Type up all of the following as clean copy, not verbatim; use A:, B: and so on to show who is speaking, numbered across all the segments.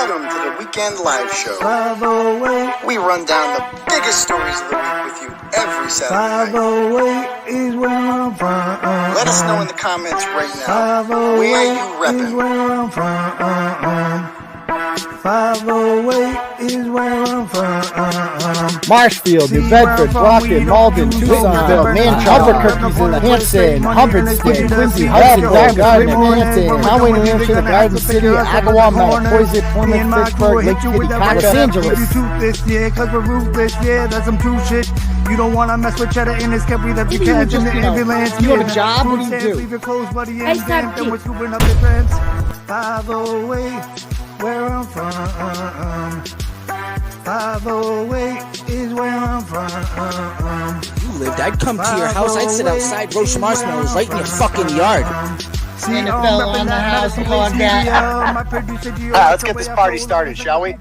A: Welcome to the Weekend Live Show. 508. We run down the biggest stories of the week with you every Saturday night. 508 is where I'm from. Let us know in the comments right now. Where you repping? Is where I'm from. 508 is where I'm from.
B: Marshfield, New Bedford, Brockton, Malden, Tucsonville, Manchester, Albuquerque's in the Hampton, Hubbardston, Quincy, Hudson, Dark Hampton, Conway, New Hampshire, the Garden City, Agawam, Poison, Plymouth, Pittsburgh, Lake Titicaca, Los Angeles.
C: This year, cause we're ruthless, yeah, that's some true shit. You don't wanna mess with cheddar in this country that you catch in the ambulance.
B: You have a job? What do you do?
C: Leave your clothes, buddy, and then we're scooping up your friends. 508. Where I'm from, 508 is where I'm from.
D: You lived, I'd come to your house, I'd sit outside, roast marshmallows right in your fucking yard.
B: NFL on the house, on that.
A: Let's get this party started, shall we?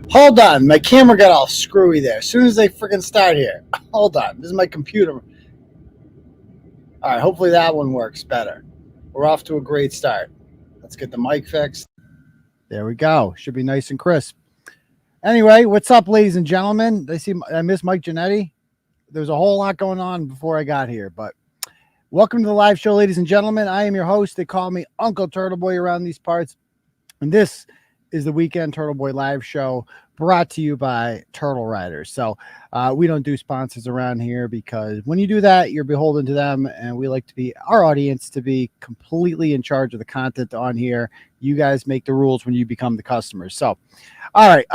B: Hold on, my camera got all screwy there. As soon as they freaking start here. Hold on, this is my computer. All right, hopefully that one works better. We're off to a great start. Let's get the mic fixed. There we go. Should be nice and crisp. Anyway, what's up, ladies and gentlemen? I miss Mike Giannetti. There was a whole lot going on before I got here, but welcome to the live show, ladies and gentlemen. I am your host. They call me Uncle Turtleboy around these parts, and this is the Weekend Turtleboy live show brought to you by Turtle Riders. So we don't do sponsors around here because when you do that, you're beholden to them, and we like to be our audience to be completely in charge of the content on here. You guys make the rules when you become the customers. So, all right,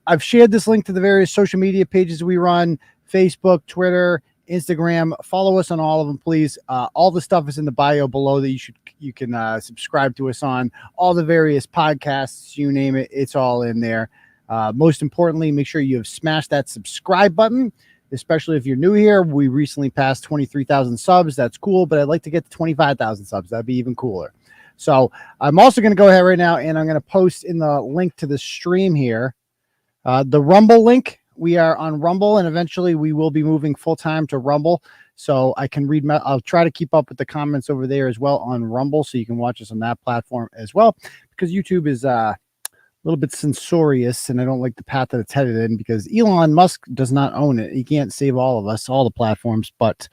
B: I've shared this link to the various social media pages we run: Facebook, Twitter, Instagram. Follow us on all of them, please. All the stuff is in the bio below that you can subscribe to us on. All the various podcasts, you name it, it's all in there. Most importantly, make sure you have smashed that subscribe button, especially if you're new here. We recently passed 23,000 subs. That's cool, but I'd like to get to 25,000 subs. That'd be even cooler. So I'm also going to go ahead right now, and I'm going to post in the link to the stream here, the Rumble link. We are on Rumble, and eventually we will be moving full-time to Rumble. So I can read, I'll try to keep up with the comments over there as well on Rumble, so you can watch us on that platform as well, because YouTube is a little bit censorious, and I don't like the path that it's headed in, because Elon Musk does not own it. He can't save all of us, all the platforms, but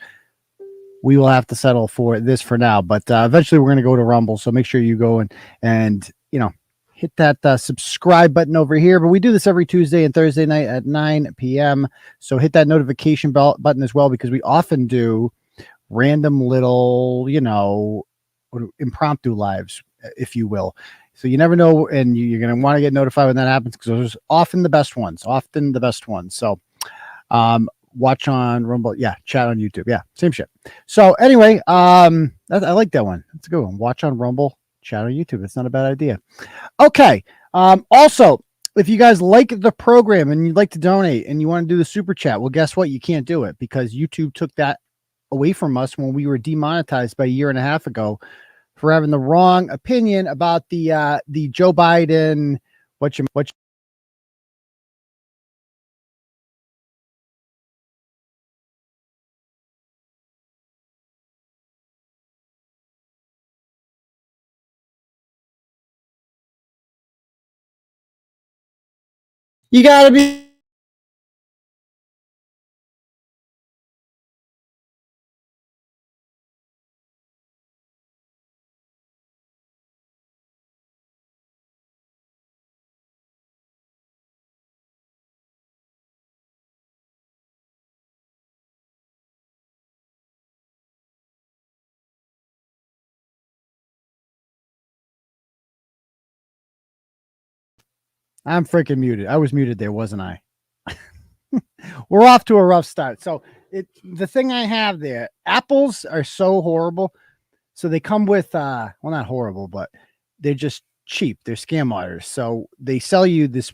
B: we will have to settle for this for now. But eventually we're going to go to Rumble, so make sure you go and you know, hit that subscribe button over here. But we do this every Tuesday and Thursday night at 9 p.m. So hit that notification bell button as well, because we often do random little, you know, impromptu lives, if you will. So you never know, and you're going to want to get notified when that happens, because those are often the best ones. So watch on Rumble. Yeah, chat on YouTube. Yeah, same shit. So anyway, I like that one. That's a good one. Watch on Rumble, chat on YouTube. It's not a bad idea. Okay. Also, if you guys like the program and you'd like to donate and you want to do the super chat, well, guess what? You can't do it, because YouTube took that away from us when we were demonetized about a year and a half ago for having the wrong opinion about the Joe Biden. You gotta be. I'm freaking muted. I was muted there, wasn't I? We're off to a rough start. So the thing I have there, apples are so horrible. So they come with, well, not horrible, but they're just cheap. They're scam artists. So they sell you this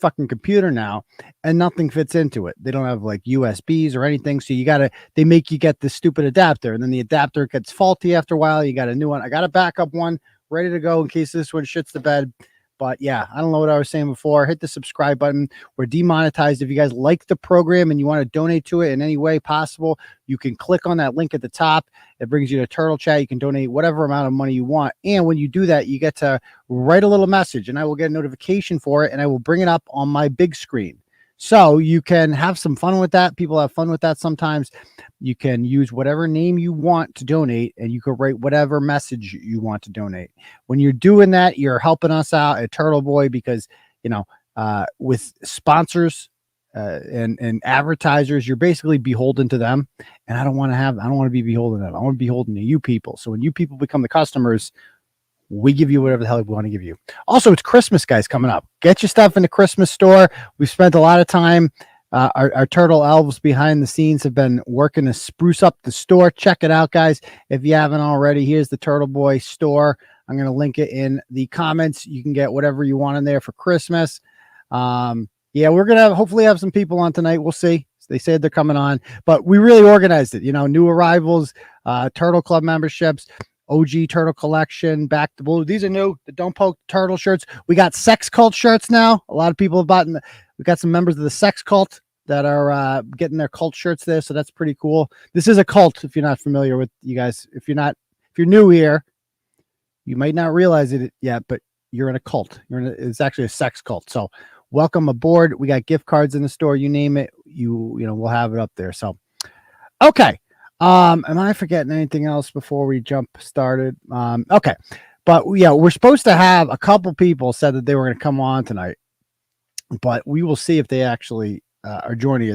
B: fucking computer now, and nothing fits into it. They don't have like USBs or anything. So they make you get this stupid adapter, and then the adapter gets faulty after a while. You got a new one. I got a backup one ready to go in case this one shits the bed. But yeah, I don't know what I was saying before. Hit the subscribe button. We're demonetized. If you guys like the program and you want to donate to it in any way possible, you can click on that link at the top. It brings you to Turtle Chat. You can donate whatever amount of money you want. And when you do that, you get to write a little message and I will get a notification for it and I will bring it up on my big screen. So you can have some fun with that. People have fun with that sometimes. You can use whatever name you want to donate and you can write whatever message you want to donate. When you're doing that, you're helping us out at Turtleboy because, you know, with sponsors and advertisers, you're basically beholden to them. And I don't want to be beholden to them. I want to be beholden to you people. So when you people become the customers, we give you whatever the hell we want to give you. Also, it's Christmas, guys, coming up. Get your stuff in the Christmas store. We've spent a lot of time. Our turtle elves behind the scenes have been working to spruce up the store. Check it out, guys. If you haven't already, here's the Turtleboy store. I'm going to link it in the comments. You can get whatever you want in there for Christmas. Yeah, we're going to hopefully have some people on tonight. We'll see. They said they're coming on, but we really organized it. You know, new arrivals, Turtle Club memberships, OG Turtle Collection, Back to Blue. These are new. The Don't Poke Turtle shirts. We got Sex Cult shirts now. A lot of people have bought. We got some members of the Sex Cult that are getting their cult shirts there, so that's pretty cool. This is a cult. If you're not familiar with you guys, if you're new here, you might not realize it yet, but you're in a cult. It's actually a sex cult. So welcome aboard. We got gift cards in the store. You name it, you know, we'll have it up there. So okay. Am I forgetting anything else before we jump started? Okay. But yeah, we're supposed to have a couple people said that they were going to come on tonight, but we will see if they actually are joining you.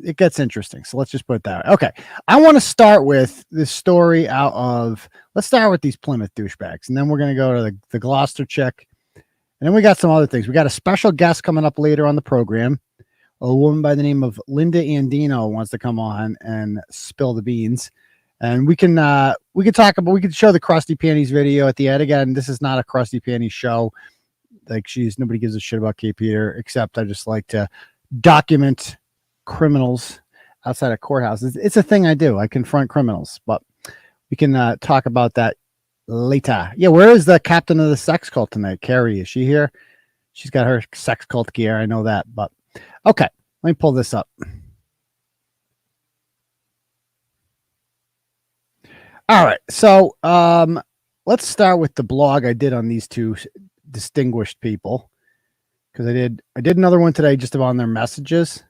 B: It gets interesting. So let's just put it that way. Okay. I want to start with this story let's start with these Plymouth douchebags. And then we're going to go to the Gloucester chick. And then we got some other things. We got a special guest coming up later on the program. A woman by the name of Lynda Andino wants to come on and spill the beans. And we can show the Krusty Panties video at the end. Again, this is not a Krusty Panties show. Like nobody gives a shit about K. Peter, except I just like to document criminals outside of courthouses. It's a thing I do. I confront criminals, but we can talk about that later. Yeah, where is the captain of the sex cult tonight? Carrie, is she here? She's got her sex cult gear. I know that, but okay, let me pull this up. All right, so let's start with the blog I did on these two distinguished people, because I did another one today just about their messages.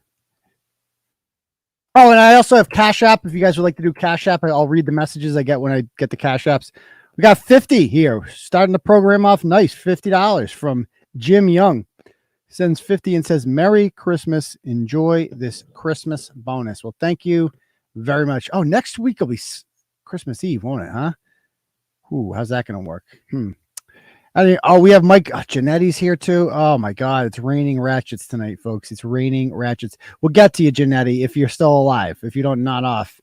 B: Oh, and I also have Cash App. If you guys would like to do Cash App, I'll read the messages I get when I get the Cash Apps. We got 50 here, starting the program off nice. $50 from Jim Young. Sends 50 and says, Merry Christmas. Enjoy this Christmas bonus. Well, thank you very much. Oh, next week will be Christmas Eve, won't it, huh? Ooh, how's that going to work? We have Mike Janetti's here too. Oh my God, it's raining ratchets tonight, folks. It's raining ratchets. We'll get to you, Janetti, if you're still alive, if you don't nod off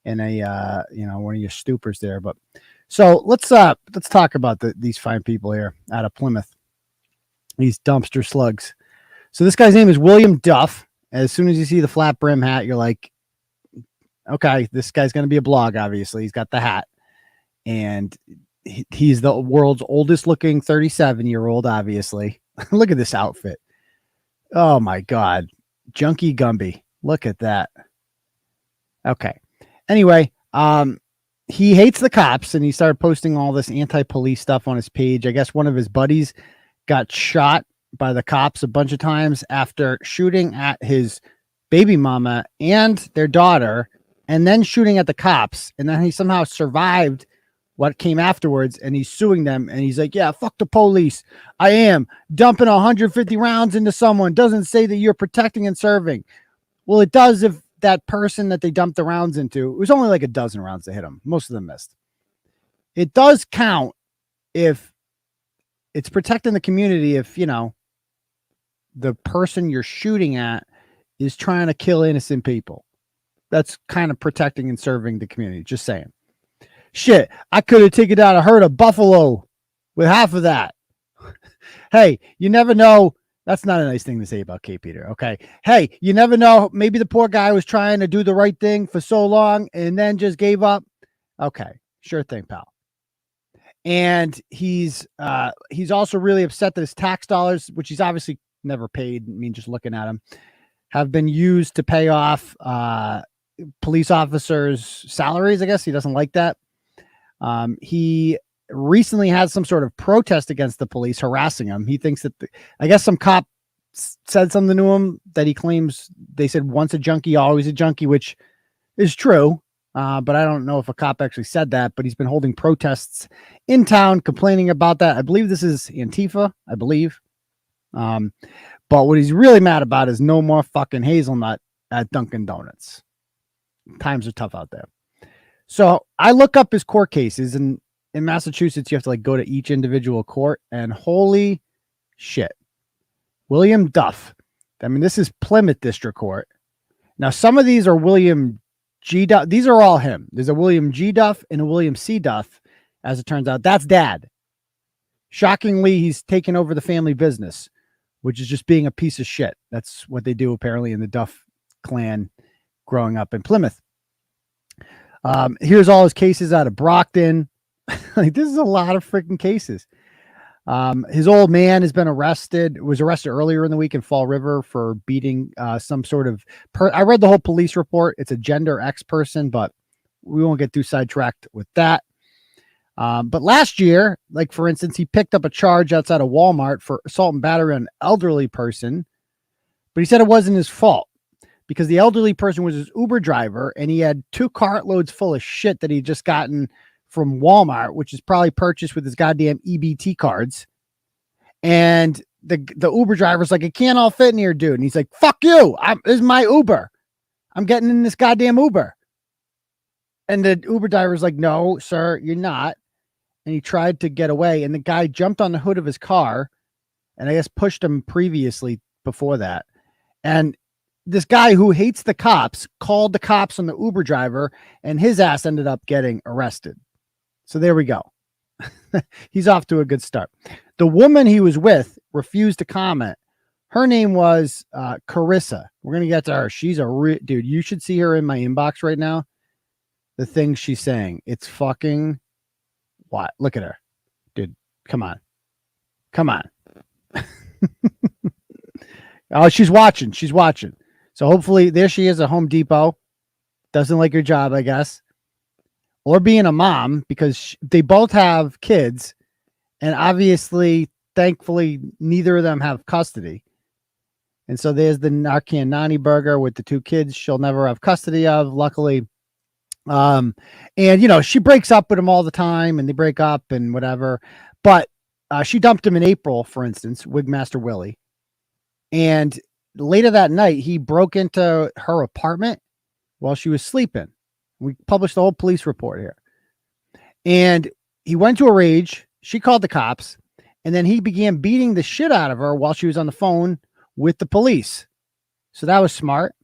B: in a one of your stupors there. But so let's talk about these fine people here out of Plymouth. These dumpster slugs. So this guy's name is William Duff. As soon as you see the flat brim hat, you're like, okay, this guy's going to be a blog. Obviously, he's got the hat, and he's the world's oldest looking 37-year-old. Obviously, look at this outfit. Oh my God, Junkie Gumby. Look at that. Okay. Anyway, he hates the cops, and he started posting all this anti-police stuff on his page. I guess one of his buddies got shot by the cops a bunch of times after shooting at his baby mama and their daughter, and then shooting at the cops. And then he somehow survived what came afterwards, and he's suing them. And he's like, yeah, fuck the police. I am dumping 150 rounds into someone. Doesn't say that you're protecting and serving. Well, it does if that person that they dumped the rounds into, it was only like a dozen rounds that hit him. Most of them missed. It does count if it's protecting the community, if, the person you're shooting at is trying to kill innocent people. That's kind of protecting and serving the community. Just saying. Shit, I could have taken out a herd of buffalo with half of that. Hey, you never know. That's not a nice thing to say about K. Peter. Okay. Hey, you never know. Maybe the poor guy was trying to do the right thing for so long and then just gave up. Okay. Sure thing, pal. And he's also really upset that his tax dollars, which he's obviously never paid, I mean, just looking at him, have been used to pay off police officers' salaries. I guess he doesn't like that. He recently had some sort of protest against the police harassing him. He thinks that I guess some cop said something to him that he claims they said once a junkie, always a junkie, which is true. But I don't know if a cop actually said that, but he's been holding protests in town complaining about that. I believe this is Antifa, I believe. But what he's really mad about is no more fucking hazelnut at Dunkin' Donuts. Times are tough out there. So I look up his court cases, and in Massachusetts, you have to like go to each individual court, and holy shit. William Duff. I mean, this is Plymouth District Court. Now, some of these are William G. Duff. These are all him. There's a William G. Duff and a William C. Duff, as it turns out. That's dad. Shockingly, he's taken over the family business, which is just being a piece of shit. That's what they do, apparently, in the Duff clan growing up in Plymouth. Here's all his cases out of Brockton. Like, this is a lot of freaking cases. His old man was arrested earlier in the week in Fall River for beating some sort of I read the whole police report. It's a gender X person, but we won't get too sidetracked with that. But last year, like for instance, he picked up a charge outside of Walmart for assault and battery on an elderly person, but he said it wasn't his fault because the elderly person was his Uber driver and he had 2 cartloads full of shit that he'd just gotten from Walmart, which is probably purchased with his goddamn EBT cards. And the Uber driver's like, it can't all fit in here, dude. And he's like, fuck you. This is my Uber. I'm getting in this goddamn Uber. And the Uber driver's like, no, sir, you're not. And he tried to get away. And the guy jumped on the hood of his car and I guess pushed him previously before that. And this guy who hates the cops called the cops on the Uber driver and his ass ended up getting arrested. So there we go. He's off to a good start. The woman he was with refused to comment. Her name was Carissa. We're going to get to her. She's dude. You should see her in my inbox right now. The things she's saying. It's fucking what? Look at her. Dude, come on. Come on. Oh, she's watching. She's watching. So hopefully there she is at Home Depot. Doesn't like her job, I guess. Or being a mom, because they both have kids, and obviously, thankfully, neither of them have custody. And so there's the Narcan Nani burger with the 2 kids she'll never have custody of, luckily. And, you know, she breaks up with him all the time, and they break up and whatever. But she dumped him in April, for instance, Wigmaster Willy. And later that night, he broke into her apartment while she was sleeping. We published the whole police report here. And he went to a rage. She called the cops. And then he began beating the shit out of her while she was on the phone with the police. So that was smart.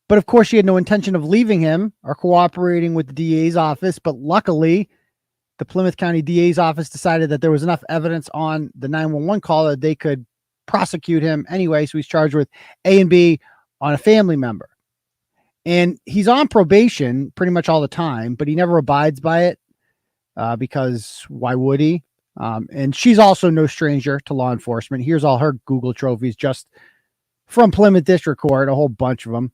B: But of course, she had no intention of leaving him or cooperating with the DA's office. But luckily, the Plymouth County DA's office decided that there was enough evidence on the 911 call that they could prosecute him anyway. So he's charged with A and B on a family member. And he's on probation pretty much all the time, but he never abides by it because why would he? And she's also no stranger to law enforcement. Here's all her Google trophies just from Plymouth District Court, a whole bunch of them.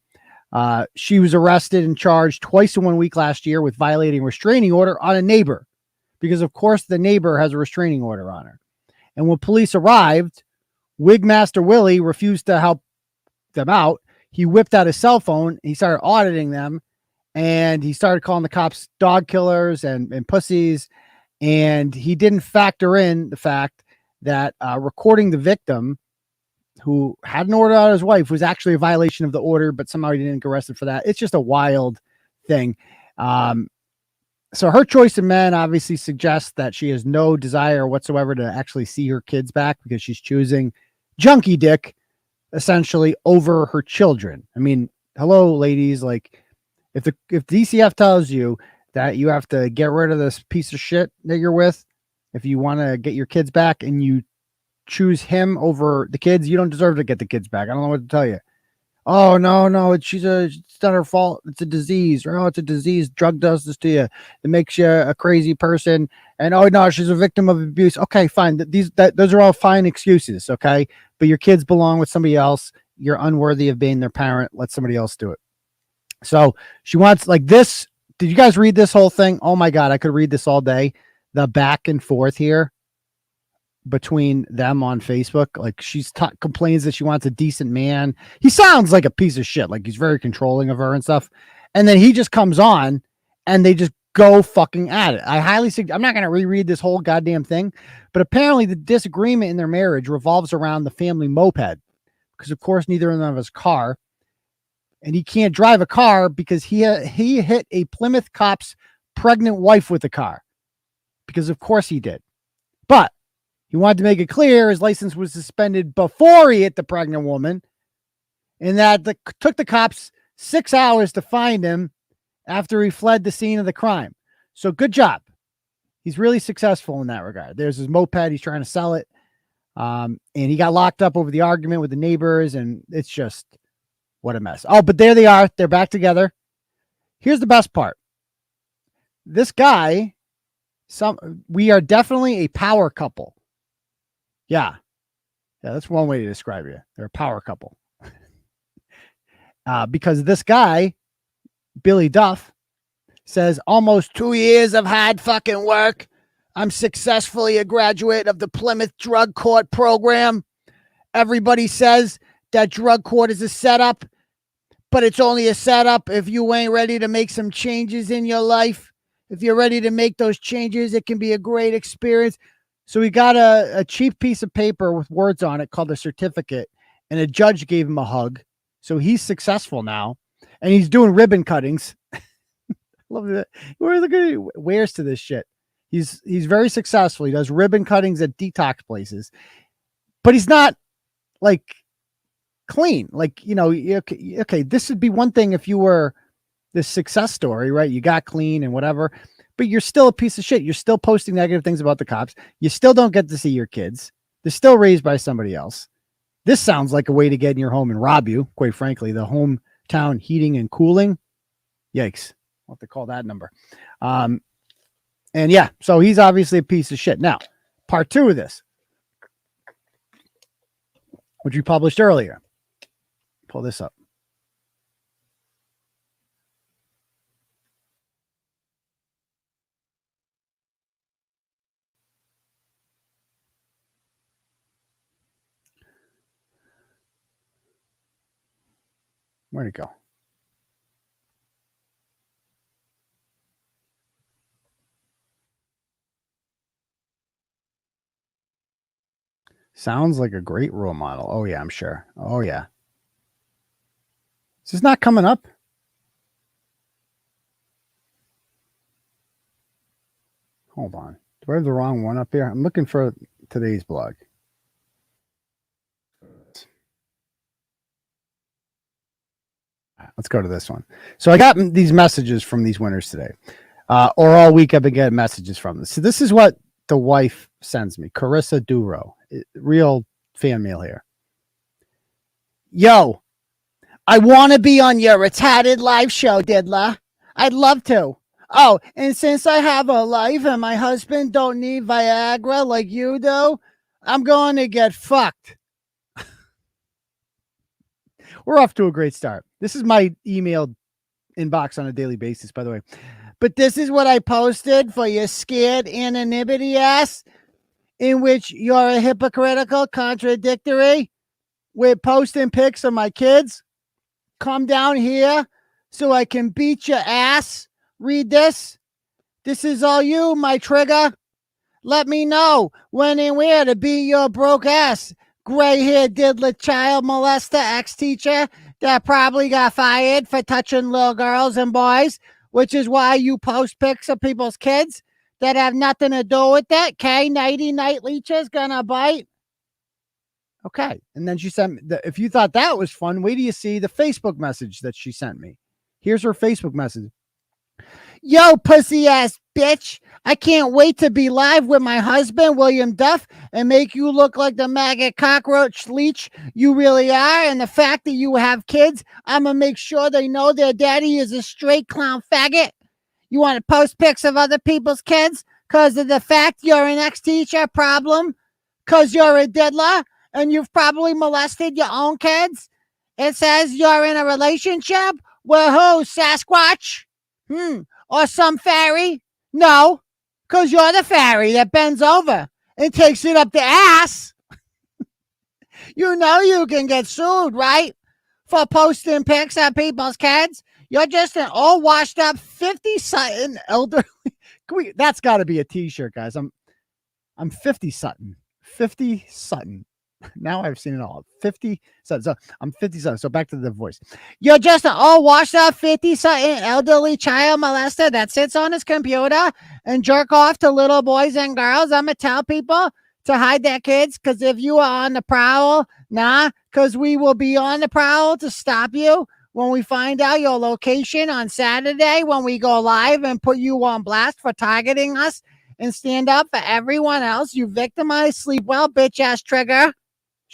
B: She was arrested and charged twice in 1 week last year with violating a restraining order on a neighbor because, of course, the neighbor has a restraining order on her. And when police arrived, Wigmaster Willy refused to help them out. He whipped out his cell phone. He started auditing them, and he started calling the cops dog killers and pussies. And he didn't factor in the fact that recording the victim, who had an order on his wife, was actually a violation of the order, but somehow he didn't get arrested for that. It's just a wild thing. So her choice of men obviously suggests that she has no desire whatsoever to actually see her kids back because she's choosing junkie dick essentially over her children. I mean, hello, ladies. Like, if DCF tells you that you have to get rid of this piece of shit that you're with, if you want to get your kids back and you choose him over the kids, you don't deserve to get the kids back. I don't know what to tell you. Oh, no, it's not her fault. It's a disease. Or, oh, it's a disease. Drug does this to you. It makes you a crazy person. And oh no, she's a victim of abuse. Okay, fine. Those are all fine excuses. Okay, but your kids belong with somebody else. You're unworthy of being their parent. Let somebody else do it. So she wants like this. Did you guys read this whole thing? Oh my God, I could read this all day. The back and forth here between them on Facebook. Like she's complains that she wants a decent man. He sounds like a piece of shit. Like he's very controlling of her and stuff. And then he just comes on and they just go fucking at it. I highly suggest, I'm not going to reread this whole goddamn thing, but apparently the disagreement in their marriage revolves around the family moped because of course neither of them has a car and he can't drive a car because he hit a Plymouth cop's pregnant wife with the car because of course he did. But he wanted to make it clear his license was suspended before he hit the pregnant woman and that took the cops 6 hours to find him after he fled the scene of the crime. So good job. He's really successful in that regard. There's his moped. He's trying to sell it. And he got locked up over the argument with the neighbors. And it's just, what a mess. Oh, but there they are. They're back together. Here's the best part. This guy, we are definitely a power couple. Yeah, that's one way to describe you. They're a power couple. Because this guy, Billy Duff, says almost 2 years of hard fucking work. I'm successfully a graduate of the Plymouth drug court program. Everybody says that drug court is a setup, but it's only a setup if you ain't ready to make some changes in your life. If you're ready to make those changes, it can be a great experience. So we got a cheap piece of paper with words on it called a certificate, and a judge gave him a hug. So he's successful now, and he's doing ribbon cuttings. Love that. He wears to this shit. He's very successful. He does ribbon cuttings at detox places, but he's not like clean. Like, you know, okay, this would be one thing if you were this success story, right? You got clean and whatever, but you're still a piece of shit. You're still posting negative things about the cops. You still don't get to see your kids. They're still raised by somebody else. This sounds like a way to get in your home and rob you, quite frankly. The hometown heating and cooling. Yikes. I'll have to call that number. And yeah, so he's obviously a piece of shit. Now, part 2 of this, which we published earlier. Pull this up. Where'd it go? Sounds like a great role model. Oh, yeah, I'm sure. Oh, yeah. Is this not coming up? Hold on. Do I have the wrong one up here? I'm looking for today's blog. Let's go to this one. So I got these messages from these winners today. Or all week I've been getting messages from this. So this is what the wife sends me. Carissa Duro. Real fan mail here. Yo, I want to be on your retarded live show, Didla. I'd love to. Oh, and since I have a life and my husband don't need Viagra like you do, I'm going to get fucked. We're off to a great start. This is my email inbox on a daily basis, by the way. But this is what I posted for your scared anonymity ass, in which you're a hypocritical, contradictory, with posting pics of my kids. Come down here so I can beat your ass. Read this. This is all you, my trigger. Let me know when and where to beat your broke ass. Gray-haired diddler child molester ex-teacher that probably got fired for touching little girls and boys, which is why you post pics of people's kids that have nothing to do with that. Okay, nighty night leeches gonna bite. Okay, and then she sent me, if you thought that was fun, wait till you see the Facebook message that she sent me. Here's her Facebook message. Yo, pussy ass bitch. I can't wait to be live with my husband, William Duff, and make you look like the maggot cockroach leech you really are. And the fact that you have kids, I'm going to make sure they know their daddy is a straight clown faggot. You want to post pics of other people's kids because of the fact you're an ex-teacher problem, because you're a diddler, and you've probably molested your own kids. It says you're in a relationship with who, Sasquatch? Or some fairy? No. Because you're the fairy that bends over and takes it up the ass. You know you can get sued, right? For posting pics of people's kids. You're just an all washed up 50-something elderly. That's got to be a t-shirt, guys. I'm 50-something. 50-something. Now I've seen it all. 50-something. So I'm 50-something. So back to the voice. You're just an all washed up 50-something elderly child molester that sits on his computer and jerk off to little boys and girls. I'm going to tell people to hide their kids because if you are on the prowl, because we will be on the prowl to stop you when we find out your location on Saturday when we go live and put you on blast for targeting us and stand up for everyone else. You victimized sleep well, bitch ass trigger.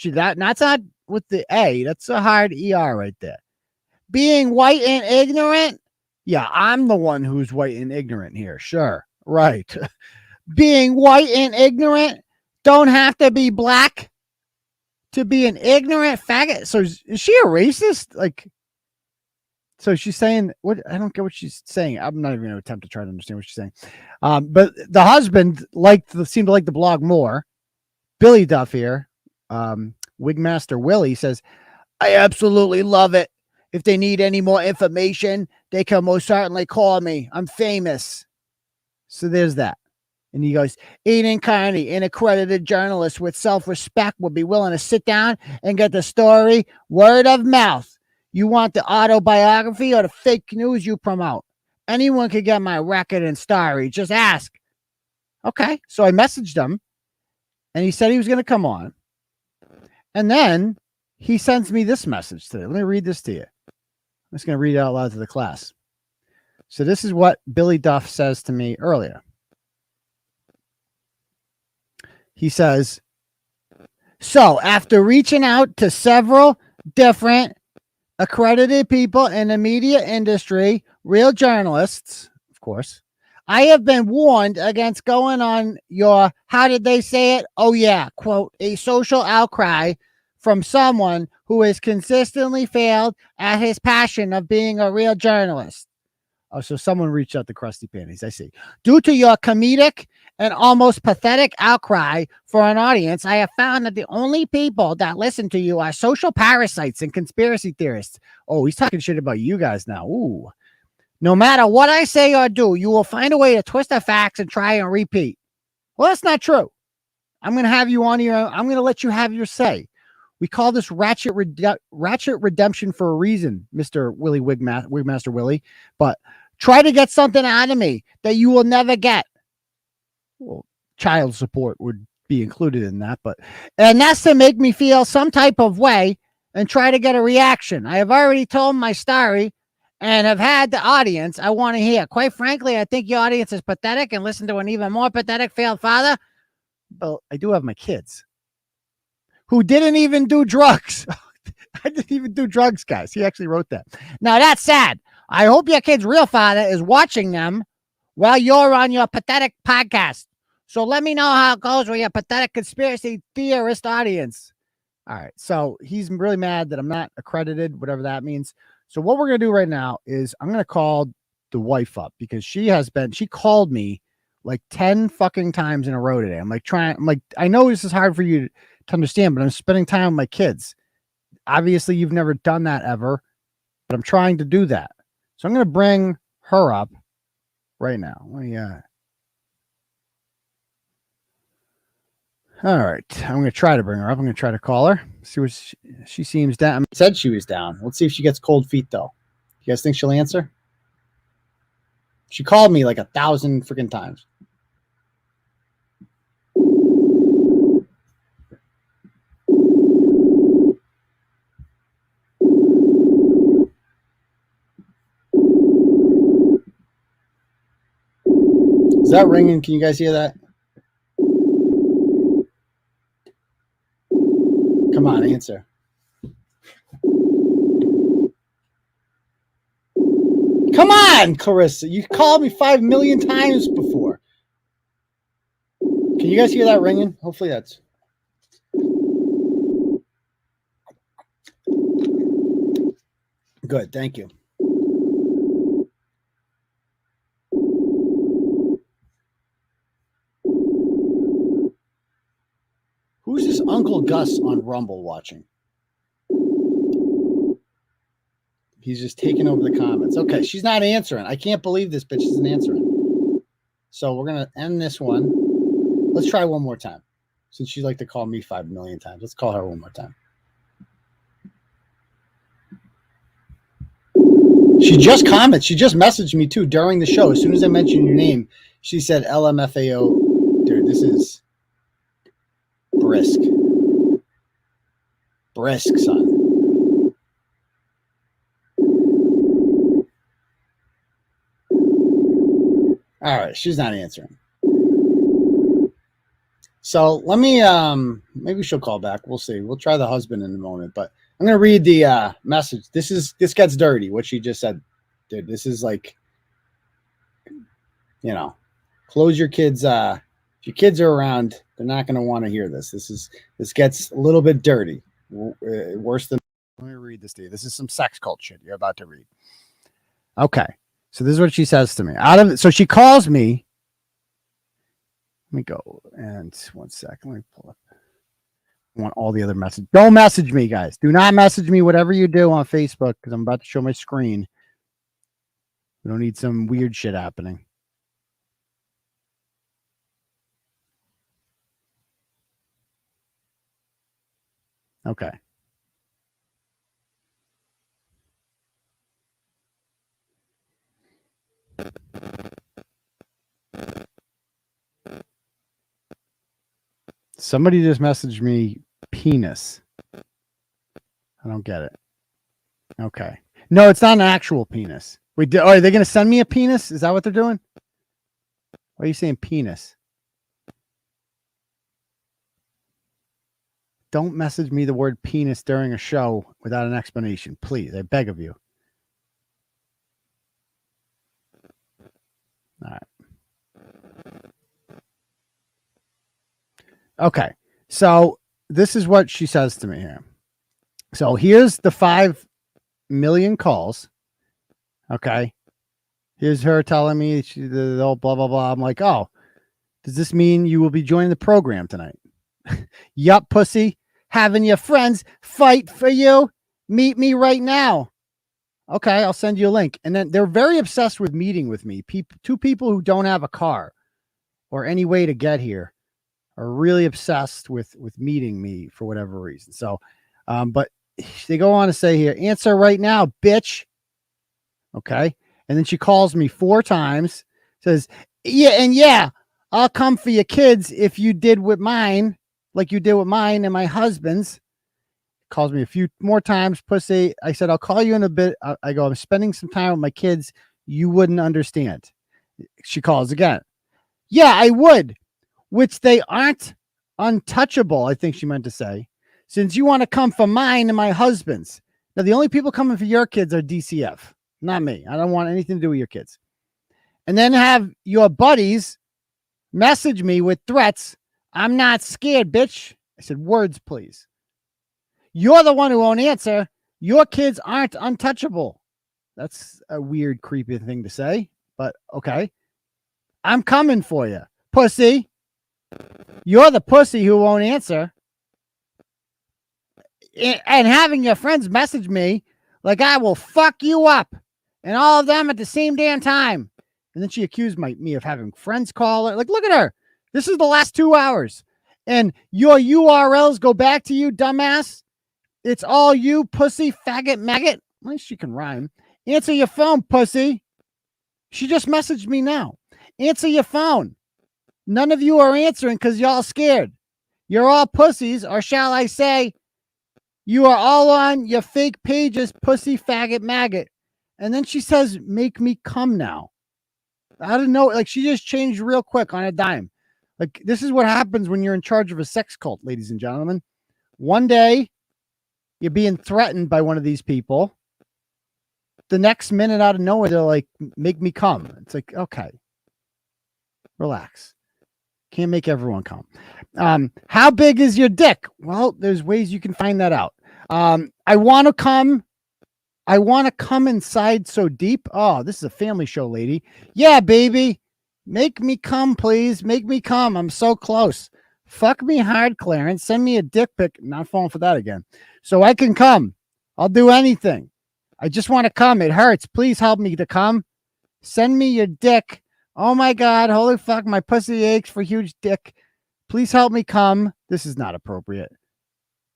B: That's not with the A. That's a hard ER right there. Being white and ignorant. Yeah, I'm the one who's white and ignorant here. Sure. Right. Being white and ignorant don't have to be black to be an ignorant faggot. So is she a racist? Like, so she's saying what? I don't get what she's saying. I'm not even going to attempt to try to understand what she's saying. But the husband seemed to like the blog more. Billy Duff here. Wigmaster Willy says, I absolutely love it. If they need any more information, they can most certainly call me. I'm famous. So there's that. And he goes, Aidan Kearney, an accredited journalist with self-respect, would be willing to sit down and get the story word of mouth. You want the autobiography or the fake news you promote? Anyone could get my record and story. Just ask. Okay. So I messaged him and he said he was going to come on. And then he sends me this message today. Let me read this to you. I'm just going to read it out loud to the class. So this is what Billy Duff says to me earlier. He says, so after reaching out to several different accredited people in the media industry, real journalists, of course, I have been warned against going on your, how did they say it? Oh, yeah, quote, a social outcry from someone who has consistently failed at his passion of being a real journalist. Oh, so someone reached out to Krusty Panties. I see. Due to your comedic and almost pathetic outcry for an audience, I have found that the only people that listen to you are social parasites and conspiracy theorists. Oh, he's talking shit about you guys now. Ooh. No matter what I say or do, you will find a way to twist the facts and try and repeat. Well, that's not true. I'm going to have you on here. I'm going to let you have your say. We call this ratchet redemption for a reason, Mr. Willy Wigmaster Willy. But try to get something out of me that you will never get. Well, child support would be included in that, and that's to make me feel some type of way and try to get a reaction. I have already told my story and have had the audience I want to hear. Quite frankly, I think your audience is pathetic and listen to an even more pathetic failed father. But I do have my kids who didn't even do drugs. I didn't even do drugs, guys. He actually wrote that. Now that's sad. I hope your kid's real father is watching them while you're on your pathetic podcast. So let me know how it goes with your pathetic conspiracy theorist audience. All right. So he's really mad that I'm not accredited, whatever that means. So what we're going to do right now is I'm going to call the wife up because she called me like 10 fucking times in a row today. I'm like, I know this is hard for you to understand, but I'm spending time with my kids. Obviously you've never done that ever, but I'm trying to do that. So I'm going to bring her up right now. All right. I'm going to try to bring her up. I'm going to try to call her. See what she seems down. I said she was down. Let's see if she gets cold feet, though. You guys think she'll answer? She called me like 1,000 freaking times. Is that ringing? Can you guys hear that? Come on, answer. Come on, Carissa. You called me 5 million times before. Can you guys hear that ringing? Hopefully that's... Good, thank you. Who's this Uncle Gus on Rumble watching? He's just taking over the comments. Okay, she's not answering. I can't believe this bitch isn't answering. So we're going to end this one. Let's try one more time. Since she'd like to call me 5 million times. Let's call her one more time. She just commented. She just messaged me, too, during the show. As soon as I mentioned your name, she said LMFAO. Dude, this is brisk. Brisk, son. All right, she's not answering. So let me, maybe she'll call back. We'll see. We'll try the husband in a moment, but I'm going to read the message. This gets dirty, what she just said. Dude, this is like, you know, close your kids. If your kids are around, they're not going to want to hear this. This gets a little bit dirty. Worse than, let me read this to you. This is some sex cult shit you're about to read. Okay. So this is what she says to me. So she calls me. Let me go and 1 second. Let me pull up. I want all the other messages. Don't message me, guys. Do not message me, whatever you do on Facebook, because I'm about to show my screen. We don't need some weird shit happening. Okay. Somebody just messaged me penis. I don't get it. Okay. No, it's not an actual penis. Wait, are they going to send me a penis? Is that what they're doing? Why are you saying penis? Don't message me the word penis during a show without an explanation. Please, I beg of you. All right. Okay. So this is what she says to me here. So here's the 5 million calls. Okay. Here's her telling me the whole blah, blah, blah. I'm like, oh, does this mean you will be joining the program tonight? Yup, pussy. Having your friends fight for you. Meet me right now. Okay, I'll send you a link. And then they're very obsessed with meeting with me. Two people who don't have a car or any way to get here are really obsessed with meeting me for whatever reason. So, but they go on to say here, answer right now, bitch. Okay. And then she calls me 4 times, says, yeah, I'll come for your kids if you did with mine, like you did with mine and my husband's. Calls me a few more times, pussy. I said, I'll call you in a bit. I go, I'm spending some time with my kids. You wouldn't understand. She calls again. Yeah, I would, which they aren't untouchable, I think she meant to say, since you want to come for mine and my husband's. Now, the only people coming for your kids are DCF, not me. I don't want anything to do with your kids. And then have your buddies message me with threats. I'm not scared, bitch. I said, words, please. You're the one who won't answer. Your kids aren't untouchable. That's a weird, creepy thing to say, but okay. I'm coming for you, pussy. You're the pussy who won't answer. And having your friends message me like I will fuck you up and all of them at the same damn time. And then she accused me of having friends call her. Like, look at her. This is the last 2 hours. And your URLs go back to you, dumbass. It's all you, pussy, faggot, maggot. At least she can rhyme. Answer your phone, pussy. She just messaged me now. Answer your phone. None of you are answering because y'all scared. You're all pussies, or shall I say, you are all on your fake pages, pussy, faggot, maggot. And then she says, make me come now. I don't know. Like, she just changed real quick on a dime. Like, this is what happens when you're in charge of a sex cult, ladies and gentlemen. One day, you're being threatened by one of these people. The next minute, out of nowhere, they're like, make me come. It's like, okay, relax. Can't make everyone come. How big is your dick? Well, there's ways you can find that out. I want to come. I want to come inside so deep. Oh, this is a family show, lady. Yeah, baby. Make me come, please. Make me come. I'm so close. Fuck me hard, Clarence. Send me a dick pic. Not falling for that again. So I can come. I'll do anything. I just want to come. It hurts. Please help me to come. Send me your dick. Oh my God. Holy fuck. My pussy aches for huge dick. Please help me come. This is not appropriate.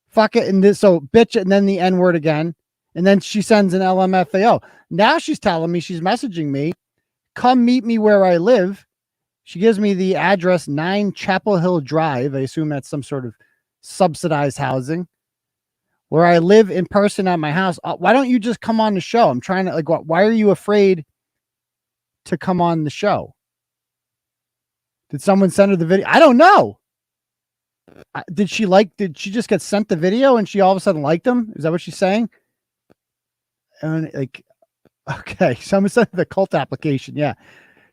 B: Fuck it. And this, so bitch, and then the N word again. And then she sends an LMFAO. Now she's telling me, she's messaging me, come meet me where I live. She gives me the address 9 Chapel Hill Drive. I assume that's some sort of subsidized housing where I live in person at my house. Why don't you just come on the show? I'm trying to, like, why are you afraid to come on the show? Did someone send her the video? I don't know. Did she just get sent the video and she all of a sudden liked them? Is that what she's saying? And like, okay, someone sent the cult application. Yeah.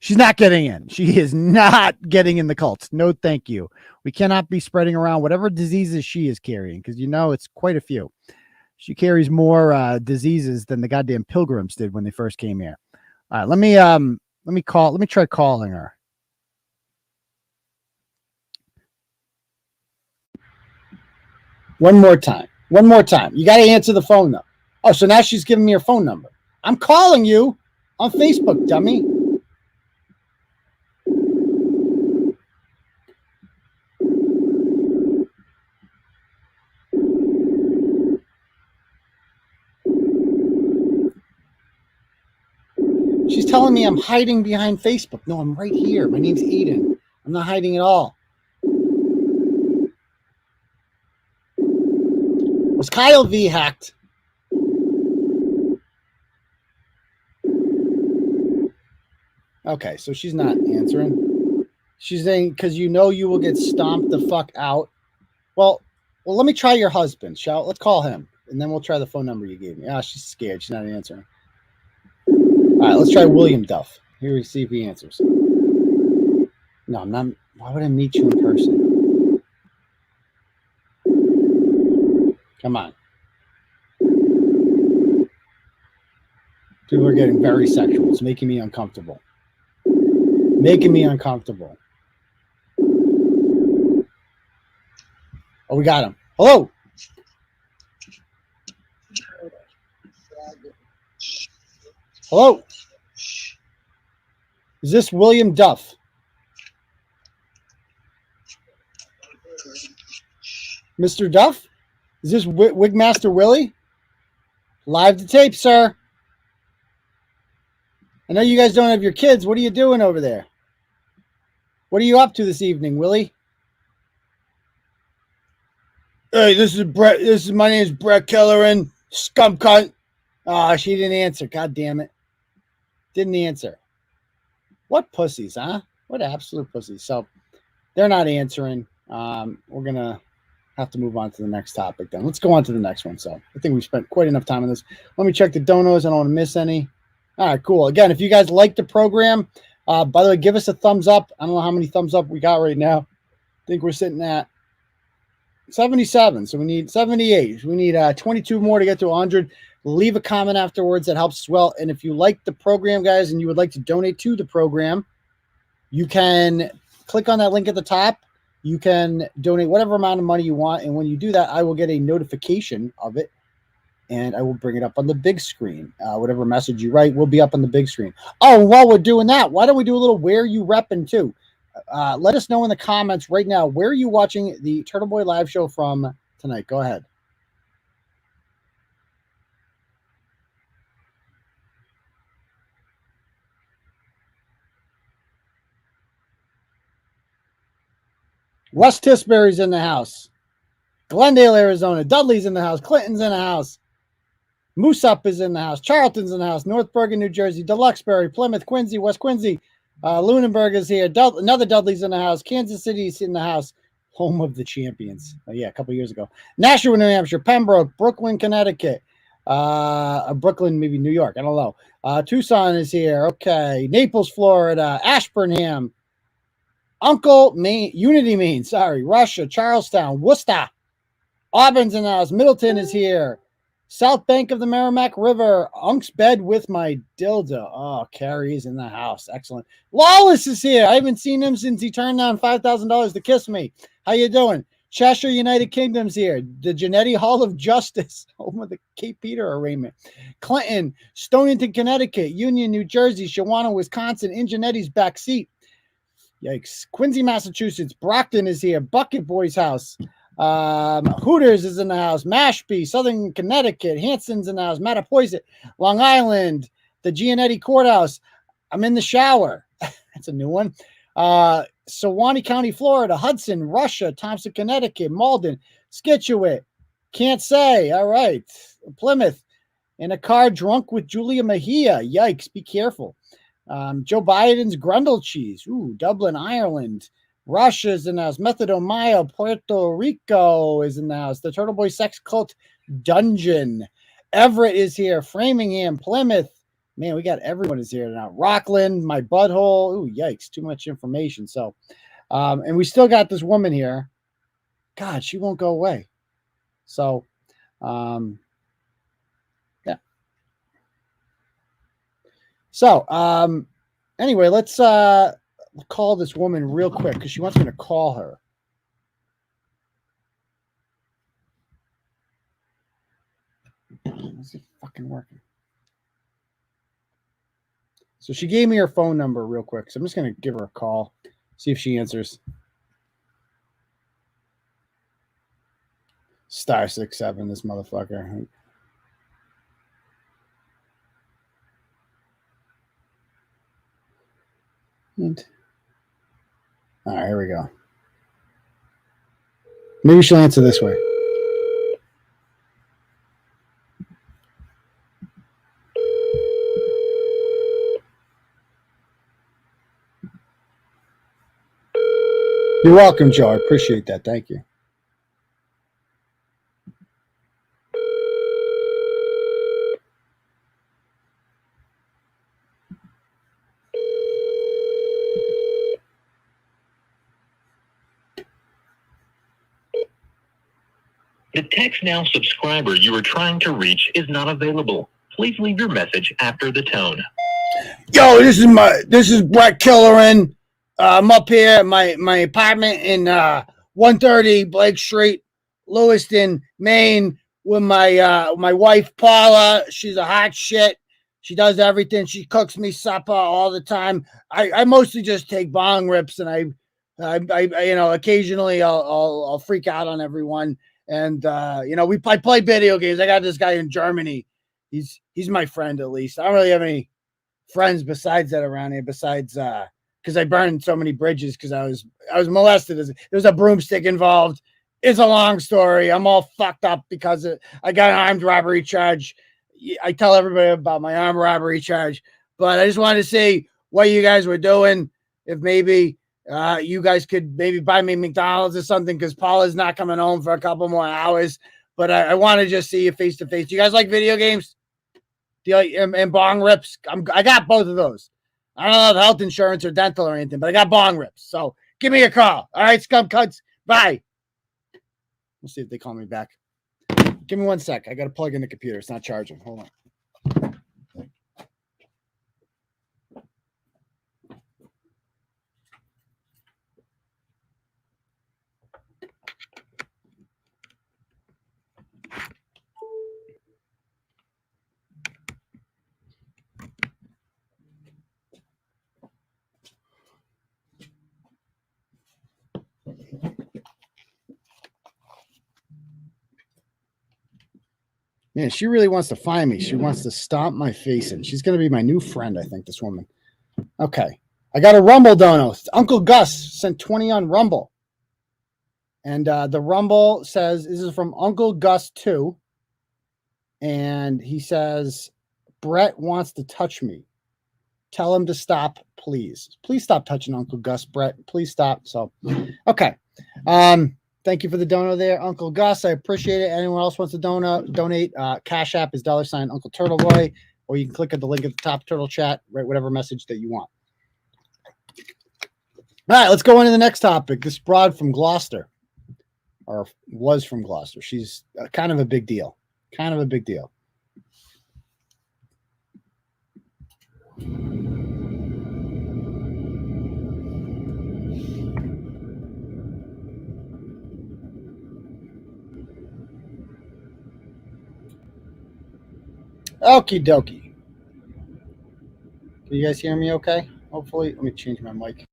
B: She's not getting in. She is not getting in the cult. No, thank you. We cannot be spreading around whatever diseases she is carrying, because you know it's quite a few. She carries more diseases than the goddamn pilgrims did when they first came here. All right, let me try calling her. One more time. You got to answer the phone though. Oh, so now she's giving me her phone number. I'm calling you on Facebook, dummy. She's telling me I'm hiding behind Facebook. No, I'm right here. My name's Aidan. I'm not hiding at all. Was Kyle V hacked? Okay, so she's not answering. She's saying, because you know you will get stomped the fuck out. Well, let me try your husband, let's call him, and then we'll try the phone number you gave me. She's scared. She's not answering. All right, let's try William Duff. Here we see if he answers. No, I'm not. Why would I meet you in person? Come on. People are getting very sexual. It's making me uncomfortable. Oh, we got him. Hello. Hello. Is this William Duff? Mr. Duff? Is this Wigmaster Willy? Live to tape, sir. I know you guys don't have your kids. What are you doing over there? What are you up to this evening, Willy? Hey, this is Brett. My name is Brett Kelleran. Scum cunt. She didn't answer. God damn it. Didn't answer. What pussies, huh? What absolute pussies. So they're not answering. We're going to have to move on to the next topic then. Let's go on to the next one. So I think we spent quite enough time on this. Let me check the donos. I don't want to miss any. All right, cool. Again, if you guys like the program, by the way, give us a thumbs up. I don't know how many thumbs up we got right now. I think we're sitting at 77. So we need 78. We need 22 more to get to 100. Leave a comment afterwards. That helps as well. And if you like the program, guys, and you would like to donate to the program, you can click on that link at the top. You can donate whatever amount of money you want. And when you do that, I will get a notification of it. And I will bring it up on the big screen. Whatever message you write will be up on the big screen. Oh, while we're doing that, why don't we do a little where you repping too? Let us know in the comments right now. Where are you watching the Turtleboy live show from tonight? Go ahead. West Tisbury's in the house. Glendale, Arizona. Dudley's in the house. Clinton's in the house. Moose Up is in the house. Charlton's in the house. North Bergen, New Jersey. Deluxebury, Plymouth, Quincy, West Quincy, Lunenburg is here. Another Dudley's in the house. Kansas City's in the house. Home of the champions. Oh, yeah, a couple years ago. Nashua, New Hampshire. Pembroke. Brooklyn, Connecticut. Brooklyn, maybe New York. I don't know. Tucson is here. Okay. Naples, Florida. Ashburnham. Unity, Maine. Sorry. Russia. Charlestown. Worcester. Auburn's in the house. Middleton is here. South Bank of the Merrimack River. Unk's bed with my dildo. Oh, Carrie's in the house. Excellent. Lawless is here. I haven't seen him since he turned down $5,000 to kiss me. How you doing? Cheshire, United Kingdom's here. The Genetti Hall of Justice. Home of the Cape Peter arraignment. Clinton, Stonington, Connecticut. Union, New Jersey. Shawana, Wisconsin. In Genetti's back seat. Yikes. Quincy, Massachusetts. Brockton is here. Bucket Boy's house. Hooters is in the house. Mashpee, Southern Connecticut. Hanson's in the house. Mattapoisett, Long Island. The Gianetti Courthouse. I'm in the shower. That's a new one. Suwannee County, Florida. Hudson, Russia. Thompson, Connecticut. Malden, Scituate. Can't say. All right. Plymouth. In a car drunk with Julia Mejia. Yikes. Be careful. Joe Biden's Grundle cheese. Ooh, Dublin, Ireland. Russia's in the house. Methadone Maya, Puerto Rico is in the house. The Turtleboy Sex Cult Dungeon. Everett is here. Framingham, Plymouth. Man, we got everyone is here now. Rockland, my butthole. Ooh, yikes. Too much information. So, and we still got this woman here. God, she won't go away. So, yeah. So, anyway, let's call this woman real quick because she wants me to call her. Is it fucking working? So she gave me her phone number real quick. So I'm just going to give her a call, see if she answers. *67, this motherfucker. And all right, here we go. Maybe she'll answer this way. You're welcome, Joe. I appreciate that. Thank you.
E: The Text Now subscriber you are trying to reach is not available. Please leave your message after the tone.
B: Yo, this is Brett Killerin. I'm up here at my apartment in 130 Blake Street, Lewiston, Maine, with my wife Paula. She's a hot shit. She does everything. She cooks me supper all the time. I mostly just take bong rips, and I occasionally I'll freak out on everyone. And I play video games. I got this guy in Germany. He's my friend, at least. I don't really have any friends besides that around here, besides because I burned so many bridges because I was molested. There was a broomstick involved. It's a long story. I'm all fucked up because I got an armed robbery charge. I tell everybody about my armed robbery charge, but I just wanted to see what you guys were doing. If maybe you guys could maybe buy me McDonald's or something, because Paula's not coming home for a couple more hours. But I want to just see you face to face. Do you guys like video games? Do you like and bong rips? I got both of those. I don't have health insurance or dental or anything, but I got bong rips. So give me a call. All right, scum cuts. Bye. We'll see if they call me back. Give me 1 sec. I got to plug in the computer. It's not charging. Hold on. Man, she really wants to find me. She wants to stomp my face in. She's going to be my new friend, I think, this woman. Okay. I got a Rumble dono. Uncle Gus sent 20 on Rumble. And the Rumble says, this is from Uncle Gus 2. And he says, Brett wants to touch me. Tell him to stop, please. Please stop touching Uncle Gus, Brett. Please stop. So, okay. Thank you for the dono there, Uncle Gus. I appreciate it. Anyone else wants to donate? Cash App is $ Uncle Turtleboy, or you can click at the link at the top, Turtle Chat, write whatever message that you want. All right, let's go into the next topic. This broad from Gloucester, or was from Gloucester. She's kind of a big deal. Kind of a big deal. Okie dokie. Can you guys hear me okay? Hopefully. Let me change my mic.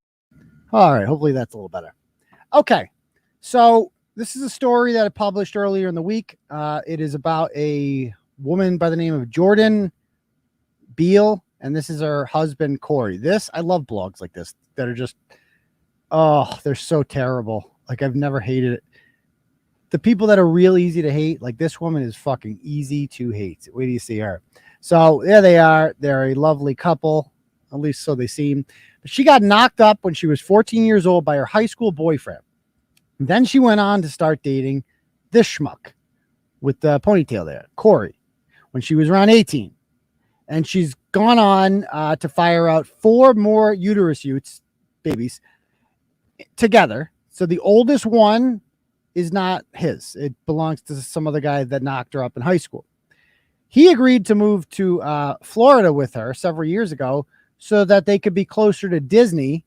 B: All right. Hopefully that's a little better. Okay. So this is a story that I published earlier in the week. It is about a woman by the name of Jordan Beal, and this is her husband, Corey. I love blogs like this that are just, they're so terrible. Like, I've never hated it. The people that are real easy to hate, like this woman is fucking easy to hate. Wait till you see her. So there they are. They're a lovely couple, at least so they seem. But she got knocked up when she was 14 years old by her high school boyfriend. And then she went on to start dating this schmuck with the ponytail there, Corey, when she was around 18. And she's gone on to fire out 4 more uterus babies together. So the oldest one is not his. It belongs to some other guy that knocked her up in high school. He agreed to move to Florida with her several years ago so that they could be closer to Disney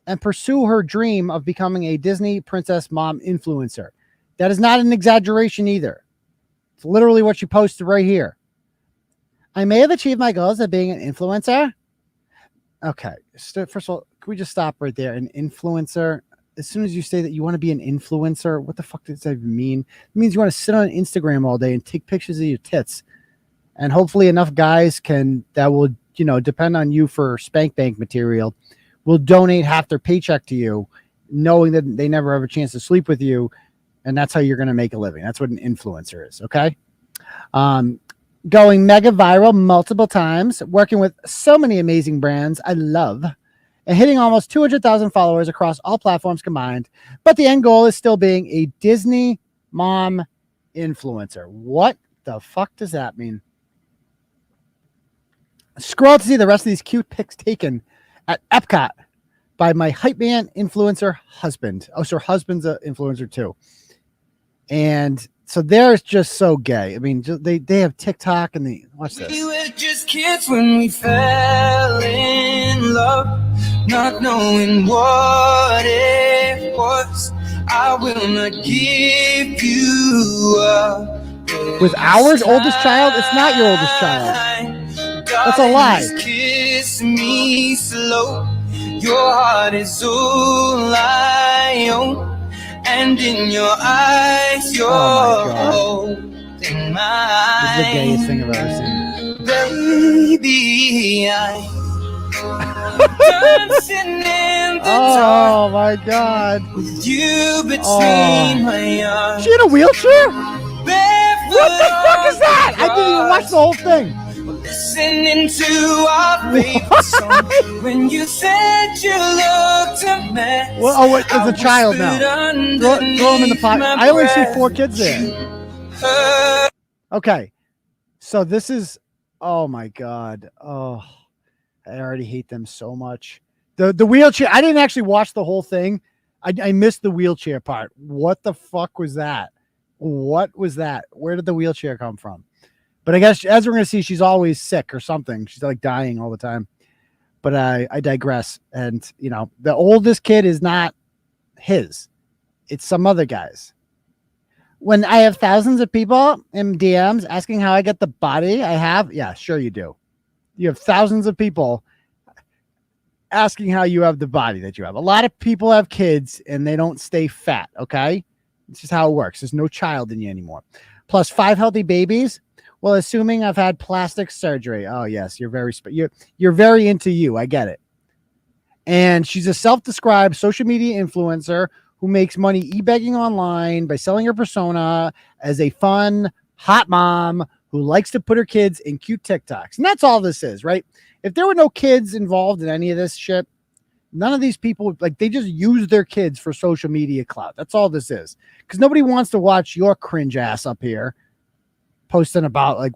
B: and pursue her dream of becoming a Disney princess mom influencer. That is not an exaggeration either. It's literally what she posted right here. I may have achieved my goals of being an influencer. Okay. First of all, can we just stop right there? An influencer. As soon as you say that you want to be an influencer, what the fuck does that even mean? It means you want to sit on Instagram all day and take pictures of your tits. And hopefully enough guys that will, depend on you for spank bank material, will donate half their paycheck to you, knowing that they never have a chance to sleep with you. And that's how you're going to make a living. That's what an influencer is. Okay. Going mega viral multiple times, working with so many amazing brands I love, and hitting almost 200,000 followers across all platforms combined. But the end goal is still being a Disney mom influencer. What the fuck does that mean? Scroll to see the rest of these cute pics taken at Epcot by my hype man influencer husband. Oh, so her husband's an influencer too. And so they're just so gay. I mean, they have TikTok and watch this. We were just kids when we fell in love, not knowing what it was. I will not give you up. With ours oldest child? It's not your oldest child. That's a lie. Kiss me slow. Your heart is all I own. And in your eyes, you're holding mine. This is the gayest thing I've ever seen. Baby, I'm dancing in the dark. My God. With you between my arms. She in a wheelchair? What the fuck is that? I didn't even watch the whole thing. Listening to our favorite song. When you said you looked a mess. Well, oh, it's a child now. Throw him in the pocket. I only see 4 kids there. Okay. So this is, oh my God. Oh, I already hate them so much. The wheelchair. I didn't actually watch the whole thing. I missed the wheelchair part. What the fuck was that? What was that? Where did the wheelchair come from? But I guess as we're going to see, she's always sick or something. She's like dying all the time. But I digress. And, the oldest kid is not his. It's some other guy's. When I have thousands of people in DMs asking how I get the body I have. Yeah, sure you do. You have thousands of people asking how you have the body that you have. A lot of people have kids and they don't stay fat. Okay. It's just how it works. There's no child in you anymore. Plus 5 healthy babies. Well, assuming I've had plastic surgery. Oh, yes. You're very into you. I get it. And she's a self-described social media influencer who makes money e-begging online by selling her persona as a fun, hot mom who likes to put her kids in cute TikToks. And that's all this is, right? If there were no kids involved in any of this shit, none of these people, like, they just use their kids for social media clout. That's all this is. Because nobody wants to watch your cringe ass up here posting about, like,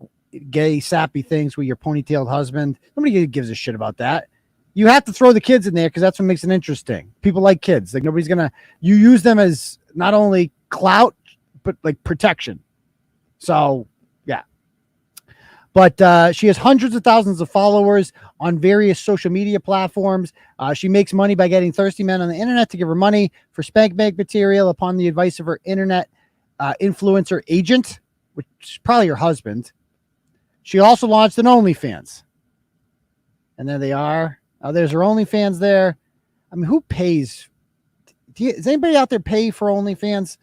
B: gay, sappy things with your ponytailed husband. Nobody gives a shit about that. You have to throw the kids in there because that's what makes it interesting. People like kids. Like, nobody's going to, you use them as not only clout, but like protection. So, yeah. But she has hundreds of thousands of followers on various social media platforms. She makes money by getting thirsty men on the internet to give her money for spank bank material upon the advice of her internet influencer agent, which is probably her husband. She also launched an OnlyFans. And there they are. There's her OnlyFans there. I mean, who pays? Does anybody out there pay for OnlyFans?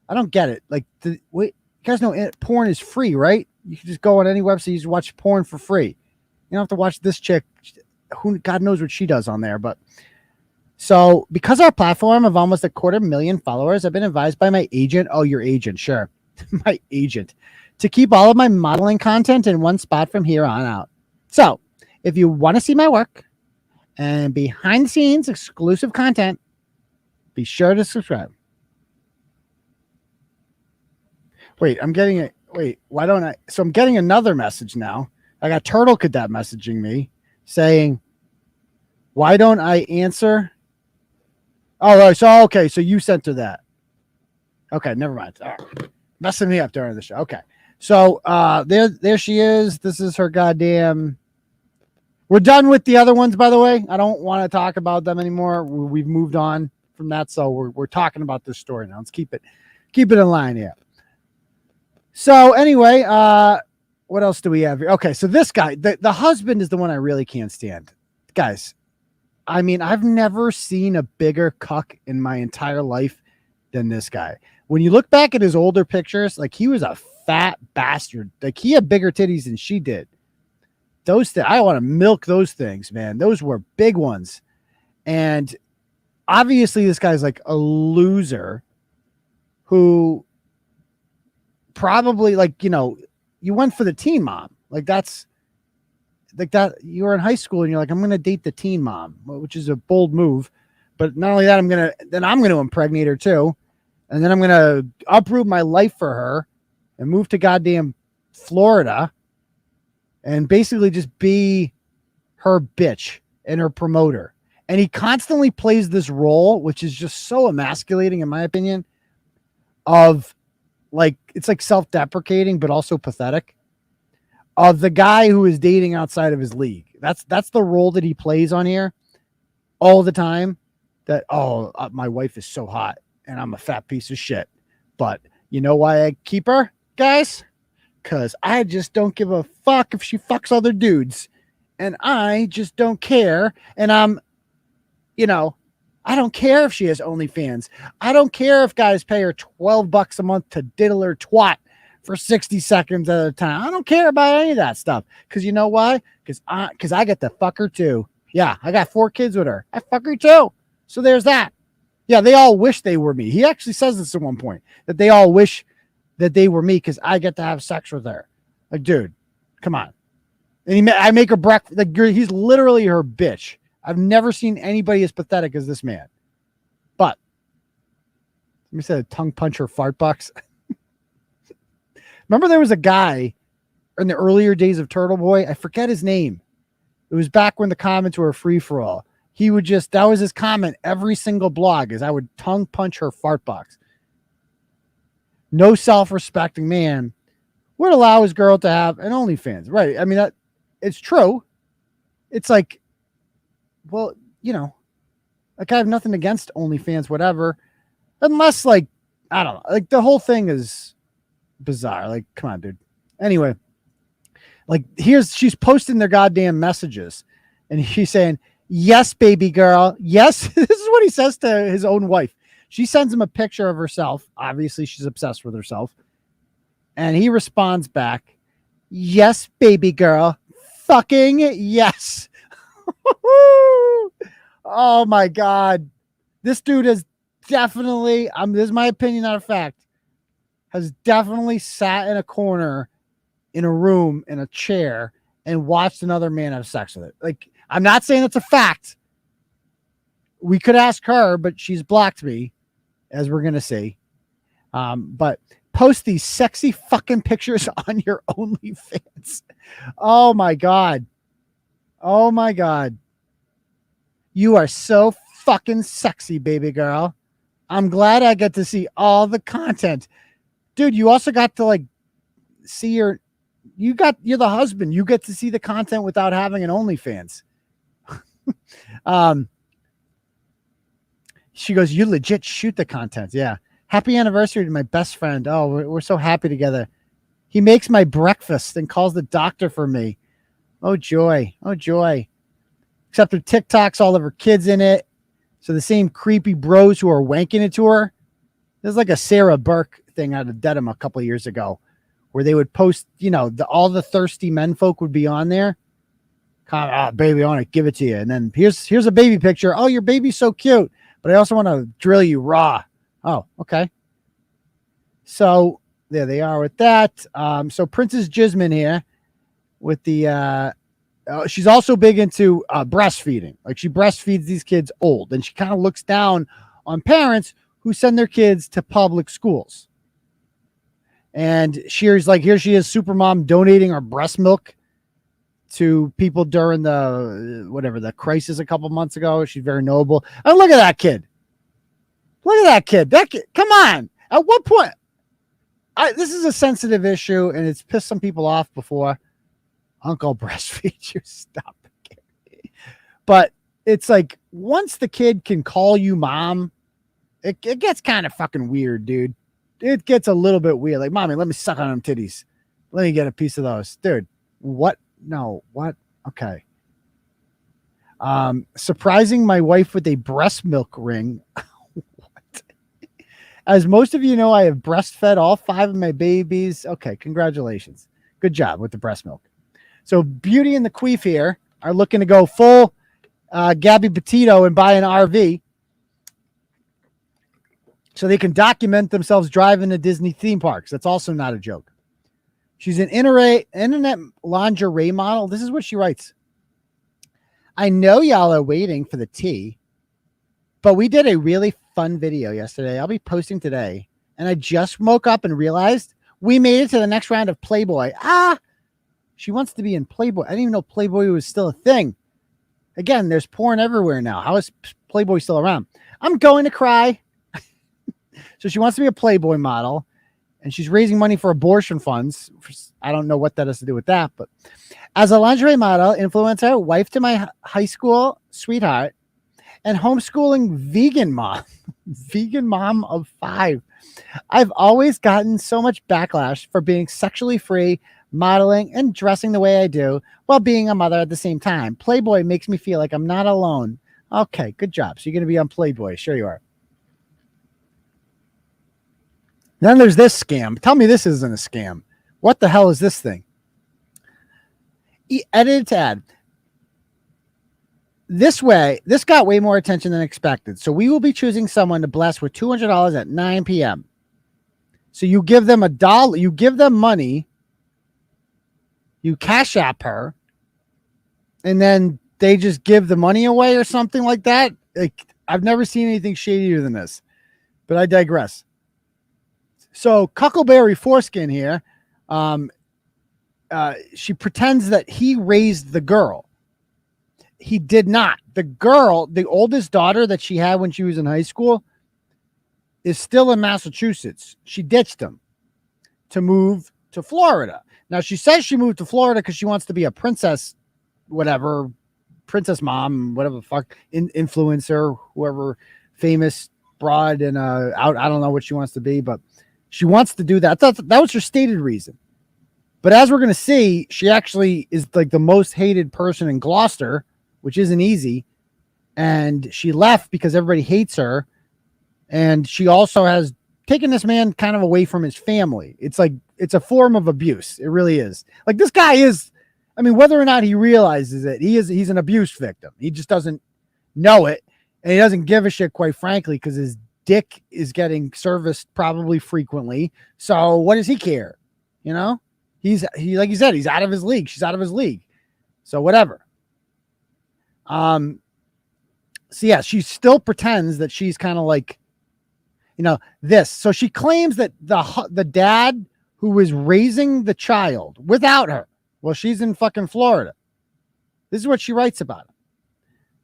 B: I don't get it. Like, wait, you guys know porn is free, right? You can just go on any website, you just watch porn for free. You don't have to watch this chick. Who, God knows what she does on there. But so, because our platform of almost 250,000 followers, I've been advised by my agent. Oh, your agent, sure. My agent. To keep all of my modeling content in one spot from here on out. So, if you want to see my work and behind the scenes exclusive content, be sure to subscribe. Wait, I'm getting it. Wait, why don't I? So I'm getting another message now. I got Turtle Cadet messaging me saying, why don't I answer? Oh, so okay. So you sent her that. Okay, never mind. All right. Messing me up during the show. Okay. So there she is. This is her goddamn. We're done with the other ones, by the way. I don't want to talk about them anymore. We've moved on from that. So we're talking about this story now. Let's keep it in line here. So anyway, what else do we have here? Okay, so this guy, the husband is the one I really can't stand. Guys, I mean, I've never seen a bigger cuck in my entire life than this guy. When you look back at his older pictures, like, he was a fat bastard. Like, he had bigger titties than she did. I want to milk those things, man. Those were big ones. And obviously this guy's like a loser who probably, like, you know, you went for the teen mom. Like, that's like that. You were in high school and you're like, I'm going to date the teen mom, which is a bold move. But not only that, I'm going to impregnate her too. And then I'm going to uproot my life for her and move to goddamn Florida and basically just be her bitch and her promoter. And he constantly plays this role, which is just so emasculating, in my opinion, of, like, it's like self-deprecating, but also pathetic, of the guy who is dating outside of his league. That's the role that he plays on here all the time. That, my wife is so hot and I'm a fat piece of shit. But you know why I keep her, guys? Because I just don't give a fuck if she fucks other dudes. And I just don't care. And I'm, you know, I don't care if she has OnlyFans. I don't care if guys pay her $12 a month to diddle her twat for 60 seconds at a time. I don't care about any of that stuff. Because you know why? Because I get to fuck her too. Yeah, I got 4 kids with her. I fuck her too. So there's that. Yeah, they all wish they were me. He actually says this at one point, that they all wish that they were me because I get to have sex with her. Like, dude, come on. And I make her breakfast. Like, he's literally her bitch. I've never seen anybody as pathetic as this man. But let me say, tongue punch her fart box. Remember, there was a guy in the earlier days of Turtleboy. I forget his name. It was back when the comments were a free for all. He would just, that was his comment every single blog, is I would tongue punch her fart box. No self-respecting man would allow his girl to have an OnlyFans. Right. I mean, it's true. It's like, well, you know, like, I have nothing against OnlyFans, whatever. Unless, like, I don't know. Like, the whole thing is bizarre. Like, come on, dude. Anyway, like, she's posting their goddamn messages. And she's saying, yes, baby girl. Yes. This is what he says to his own wife. She sends him a picture of herself. Obviously, she's obsessed with herself. And he responds back, yes, baby girl. Fucking yes. Oh, my God. This dude has definitely, this is my opinion, not a fact, has definitely sat in a corner in a room in a chair and watched another man have sex with it. Like, I'm not saying it's a fact. We could ask her, but she's blocked me, as we're going to see. But post these sexy fucking pictures on your OnlyFans. Oh my God. Oh my God. You are so fucking sexy, baby girl. I'm glad I get to see all the content. Dude, you also got to like see you're the husband. You get to see the content without having an OnlyFans. She goes, you legit shoot the content. Yeah. Happy anniversary to my best friend. Oh, we're so happy together. He makes my breakfast and calls the doctor for me. Oh, joy. Oh, joy. Except her TikToks, all of her kids in it. So the same creepy bros who are wanking it to her. There's like a Sarah Burke thing out of Dedham a couple of years ago where they would post, you know, all the thirsty men folk would be on there. Oh, baby, I want to give it to you. And then here's a baby picture. Oh, your baby's so cute. But I also want to drill you raw. Oh, okay. So there they are with that. So Princess Jasmine here with the, she's also big into breastfeeding. Like she breastfeeds these kids old, and she kind of looks down on parents who send their kids to public schools. And she's like, here she is, Supermom, donating her breast milk to people during the crisis a couple months ago. She's very noble. Oh, look at that kid. Look at that kid. That kid. Come on. At what point? This is a sensitive issue, and it's pissed some people off before. Uncle breastfeeds you. Stop it. But it's like, once the kid can call you mom, it gets kind of fucking weird, dude. It gets a little bit weird. Like, mommy, let me suck on them titties. Let me get a piece of those. Dude, what? No, what? Okay. Surprising my wife with a breast milk ring. What? As most of you know, I have breastfed all 5 of my babies. Okay, congratulations. Good job with the breast milk. So Beauty and the Queef here are looking to go full Gabby Petito and buy an RV so they can document themselves driving to Disney theme parks. That's also not a joke. She's an internet lingerie model. This is what she writes. I know y'all are waiting for the tea, but we did a really fun video yesterday. I'll be posting today. And I just woke up and realized we made it to the next round of Playboy. She wants to be in Playboy. I didn't even know Playboy was still a thing. Again, there's porn everywhere now. How is Playboy still around? I'm going to cry. So she wants to be a Playboy model. And she's raising money for abortion funds. I don't know what that has to do with that. But as a lingerie model, influencer, wife to my high school sweetheart, and homeschooling vegan mom of 5, I've always gotten so much backlash for being sexually free, modeling, and dressing the way I do while being a mother at the same time. Playboy makes me feel like I'm not alone. Okay, good job. So you're going to be on Playboy. Sure you are. Then there's this scam. Tell me this isn't a scam. What the hell is this thing? Edited to add. This got way more attention than expected. So we will be choosing someone to bless with $200 at 9 p.m. So you give them $1. You give them money. You cash app her. And then they just give the money away or something like that. Like, I've never seen anything shadier than this. But I digress. So Cuckleberry Foreskin here, she pretends that he raised the girl. He did not. The girl, the oldest daughter that she had when she was in high school, is still in Massachusetts. She ditched him to move to Florida. Now, she says she moved to Florida because she wants to be a princess, whatever, princess mom, whatever the fuck, influencer, whoever, famous broad, and I don't know what she wants to be, but she wants to do that. That was her stated reason. But as we're going to see, she actually is like the most hated person in Gloucester, which isn't easy. And she left because everybody hates her. And she also has taken this man kind of away from his family. It's like, it's a form of abuse. It really is. Like, this guy is, I mean, whether or not he realizes it, he's an abuse victim. He just doesn't know it. And he doesn't give a shit, quite frankly, because his dick is getting serviced probably frequently. So what does he care? You know, he like you said, he's out of his league. She's out of his league. So whatever. So yeah, she still pretends that she's kind of like, this. So she claims that the dad who was raising the child without her, well, she's in fucking Florida. This is what she writes about him.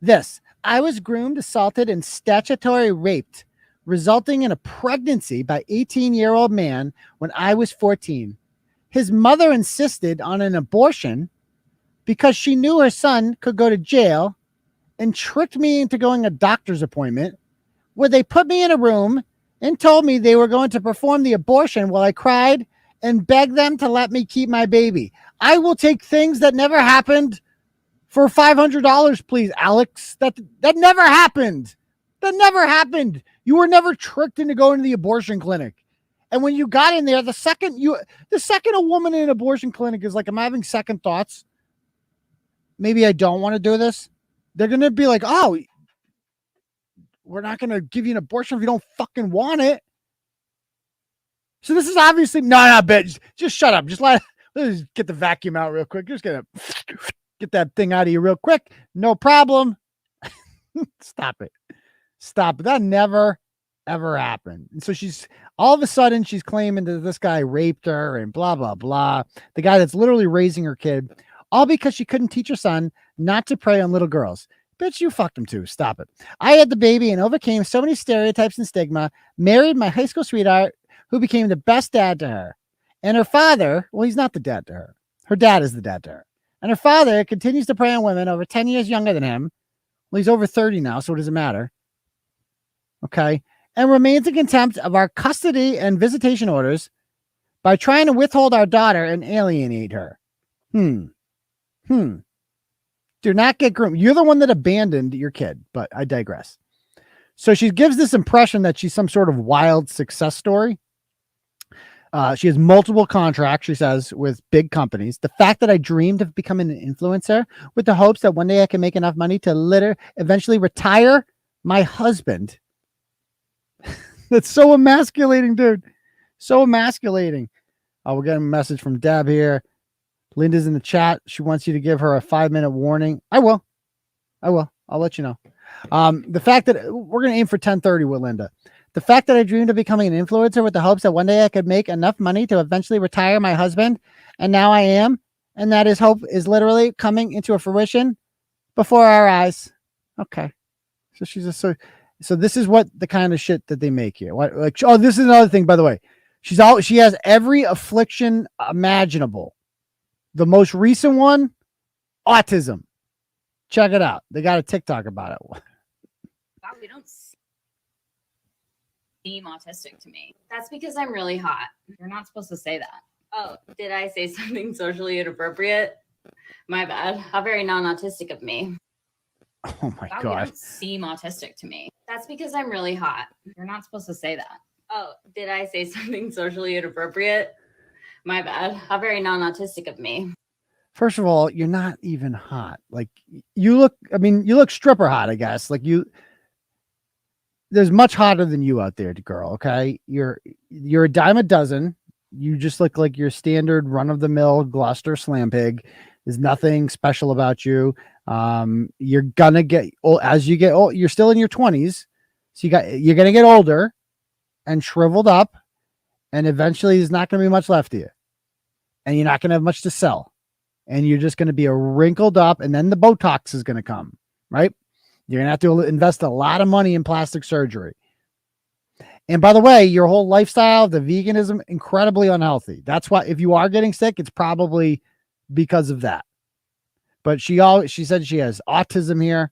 B: This: I was groomed, assaulted, and statutory raped, resulting in a pregnancy by 18-year-old man when I was 14. His mother insisted on an abortion because she knew her son could go to jail, and tricked me into going to a doctor's appointment where they put me in a room and told me they were going to perform the abortion while I cried and begged them to let me keep my baby. I will take things that never happened for $500, please, Alex. That never happened. That never happened. You were never tricked into going to the abortion clinic. And when you got in there, the second a woman in an abortion clinic is like, I'm having second thoughts. Maybe I don't want to do this. They're going to be like, oh, we're not going to give you an abortion if you don't fucking want it. So this is obviously bitch. Just shut up. Let's get the vacuum out real quick. Just get that thing out of you real quick. No problem. Stop it. That never, ever happened. And so she's all of a sudden she's claiming that this guy raped her and blah, blah, blah. The guy that's literally raising her kid, all because she couldn't teach her son not to prey on little girls. Bitch, you fucked him too. Stop it. I had the baby and overcame so many stereotypes and stigma, married my high school sweetheart who became the best dad to her. And her father, well, he's not the dad to her. Her dad is the dad to her. And her father continues to prey on women over 10 years younger than him. Well, he's over 30 now, so it doesn't matter. Okay. And remains in contempt of our custody and visitation orders by trying to withhold our daughter and alienate her. Do not get groomed. You're the one that abandoned your kid, but I digress. So she gives this impression that she's some sort of wild success story. She has multiple contracts, she says, with big companies. The fact that I dreamed of becoming an influencer with the hopes that one day I can make enough money to eventually retire my husband. That's so emasculating, dude. So emasculating. We're getting a message from Deb here. Linda's in the chat. She wants you to give her a 5-minute warning. I will. I'll let you know. The fact that we're going to aim for 10:30 with Linda. The fact that I dreamed of becoming an influencer with the hopes that one day I could make enough money to eventually retire my husband. And now I am. And that is hope is literally coming into a fruition before our eyes. Okay. So she's so this is what the kind of shit that they make here. This is another thing, by the way. She has every affliction imaginable. The most recent one, autism. Check it out. They got a TikTok about it.
F: Wow, we don't seem autistic to me. That's because I'm really hot. You're not supposed to say that. Oh, did I say something socially inappropriate? My bad. How very non-autistic of me.
B: Oh my
F: wow,
B: God.
F: You don't seem autistic to me. That's because I'm really hot. You're not supposed to say that. Oh, did I say something socially inappropriate? My bad. How very non-autistic of me.
B: First of all, you're not even hot. Like you look stripper hot, I guess. Like there's much hotter than you out there, girl. Okay. You're a dime a dozen. You just look like your standard run of the mill Gloucester slam pig. There's nothing special about you. You're gonna get old as you get old. You're still in your 20s. So you're going to get older and shriveled up, and eventually there's not going to be much left of you, and you're not going to have much to sell, and you're just going to be a wrinkled up, and then the Botox is going to come, right? You're going to have to invest a lot of money in plastic surgery. And by the way, your whole lifestyle, the veganism, incredibly unhealthy. That's why if you are getting sick, it's probably because of that. But she said she has autism here.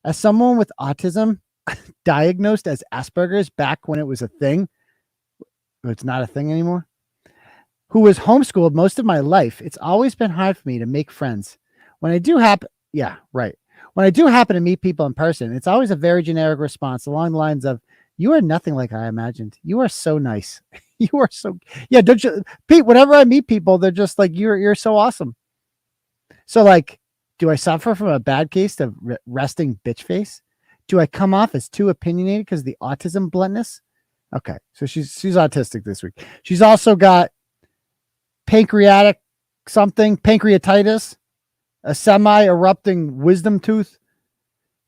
B: As someone with autism diagnosed as Asperger's back when it was a thing, it's not a thing anymore, who was homeschooled most of my life, it's always been hard for me to make friends. When I do happen to meet people in person, it's always a very generic response along the lines of, "You are nothing like I imagined. You are so nice. You are so," yeah, don't you, Pete, whenever I meet people, they're just like, you're so awesome. So like, do I suffer from a bad case of resting bitch face? Do I come off as too opinionated because of the autism bluntness? Okay, so she's autistic this week. She's also got pancreatitis. a semi-erupting wisdom tooth,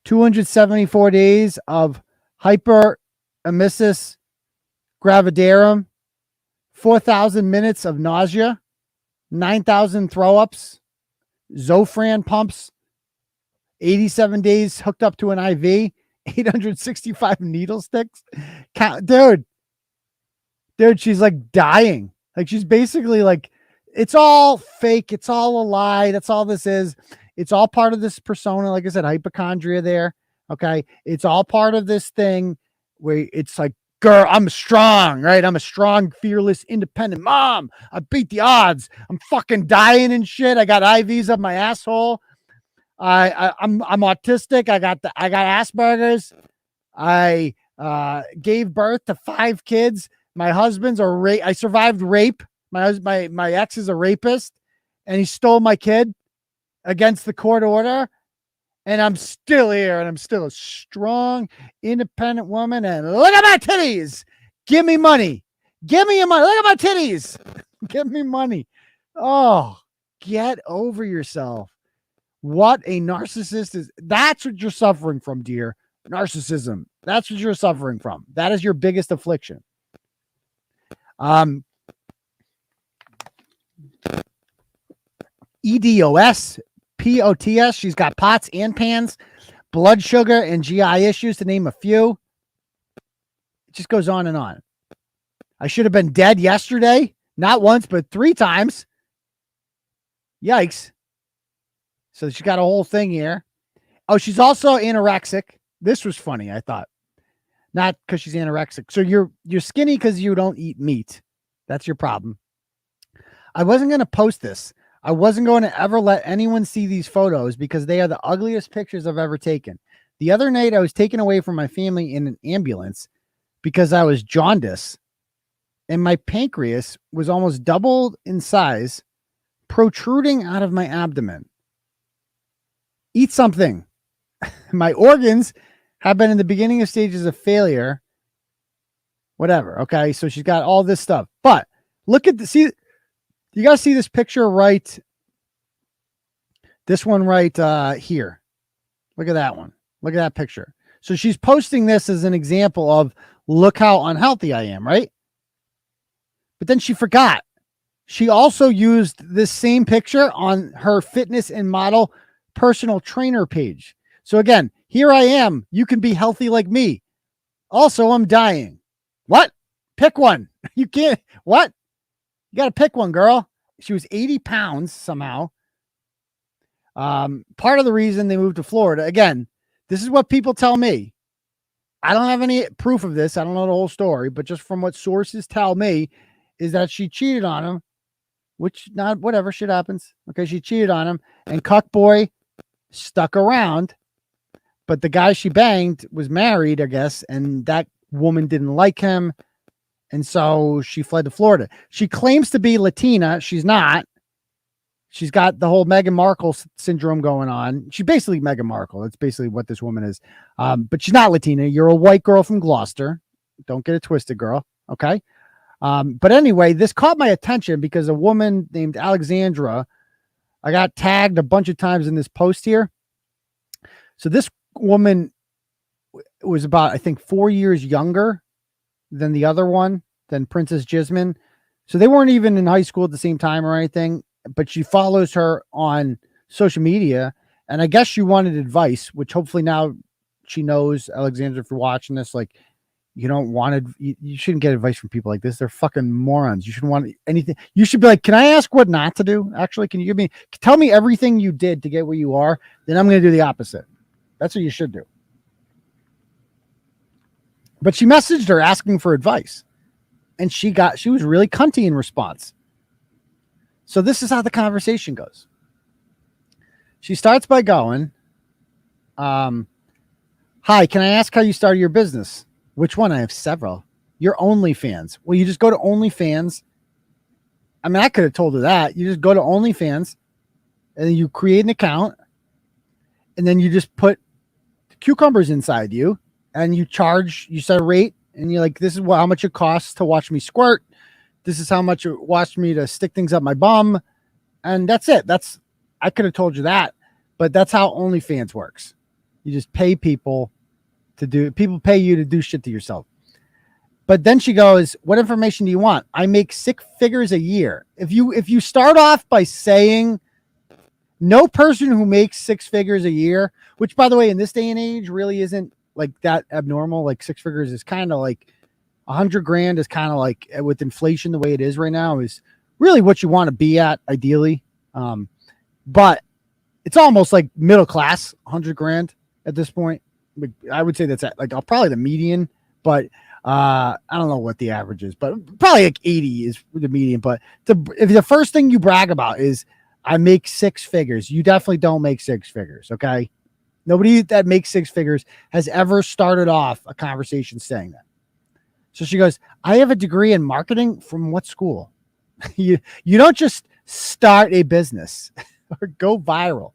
B: 274 days of hyperemesis gravidarum, 4,000 minutes of nausea, 9,000 throw-ups, Zofran pumps, 87 days hooked up to an IV, 865 needle sticks. Dude, she's like dying. Like she's basically like, it's all fake. It's all a lie. That's all this is. It's all part of this persona. Like I said, hypochondria there. Okay. It's all part of this thing where it's like, girl, I'm strong, right? I'm a strong, fearless, independent mom. I beat the odds. I'm fucking dying and shit. I got IVs up my asshole. I'm autistic. I got Asperger's. I gave birth to 5 kids. My husband's I survived rape. My ex is a rapist, and he stole my kid against the court order. And I'm still here, and I'm still a strong, independent woman. And look at my titties. Give me money. Give me your money. Look at my titties. Give me money. Oh, get over yourself. What a narcissist is. That's what you're suffering from, dear. Narcissism. That's what you're suffering from. That is your biggest affliction. EDOS, POTS. She's got pots and pans, blood sugar, and GI issues, to name a few. It just goes on and on. I should have been dead yesterday. Not once, but 3 times. Yikes. So she's got a whole thing here. Oh, she's also anorexic. This was funny, I thought. Not because she's anorexic. So you're skinny because you don't eat meat. That's your problem. I wasn't going to post this. I wasn't going to ever let anyone see these photos because they are the ugliest pictures I've ever taken. The other night, I was taken away from my family in an ambulance because I was jaundiced, and my pancreas was almost doubled in size, protruding out of my abdomen. Eat something. My organs have been in the beginning of stages of failure. Whatever. Okay. So she's got all this stuff, but look at see, you guys see this picture right? This one right here. Look at that one. Look at that picture. So she's posting this as an example of look how unhealthy I am, right? But then she forgot. She also used this same picture on her fitness and model personal trainer page. So again, here I am. You can be healthy like me. Also, I'm dying. What? Pick one. You can't. What? You got to pick one, girl. She was 80 pounds somehow. Part of the reason they moved to Florida, again, this is what people tell me. I don't have any proof of this. I don't know the whole story, but just from what sources tell me is that she cheated on him, which not whatever shit happens. Okay. She cheated on him, and Cuckboy stuck around, but the guy she banged was married, I guess. And that woman didn't like him. And so she fled to Florida. She claims to be Latina. She's not. She's got the whole Meghan Markle syndrome going on. She's basically Meghan Markle. That's basically what this woman is. But she's not Latina. You're a white girl from Gloucester. Don't get it twisted, girl. Okay. But anyway, this caught my attention because a woman named Alexandra, I got tagged a bunch of times in this post here. So this woman was about, I think, 4 years younger than the other one, than Princess Jasmine. So they weren't even in high school at the same time or anything, but she follows her on social media. And I guess she wanted advice, which hopefully now she knows. Alexandra, if you're watching this, like, you don't want to, you shouldn't get advice from people like this. They're fucking morons. You shouldn't want anything. You should be like, can I ask what not to do? Actually, can you tell me everything you did to get where you are? Then I'm going to do the opposite. That's what you should do. But she messaged her asking for advice, and she was really cunty in response. So this is how the conversation goes. She starts by going, hi, can I ask how you started your business? Which one? I have several. Your OnlyFans. Well, you just go to OnlyFans. I mean, I could have told her that. You just go to OnlyFans, and then you create an account, and then you just put cucumbers inside you, and you set a rate, and you're like, this is how much it costs to watch me squirt. This is how much it costs me to stick things up my bum. And that's it. I could have told you that, but that's how OnlyFans works. You just pay people people pay you to do shit to yourself. But then she goes, what information do you want? I make 6 figures a year. If you start off by saying no person who makes 6 figures a year, which by the way, in this day and age really isn't like that abnormal. Like 6 figures is kind of like $100,000 is kind of like, with inflation the way it is right now, is really what you want to be at ideally. But it's almost like middle class, $100,000 at this point. I would say that's at like probably the median, but I don't know what the average is, but probably like 80 is the median. But if the first thing you brag about is I make 6 figures, you definitely don't make 6 figures. Okay. Nobody that makes 6 figures has ever started off a conversation saying that. So she goes, I have a degree in marketing. From what school? you don't just start a business or go viral.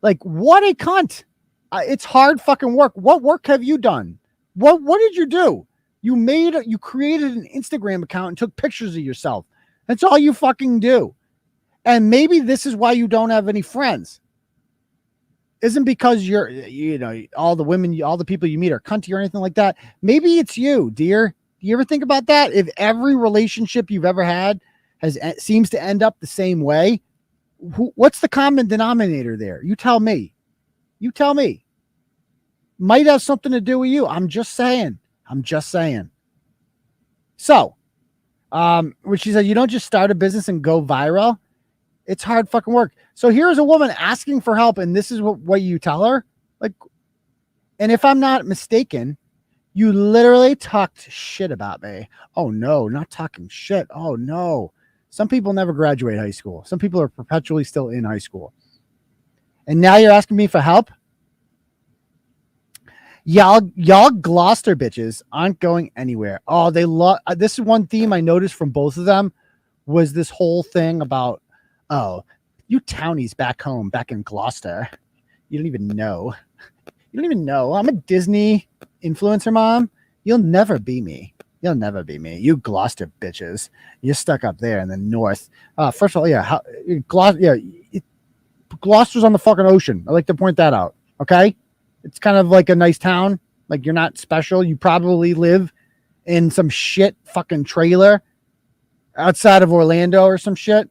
B: Like, what a cunt. It's hard fucking work. What work have you done? What did you do? You created an Instagram account and took pictures of yourself. That's all you fucking do. And maybe this is why you don't have any friends. Isn't because all the people you meet are cunty or anything like that. Maybe it's you, dear. Do you ever think about that? If every relationship you've ever had seems to end up the same way, what's the common denominator there? You tell me. Might have something to do with you. I'm just saying. So, when she said, you don't just start a business and go viral. It's hard fucking work. So here's a woman asking for help, and this is what you tell her. Like, and if I'm not mistaken, you literally talked shit about me. Oh no, not talking shit. Oh no. Some people never graduate high school. Some people are perpetually still in high school. And now you're asking me for help? Y'all Gloucester bitches aren't going anywhere. Oh, they love this is one theme I noticed from both of them was this whole thing about, oh, you townies back home, back in Gloucester. You don't even know. I'm a Disney influencer, mom. You'll never be me. You Gloucester bitches. You're stuck up there in the north. First of all, Gloucester's on the fucking ocean. I like to point that out. Okay. It's kind of like a nice town. Like, you're not special. You probably live in some shit fucking trailer outside of Orlando or some shit.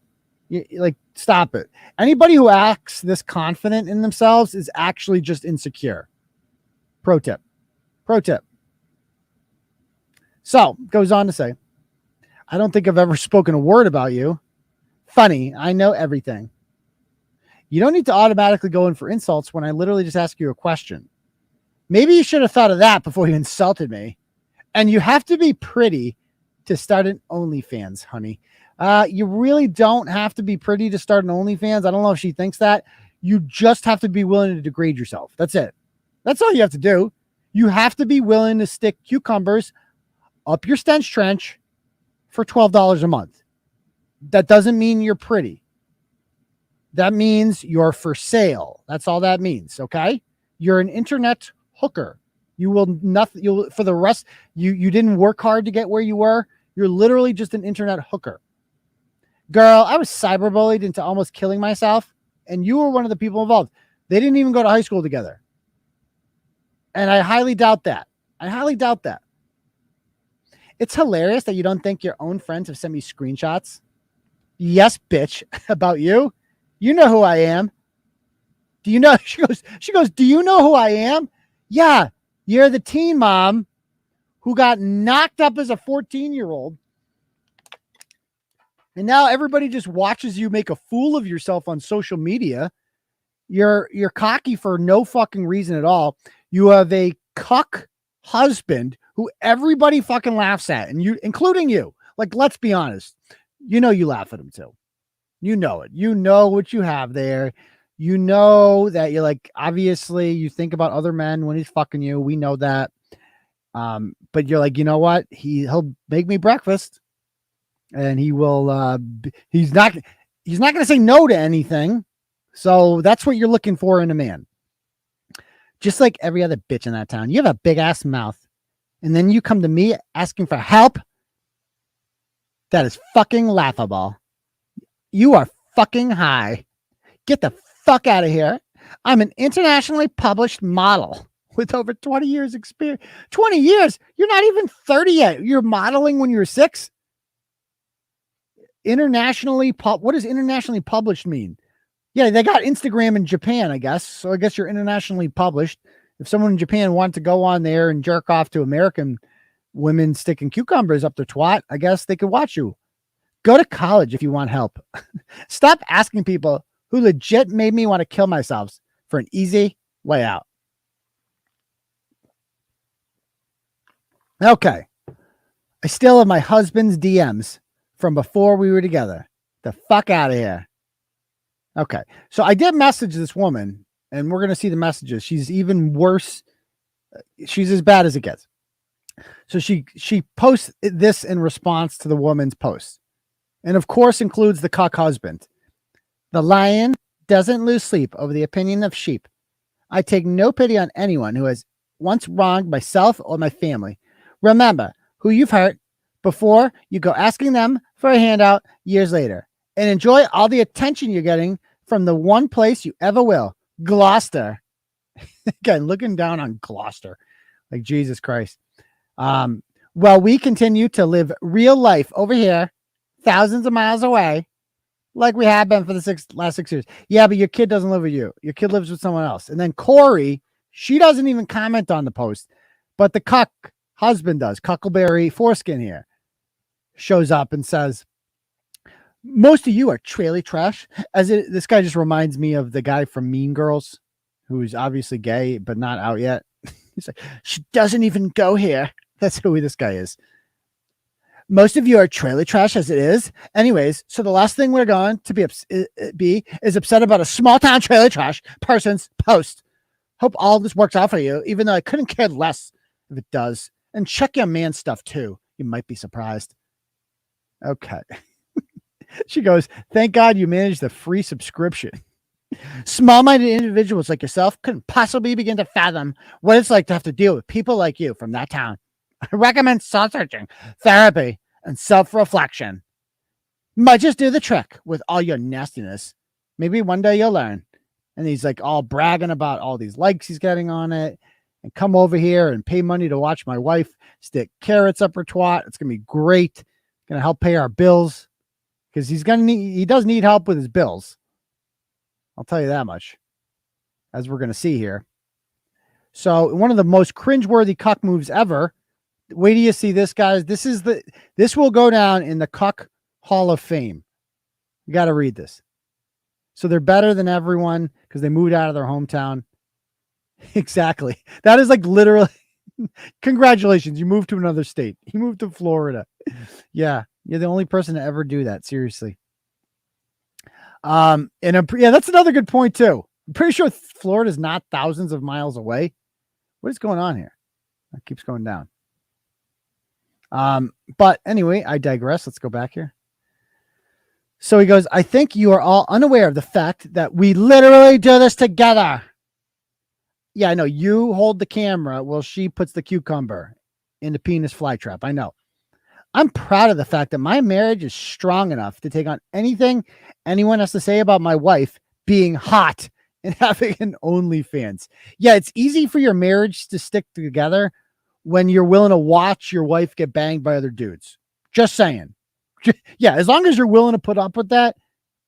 B: Like, stop it. Anybody who acts this confident in themselves is actually just insecure. Pro tip. So, goes on to say, I don't think I've ever spoken a word about you. Funny, I know everything. You don't need to automatically go in for insults when I literally just ask you a question. Maybe you should have thought of that before you insulted me. And you have to be pretty to start an OnlyFans, honey. You really don't have to be pretty to start an OnlyFans. I don't know if she thinks that. You just have to be willing to degrade yourself. That's it. That's all you have to do. You have to be willing to stick cucumbers up your stench trench for $12 a month. That doesn't mean you're pretty. That means you're for sale. That's all that means. Okay. You're an internet hooker. You will nothing. You'll for the rest. You didn't work hard to get where you were. You're literally just an internet hooker. Girl, I was cyberbullied into almost killing myself. And you were one of the people involved. They didn't even go to high school together. And I highly doubt that. It's hilarious that you don't think your own friends have sent me screenshots. Yes, bitch, about you. You know who I am. Do you know? She goes, do you know who I am? Yeah, you're the teen mom who got knocked up as a 14-year-old. And now everybody just watches you make a fool of yourself on social media. You're cocky for no fucking reason at all. You have a cuck husband who everybody fucking laughs at, and you, including you. Like, let's be honest. You know you laugh at him too. You know it. You know what you have there. You know that you're like, obviously you think about other men when he's fucking you. We know that. But you're like, you know what? He'll make me breakfast and he will, he's not going to say no to anything. So that's what you're looking for in a man. Just like every other bitch in that town. You have a big ass mouth. And then you come to me asking for help. That is fucking laughable. You are fucking high. Get the fuck out of here. I'm an internationally published model with over 20 years experience. 20 years? You're not even 30 yet. You're modeling when you're 6? What does internationally published mean? Yeah, they got Instagram in Japan, I guess. So I guess you're internationally published. If someone in Japan wanted to go on there and jerk off to American women sticking cucumbers up their twat, I guess they could watch you. Go to college if you want help. Stop asking people who legit made me want to kill myself for an easy way out. Okay. I still have my husband's DMs from before we were together. The fuck out of here. Okay. So I did message this woman, and we're going to see the messages. She's even worse. She's as bad as it gets. So she posts this in response to the woman's post. And of course includes the cuck husband. The lion doesn't lose sleep over the opinion of sheep. I take no pity on anyone who has once wronged myself or my family. Remember who you've hurt before you go asking them for a handout years later. And enjoy all the attention you're getting from the one place you ever will, Gloucester. Again, looking down on Gloucester. Like Jesus Christ. While we continue to live real life over here, thousands of miles away, like we have been for the last 6 years. Yeah, but your kid doesn't live with you. Your kid lives with someone else. And then Corey, she doesn't even comment on the post, but the cuck husband does. Cuckleberry Foreskin here shows up and says, most of you are trailer trash. This guy just reminds me of the guy from Mean Girls, who's obviously gay, but not out yet. He's like, she doesn't even go here. That's who this guy is. Most of you are trailer trash as it is. Anyways, so the last thing we're going to be is upset about a small town trailer trash person's post. Hope all this works out for you, even though I couldn't care less if it does. And check your man stuff too. You might be surprised. Okay. She goes, thank God you managed the free subscription. Small-minded individuals like yourself couldn't possibly begin to fathom what it's like to have to deal with people like you from that town. I recommend soul searching, therapy, and self-reflection. Might just do the trick with all your nastiness. Maybe one day you'll learn. And he's like all bragging about all these likes he's getting on it. And come over here and pay money to watch my wife stick carrots up her twat. It's going to be great. Going to help pay our bills. Because he does need help with his bills. I'll tell you that much. As we're going to see here. So one of the most cringeworthy cuck moves ever. Wait till you see this, guys. This will go down in the cuck Hall of Fame. You got to read this. So they're better than everyone because they moved out of their hometown. Exactly. That is like literally. Congratulations. You moved to another state. You moved to Florida. Yeah. You're the only person to ever do that. Seriously. And that's another good point too. I'm pretty sure Florida is not thousands of miles away. What is going on here? It keeps going down. But anyway, I digress. Let's go back here. So he goes, I think you are all unaware of the fact that we literally do this together. Yeah, I know. You hold the camera while she puts the cucumber in the penis flytrap. I know. I'm proud of the fact that my marriage is strong enough to take on anything anyone has to say about my wife being hot and having an OnlyFans. Yeah, it's easy for your marriage to stick together when you're willing to watch your wife get banged by other dudes. Just saying. Yeah, as long as you're willing to put up with that,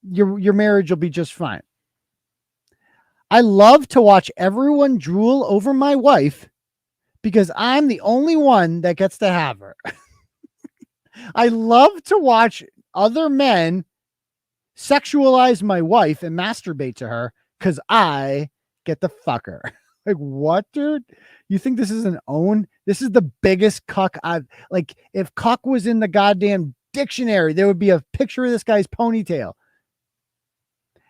B: your marriage will be just fine. I love to watch everyone drool over my wife because I'm the only one that gets to have her. I love to watch other men sexualize my wife and masturbate to her because I get to fuck her. Like, what, dude? You think this is an own? This is the biggest cuck I've, like, if cuck was in the goddamn dictionary, there would be a picture of this guy's ponytail.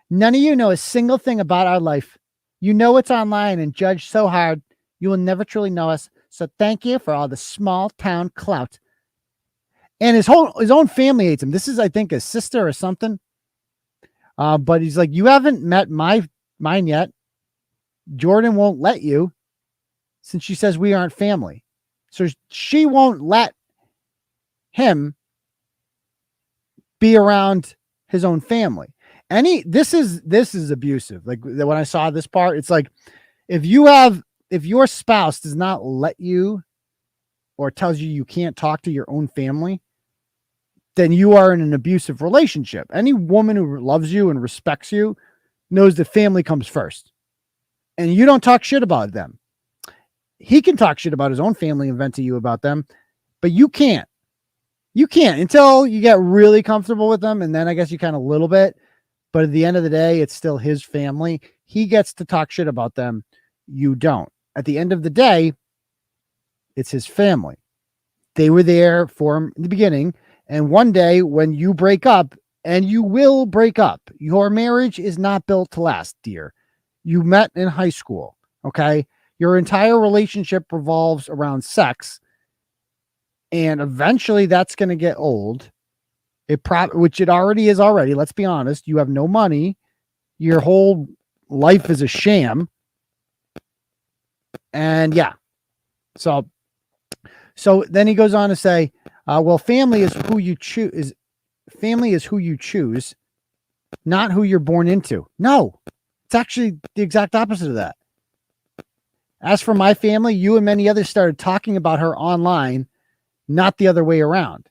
B: None of you know a single thing about our life. You know it's online and judge so hard, you will never truly know us. So thank you for all the small town clout. And his own family hates him. This is, I think, his sister or something. But he's like, you haven't met mine yet. Jordan won't let you since she says we aren't family. So she won't let him be around his own family. This is abusive. Like when I saw this part, it's like if your spouse does not let you or tells you can't talk to your own family, then you are in an abusive relationship. Any woman who loves you and respects you knows that family comes first. And you don't talk shit about them. He can talk shit about his own family and vent to you about them, but you can't. You can't until you get really comfortable with them. And then I guess you kind of a little bit, but at the end of the day, it's still his family. He gets to talk shit about them. You don't. At the end of the day, it's his family. They were there for him in the beginning. And one day when you break up, and you will break up, your marriage is not built to last, dear. You met in high school. Okay. Your entire relationship revolves around sex. And eventually that's going to get old. Which it already is already. Let's be honest. You have no money. Your whole life is a sham. And yeah. So then he goes on to say, well, family is who you choose. Family is who you choose, not who you're born into. No, it's actually the exact opposite of that. As for my family, you and many others started talking about her online, not the other way around.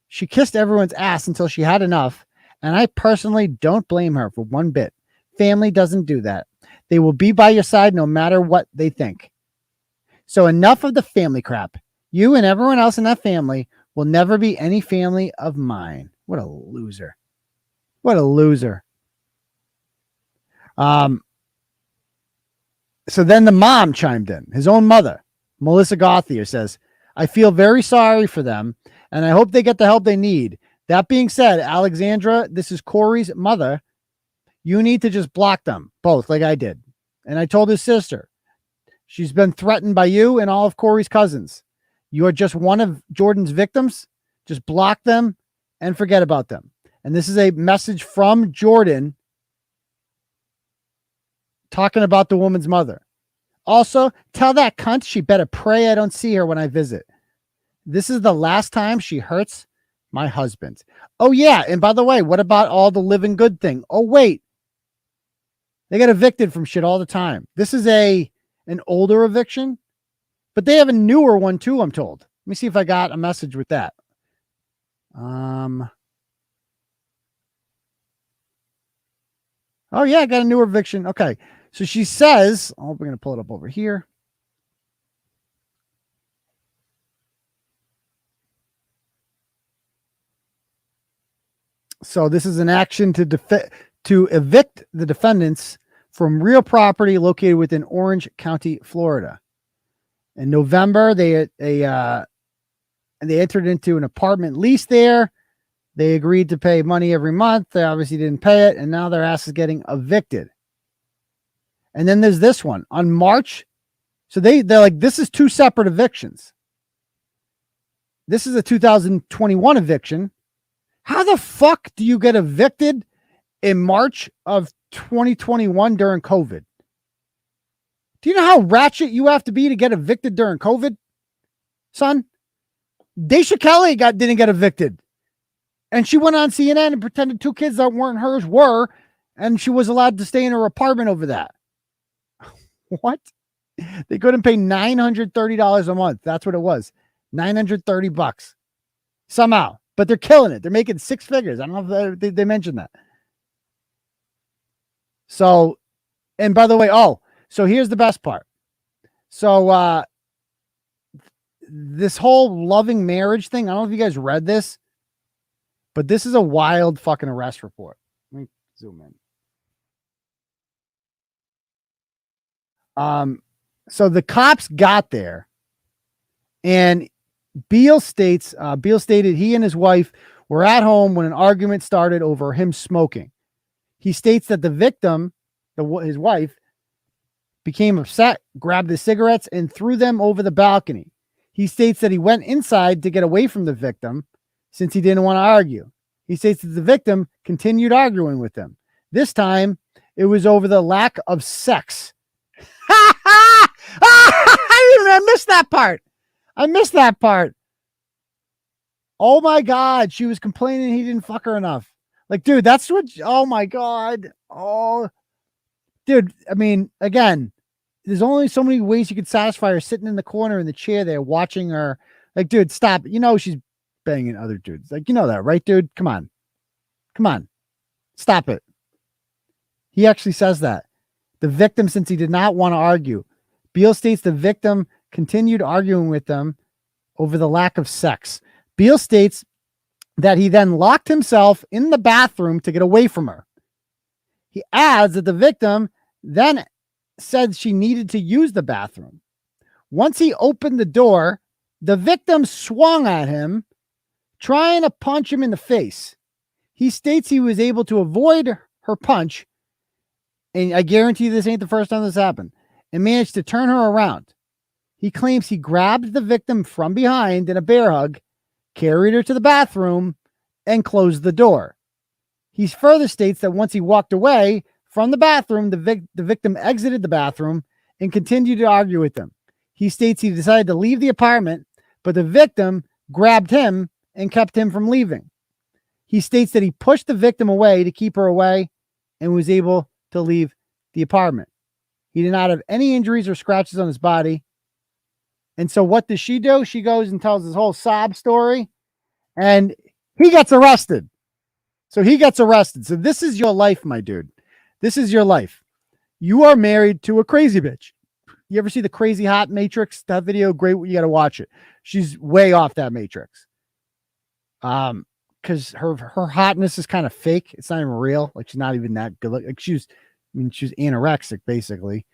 B: She kissed everyone's ass until she had enough, and I personally don't blame her for one bit. Family doesn't do that. They will be by your side no matter what they think. So enough of the family crap. You and everyone else in that family will never be any family of mine. What a loser. What a loser. So then the mom chimed in. His own mother, Melissa Gauthier, says, I feel very sorry for them, and I hope they get the help they need. That being said, Alexandra, this is Corey's mother. You need to just block them, both, like I did. And I told his sister. She's been threatened by you and all of Corey's cousins. You are just one of Jordan's victims. Just block them and forget about them. And this is a message from Jordan talking about the woman's mother. Also, tell that cunt she better pray I don't see her when I visit. This is the last time she hurts my husband. Oh, yeah. And by the way, what about all the living good thing? Oh, wait. They get evicted from shit all the time. This is an older eviction, but they have a newer one too, I'm told. Let me see if I got a message with that. Oh, yeah, I got a newer eviction. Okay. So she says, we're going to pull it up over here. So this is an action to evict the defendants from real property located within Orange County, Florida. In November, they entered into an apartment lease there. They agreed to pay money every month. They obviously didn't pay it, and now their ass is getting evicted. And then there's this one on March. So they're like, this is two separate evictions. This is a 2021 eviction. How the fuck do you get evicted in March of 2021 during COVID? Do you know how ratchet you have to be to get evicted during COVID, son? Daisha Kelly didn't get evicted. And she went on CNN and pretended two kids that weren't hers were, and she was allowed to stay in her apartment over that. What? They couldn't pay $930 a month. That's what it was. $930 somehow. But they're killing it. They're making six figures. I don't know if they mentioned that. So, and by the way, so here's the best part. So, this whole loving marriage thing, I don't know if you guys read this, but this is a wild fucking arrest report. Let me zoom in. So the cops got there, and Beal stated he and his wife were at home when an argument started over him smoking. He states that the victim, his wife, became upset, grabbed the cigarettes, and threw them over the balcony. He states that he went inside to get away from the victim since he didn't want to argue. He states that the victim continued arguing with him. This time, it was over the lack of sex. I missed that part. Oh my God. She was complaining he didn't fuck her enough. Like, dude, that's what, oh my God. Oh, dude. I mean, again, there's only so many ways you could satisfy her sitting in the corner in the chair there watching her. Like, dude, stop. You know, she's banging other dudes. Like, you know that, right, dude? Come on. Come on. Stop it. He actually says that. The victim, since he did not want to argue. Beal states the victim continued arguing with them over the lack of sex. Beal states that he then locked himself in the bathroom to get away from her. He adds that the victim then said she needed to use the bathroom. Once he opened the door, the victim swung at him, trying to punch him in the face. He states he was able to avoid her punch, and I guarantee this ain't the first time this happened, and managed to turn her around. He claims he grabbed the victim from behind in a bear hug, carried her to the bathroom, and closed the door. He further states that once he walked away from the bathroom, the victim exited the bathroom and continued to argue with them. He states he decided to leave the apartment, but the victim grabbed him and kept him from leaving. He states that he pushed the victim away to keep her away and was able to leave the apartment. He did not have any injuries or scratches on his body. And so what does she do? She goes and tells his whole sob story, and he gets arrested. So he gets arrested. So this is your life, my dude. This is your life. You are married to a crazy bitch. You ever see the Crazy Hot Matrix? That video, great. You got to watch it. She's way off that Matrix. Because her hotness is kind of fake. It's not even real. Like, she's not even that good. Like, she's anorexic, basically.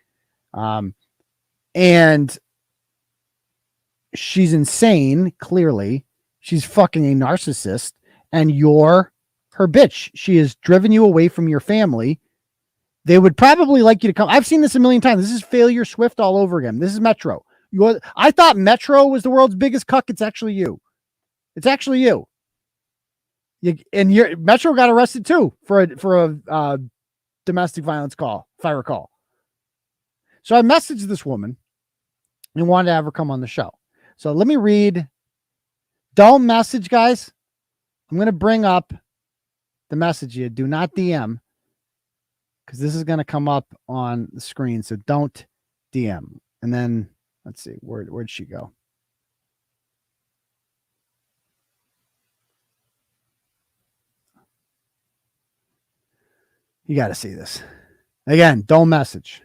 B: And she's insane, clearly. She's fucking a narcissist, and you're her bitch. She has driven you away from your family. They would probably like you to come. I've seen this a million times. This is Failure Swift all over again. This is Metro. I thought Metro was the world's biggest cuck. It's actually you. It's actually you. Metro got arrested too for a domestic violence call, if I recall. So I messaged this woman and wanted to have her come on the show. So let me read. Don't message, guys. I'm going to bring up the message here. Do not DM, because this is going to come up on the screen. So don't DM. And then let's see, where'd she go? You got to see this. Again, don't message.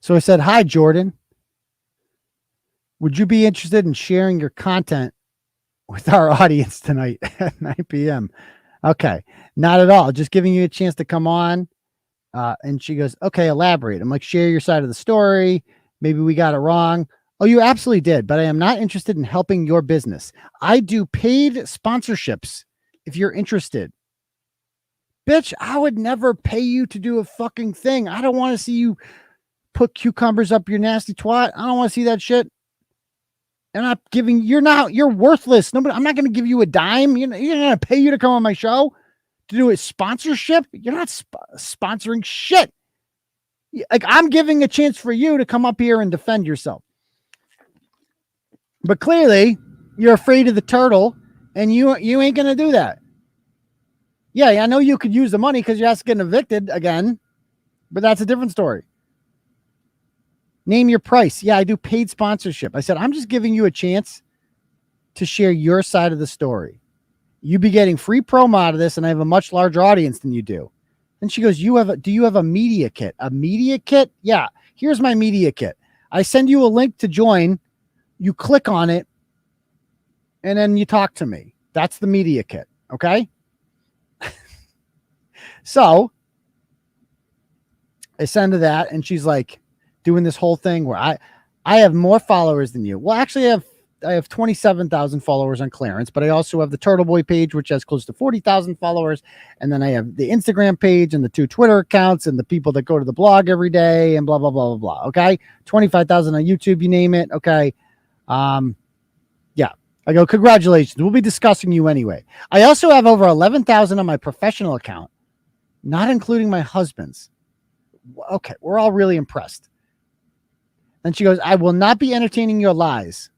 B: So I said, hi, Jordan. Would you be interested in sharing your content with our audience tonight at 9 p.m.? Okay, not at all. Just giving you a chance to come on. And she goes, okay, elaborate. I'm like, share your side of the story. Maybe we got it wrong. Oh, you absolutely did, but I am not interested in helping your business. I do paid sponsorships if you're interested. Bitch, I would never pay you to do a fucking thing. I don't want to see you put cucumbers up your nasty twat. I don't want to see that shit. I'm not giving, you're worthless. Nobody, I'm not going to give you a dime. You're going to pay you to come on my show to do a sponsorship. You're not sponsoring shit. Like, I'm giving a chance for you to come up here and defend yourself. But clearly you're afraid of the turtle, and you ain't going to do that. Yeah, I know you could use the money because you're getting evicted again, but that's a different story. Name your price. Yeah, I do paid sponsorship. I said, I'm just giving you a chance to share your side of the story. You'd be getting free promo out of this, and I have a much larger audience than you do. And she goes, do you have a media kit? A media kit? Yeah, here's my media kit. I send you a link to join. You click on it, and then you talk to me. That's the media kit, okay? So I send her that, and she's like, doing this whole thing where I have more followers than you. Well, actually I have 27,000 followers on Clarence, but I also have the Turtleboy page, which has close to 40,000 followers. And then I have the Instagram page and the 2 Twitter accounts and the people that go to the blog every day and blah, blah, blah, blah, blah. Okay. 25,000 on YouTube, you name it. Okay. Yeah. I go, congratulations. We'll be discussing you anyway. I also have over 11,000 on my professional account, not including my husband's. Okay, we're all really impressed. And she goes, I will not be entertaining your lies.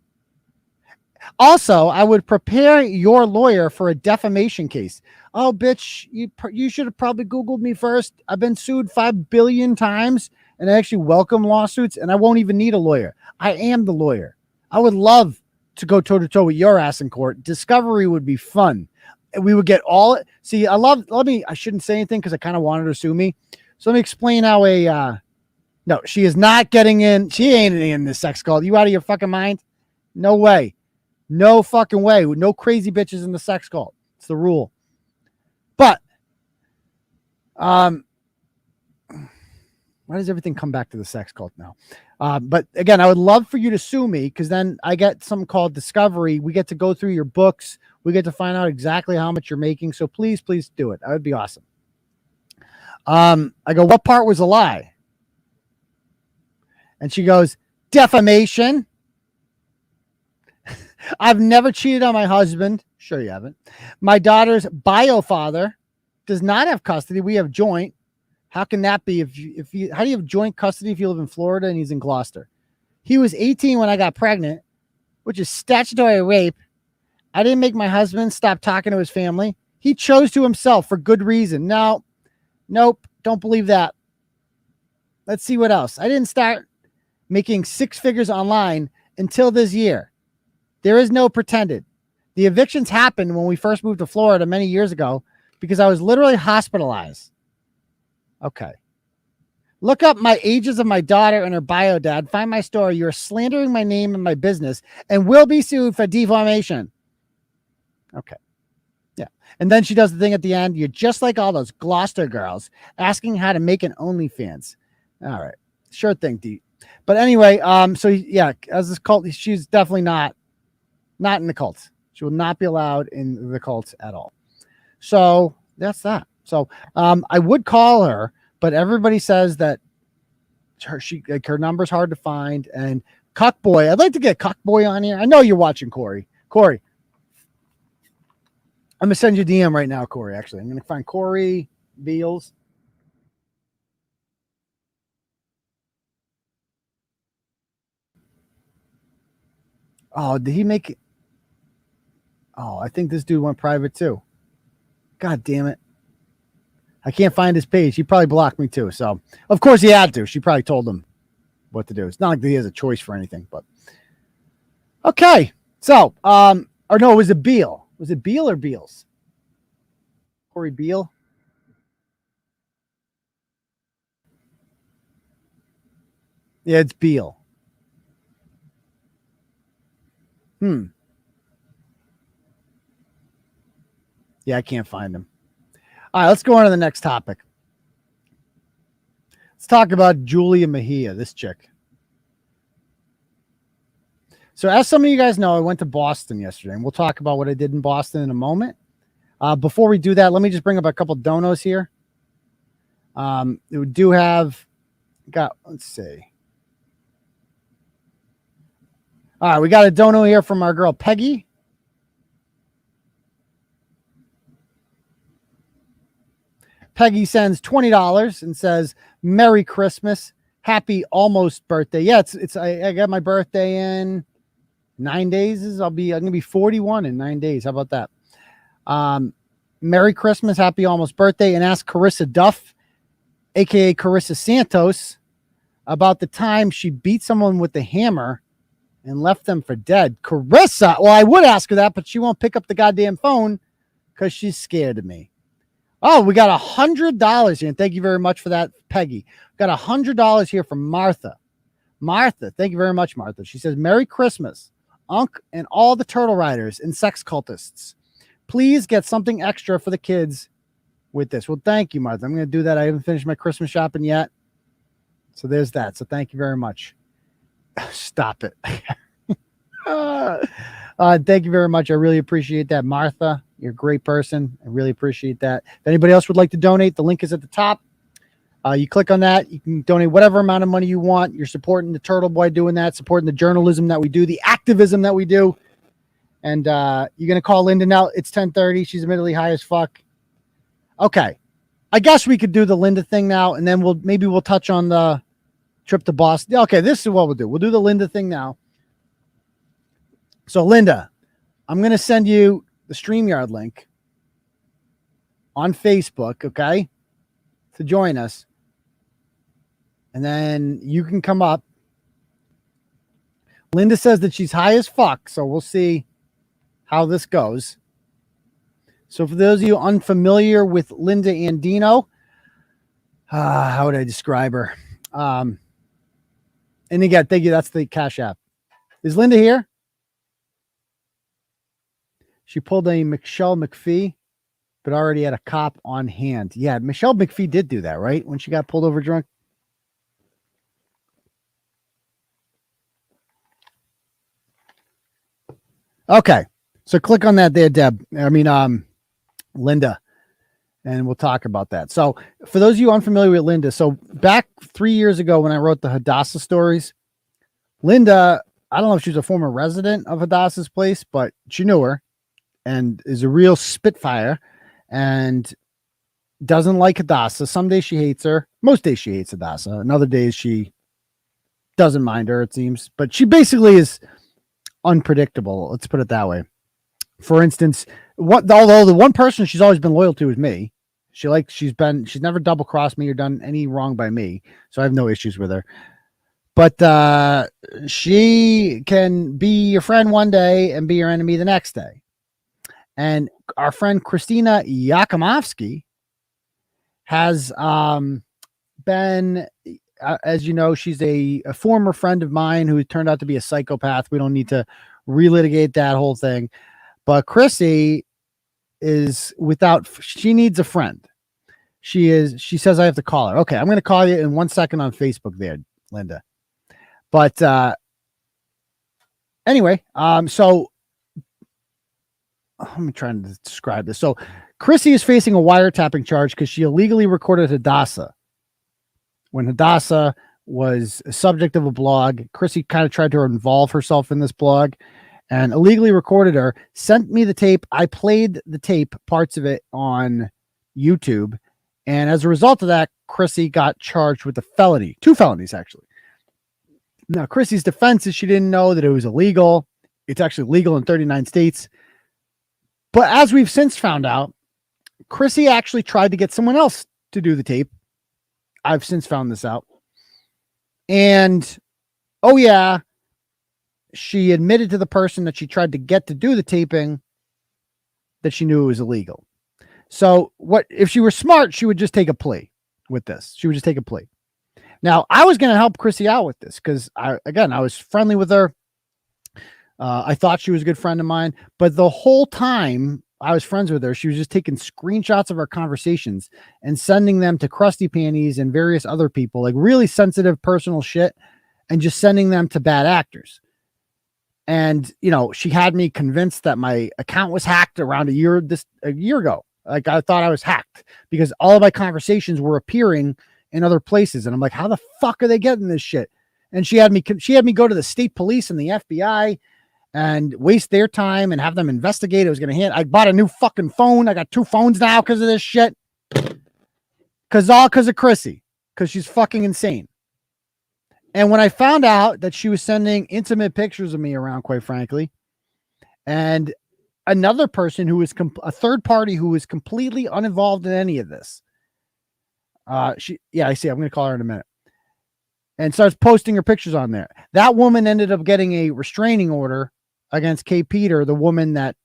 B: Also, I would prepare your lawyer for a defamation case. Oh, bitch, you should have probably Googled me first. I've been sued 5 billion times, and I actually welcome lawsuits, and I won't even need a lawyer. I am the lawyer. I would love to go toe-to-toe with your ass in court. Discovery would be fun. And we would get all... See, I shouldn't say anything because I kind of wanted her to sue me. So let me explain how no, she is not getting in. She ain't in this sex cult. You out of your fucking mind? No way. No fucking way. No crazy bitches in the sex cult. It's the rule. But, why does everything come back to the sex cult now? But again, I would love for you to sue me because then I get something called discovery. We get to go through your books. We get to find out exactly how much you're making. So please do it. That would be awesome. I go, what part was a lie? And she goes, defamation. I've never cheated on my husband. Sure you haven't. My daughter's bio father does not have custody. We have joint. How can that be? How do you have joint custody if you live in Florida and he's in Gloucester? He was 18 when I got pregnant, which is statutory rape. I didn't make my husband stop talking to his family. He chose to himself for good reason. No, nope. Don't believe that. Let's see what else. I didn't start making 6 figures online until this year. There is no pretended. The evictions happened when we first moved to Florida many years ago because I was literally hospitalized. Okay. Look up my ages of my daughter and her bio dad. Find my story. You're slandering my name and my business and will be sued for defamation. Okay. Yeah. And then she does the thing at the end. You're just like all those Gloucester girls asking how to make an OnlyFans. All right. Sure thing, D. But anyway, so yeah, as this cult, she's definitely not in the cult. She will not be allowed in the cult at all. So that's that. So I would call her, but everybody says that her number's hard to find. And Cuckboy, I'd like to get Cuckboy on here. I know you're watching, Corey. Corey, I'm gonna send you a DM right now, Corey. Actually, I'm gonna find Corey Beals. Oh, did he make it? Oh, I think this dude went private too. God damn it. I can't find his page. He probably blocked me too. So, of course he had to. She probably told him what to do. It's not like he has a choice for anything, but okay. So, or no, was it Beal? Was it Beal or Beals? Corey Beal? Yeah, it's Beal. Yeah, I can't find him. All right, let's go on to the next topic. Let's talk about Julia Mejia, this chick. So as some of you guys know, I went to Boston yesterday, and we'll talk about what I did in Boston in a moment. Before we do that, let me just bring up a couple donos here. We do have, let's see. All right, we got a dono here from our girl Peggy. Peggy sends $20 and says, Merry Christmas. Happy almost birthday. Yeah, I got my birthday in 9 days. I'm gonna be 41 in 9 days. How about that? Merry Christmas, happy almost birthday, and ask Carissa Duff, aka Carissa Santos, about the time she beat someone with the hammer and left them for dead. Carissa, well, I would ask her that, but she won't pick up the goddamn phone because she's scared of me. Oh, we got $100 here, and thank you very much for that, Peggy. Got $100 here from Martha. Martha, thank you very much, Martha. She says, Merry Christmas, Unc and all the turtle riders and sex cultists. Please get something extra for the kids with this. Well, thank you, Martha. I'm going to do that. I haven't finished my Christmas shopping yet. So there's that. So thank you very much. Stop it. Thank you very much. I really appreciate that, Martha. You're a great person. I really appreciate that. If anybody else would like to donate, the link is at the top. You click on that. You can donate whatever amount of money you want. You're supporting the Turtleboy doing that, supporting the journalism that we do, the activism that we do. And you're going to call Lynda now. It's 10:30. She's admittedly high as fuck. Okay. I guess we could do the Lynda thing now, and then we'll touch on the trip to Boston. Okay, this is what we'll do. We'll do the Lynda thing now. So, Lynda, I'm going to send you the StreamYard link on Facebook, okay, to join us. And then you can come up. Lynda says that she's high as fuck, so we'll see how this goes. So for those of you unfamiliar with Lynda Andino, how would I describe her? And again, thank you. That's the Cash App. Is Lynda here? She pulled a Michelle McPhee, but already had a cop on hand. Yeah, Michelle McPhee did do that, right? When she got pulled over drunk. Okay. So click on that there, Deb. Lynda, and we'll talk about that. So for those of you unfamiliar with Lynda, so back 3 years ago when I wrote the Hadassah stories, Lynda, I don't know if she's a former resident of Hadassah's place, but she knew her and is a real spitfire and doesn't like Hadassah. Some days she hates her. Most days she hates Hadassah. And other days she doesn't mind her, it seems. But she basically is unpredictable. Let's put it that way. For instance, although the one person she's always been loyal to is me. She's never double crossed me or done any wrong by me. So I have no issues with her. But she can be your friend one day and be your enemy the next day. And our friend Christina Yakimovsky has been, as you know, she's a former friend of mine who turned out to be a psychopath. We don't need to relitigate that whole thing. But Crissy she needs a friend. She says I have to call her. Okay, I'm going to call you in 1 second on Facebook there, Lynda. But anyway, so I'm trying to describe this. So Crissy is facing a wiretapping charge because she illegally recorded Hadassah. When Hadassah was a subject of a blog, Crissy kind of tried to involve herself in this blog and illegally recorded her, sent me the tape. I played the tape, parts of it, on YouTube. And as a result of that, Crissy got charged with a felony, 2 felonies, actually. Now, Crissy's defense is she didn't know that it was illegal. It's actually legal in 39 states. But as we've since found out, Crissy actually tried to get someone else to do the tape. I've since found this out. And, oh yeah, she admitted to the person that she tried to get to do the taping that she knew it was illegal. So what if she were smart, she would just take a plea with this. She would just take a plea. Now, I was going to help Crissy out with this because I was friendly with her. I thought she was a good friend of mine, but the whole time I was friends with her, she was just taking screenshots of our conversations and sending them to Krusty Panties and various other people, like really sensitive personal shit, and just sending them to bad actors. And, she had me convinced that my account was hacked around a year ago. Like, I thought I was hacked because all of my conversations were appearing in other places. And I'm like, how the fuck are they getting this shit? And she had me go to the state police and the FBI and waste their time and have them investigate. It was going to hit. I bought a new fucking phone. I got 2 phones now because of this shit. All because of Crissy, because she's fucking insane. And when I found out that she was sending intimate pictures of me around, quite frankly, and another person who was a third party who was completely uninvolved in any of this, I see. I'm going to call her in a minute. And starts posting her pictures on there. That woman ended up getting a restraining order against Kay Peter, the woman that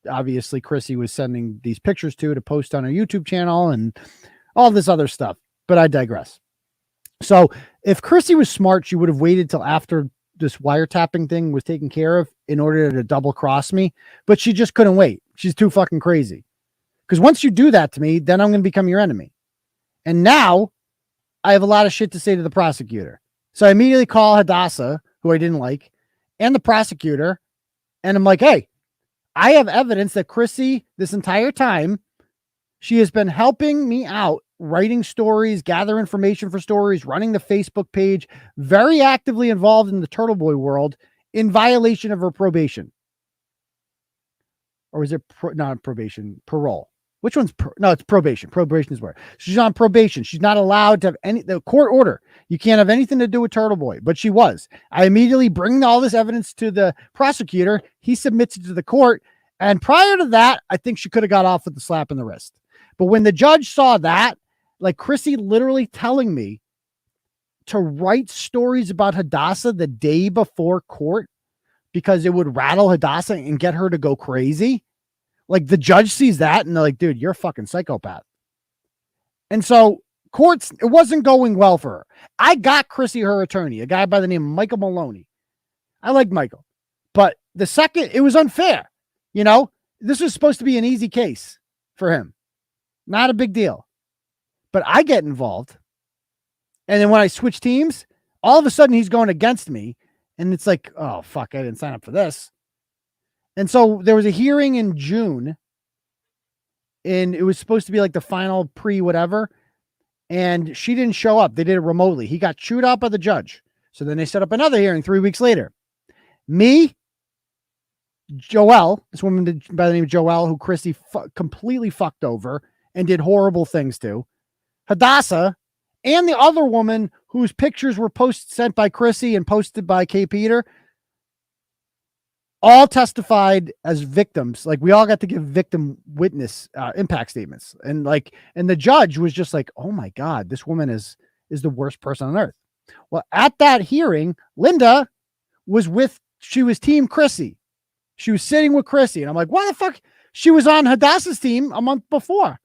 B: obviously Crissy was sending these pictures to post on her YouTube channel and all this other stuff. But I digress. So if Crissy was smart, she would have waited till after this wiretapping thing was taken care of in order to double cross me. But she just couldn't wait. She's too fucking crazy. Because once you do that to me, then I'm going to become your enemy. And now I have a lot of shit to say to the prosecutor. So I immediately call Hadassah, who I didn't like, and the prosecutor. And I'm like, hey, I have evidence that Crissy, this entire time, she has been helping me out, writing stories, gather information for stories, running the Facebook page, very actively involved in the Turtleboy world in violation of her probation.
G: or is it not probation? Parole. Which one's no? It's probation. Probation is where she's on probation. She's not allowed to have the court order. You can't have anything to do with Turtleboy, but she was. I immediately bring all this evidence to the prosecutor. He submits it to the court, and prior to that, I think she could have got off with the slap in the wrist. But when the judge saw that, like Crissy literally telling me to write stories about Hadassah the day before court because it would rattle Hadassah and get her to go crazy. Like the judge sees that and they're like, dude, you're a fucking psychopath. And so courts, it wasn't going well for her. I got Crissy her attorney, a guy by the name of Michael Maloney. I like Michael, but the second it was unfair, you know, this was supposed to be an easy case for him. Not a big deal, but I get involved. And then when I switch teams, all of a sudden he's going against me. And it's like, oh, fuck, I didn't sign up for this. And so there was a hearing in June, and it was supposed to be like the final pre-whatever, and she didn't show up. They did it remotely. He got chewed out by the judge. So then they set up another hearing 3 weeks later. Me, Joelle, this woman by the name of Joelle, who Crissy completely fucked over and did horrible things to, Hadassah, and the other woman whose pictures were sent by Crissy and posted by K. Peter, all testified as victims. Like we all got to give victim witness impact statements. And the judge was just like, oh my God, this woman is the worst person on earth. Well, at that hearing, Lynda she was team Crissy. She was sitting with Crissy. And I'm like, why the fuck? She was on Hadassah's team a month before.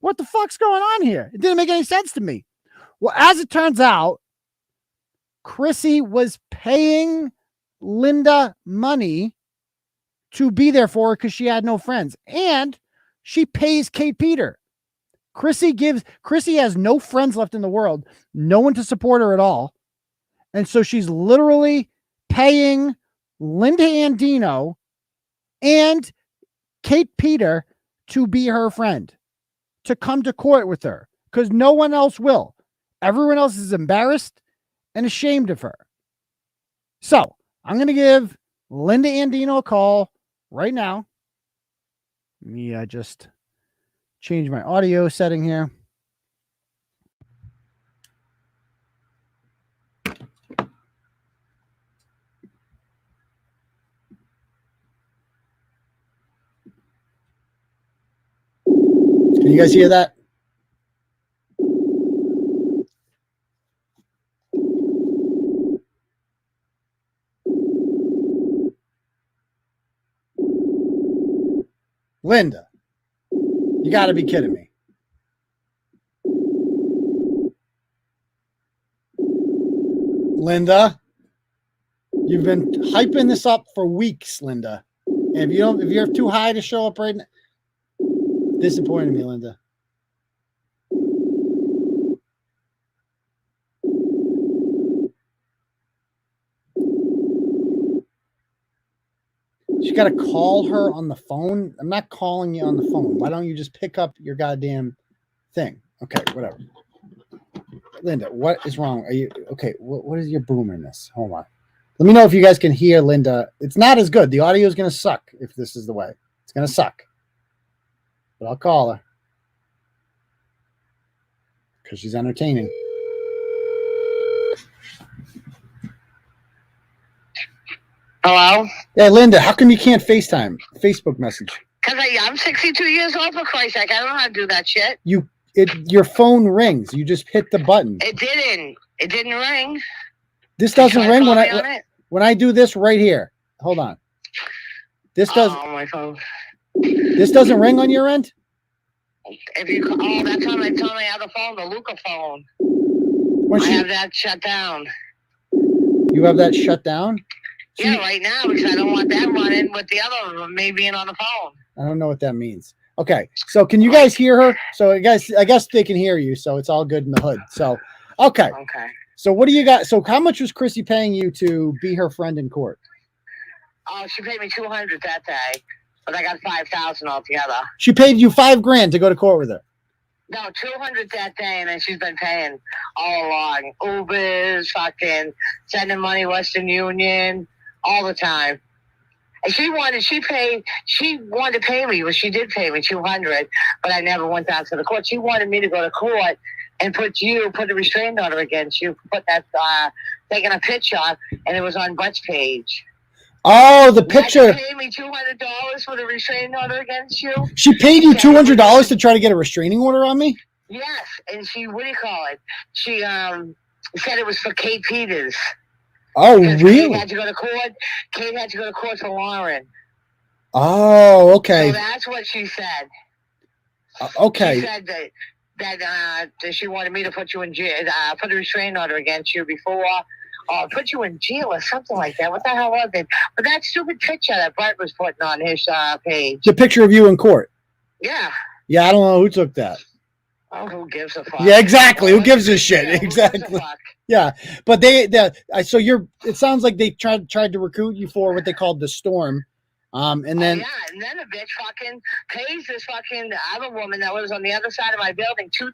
G: What the fuck's going on here? It didn't make any sense to me. Well, as it turns out, Crissy was paying Lynda money to be there for her because she had no friends, and she pays Kate Peter. Crissy has no friends left in the world, no one to support her at all, and so she's literally paying Lynda Andino and Kate Peter to be her friend, to come to court with her, because no one else will. Everyone else is embarrassed and ashamed of her. So I'm going to give Lynda Andino a call right now. Let me just change my audio setting here. Can you guys hear that? Lynda, you got to be kidding me. Lynda, you've been hyping this up for weeks, Lynda. And if you're too high to show up right now, disappointing me, Lynda. You got to call her on the phone. I'm not calling you on the phone. Why don't you just pick up your goddamn thing? Okay, whatever. Lynda, what is wrong? Are you okay? What is your boomerness? Hold on. Let me know if you guys can hear Lynda. It's not as good. The audio is going to suck if this is the way. It's going to suck. But I'll call her because she's entertaining.
H: Hello?
B: Hey, Lynda, how come you can't FaceTime? Facebook message.
H: Because I'm 62 years old, for Christ's sake. I don't know how to do that shit.
B: Your phone rings. You just hit the button.
H: It didn't. It didn't ring.
B: This doesn't ring when I do this right here. Hold on. This does.
H: Oh, my phone.
B: This doesn't ring on your end?
H: That's on my other phone, the Luca phone. I have that shut down.
B: You have that shut down?
H: So right now, because I don't want that running with the other me being on the phone.
B: I don't know what that means. Okay, so can you guys hear her? So I guess they can hear you, so it's all good in the hood. So, okay.
H: Okay.
B: So what do you got? So how much was Crissy paying you to be her friend in court?
H: Oh, she paid me $200 that day, but I got $5,000 altogether.
B: She paid you $5,000 to go to court with her.
H: No, $200 that day, and then she's been paying all along. Ubers, fucking sending money Western Union, all the time. And she wanted to pay me. Well, she did pay me $200, but I never went down to the court. She wanted me to go to court and put a restraining order against you, put that, taking a picture, and it was on Brett's page.
B: Oh, the picture.
H: She paid me $200 for the restraining order against you.
B: She paid you $200 to try to get a restraining order on me?
H: Yes, and she, what do you call it? She said it was for Kate Peters.
B: Oh, really?
H: Kate had to go to court. Kate had to go to court for Lauren.
B: Oh, okay.
H: So that's what she said.
B: Okay.
H: She said that she wanted me to put you in jail, put a restraining order against you before, put you in jail or something like that. What the hell was it? But that stupid picture that Brett was putting on his page.
B: The picture of you in court.
H: Yeah.
B: Yeah, I don't know who took that.
H: Oh, who gives a fuck?
B: Yeah, exactly. Who gives a shit? Exactly. Yeah, but so it sounds like they tried to recruit you for what they called the storm, and then
H: and then a bitch fucking pays this fucking other woman that lives on the other side of my building $2,000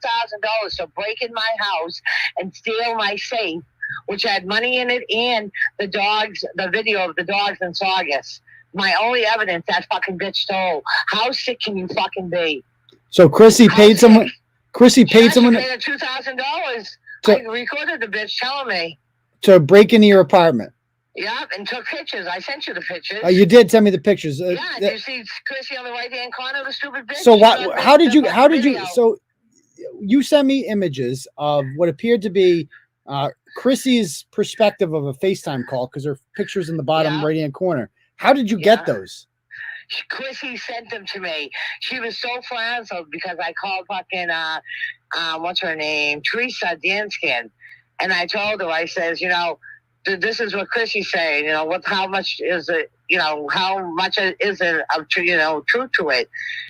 H: to break in my house and steal my safe, which had money in it and the video of the dogs in Saugus. My only evidence that fucking bitch stole. How sick can you fucking be?
B: So Crissy paid someone. Crissy paid someone.
H: She paid her $2,000. I recorded the bitch telling me
B: to break into your apartment.
H: Yeah, and took pictures. I sent you the pictures.
B: You did send me the pictures.
H: Yeah, you see Crissy on the right hand corner, the stupid bitch.
B: So how did you? So you sent me images of what appeared to be Crissy's perspective of a FaceTime call because her picture's in the bottom right hand corner. How did you get those?
H: Crissy sent them to me. She was so frazzled because I called fucking what's her name, Teresa Danskin, and I told her, I says, this is what Crissy's saying. How much is it? How much is it of truth to it?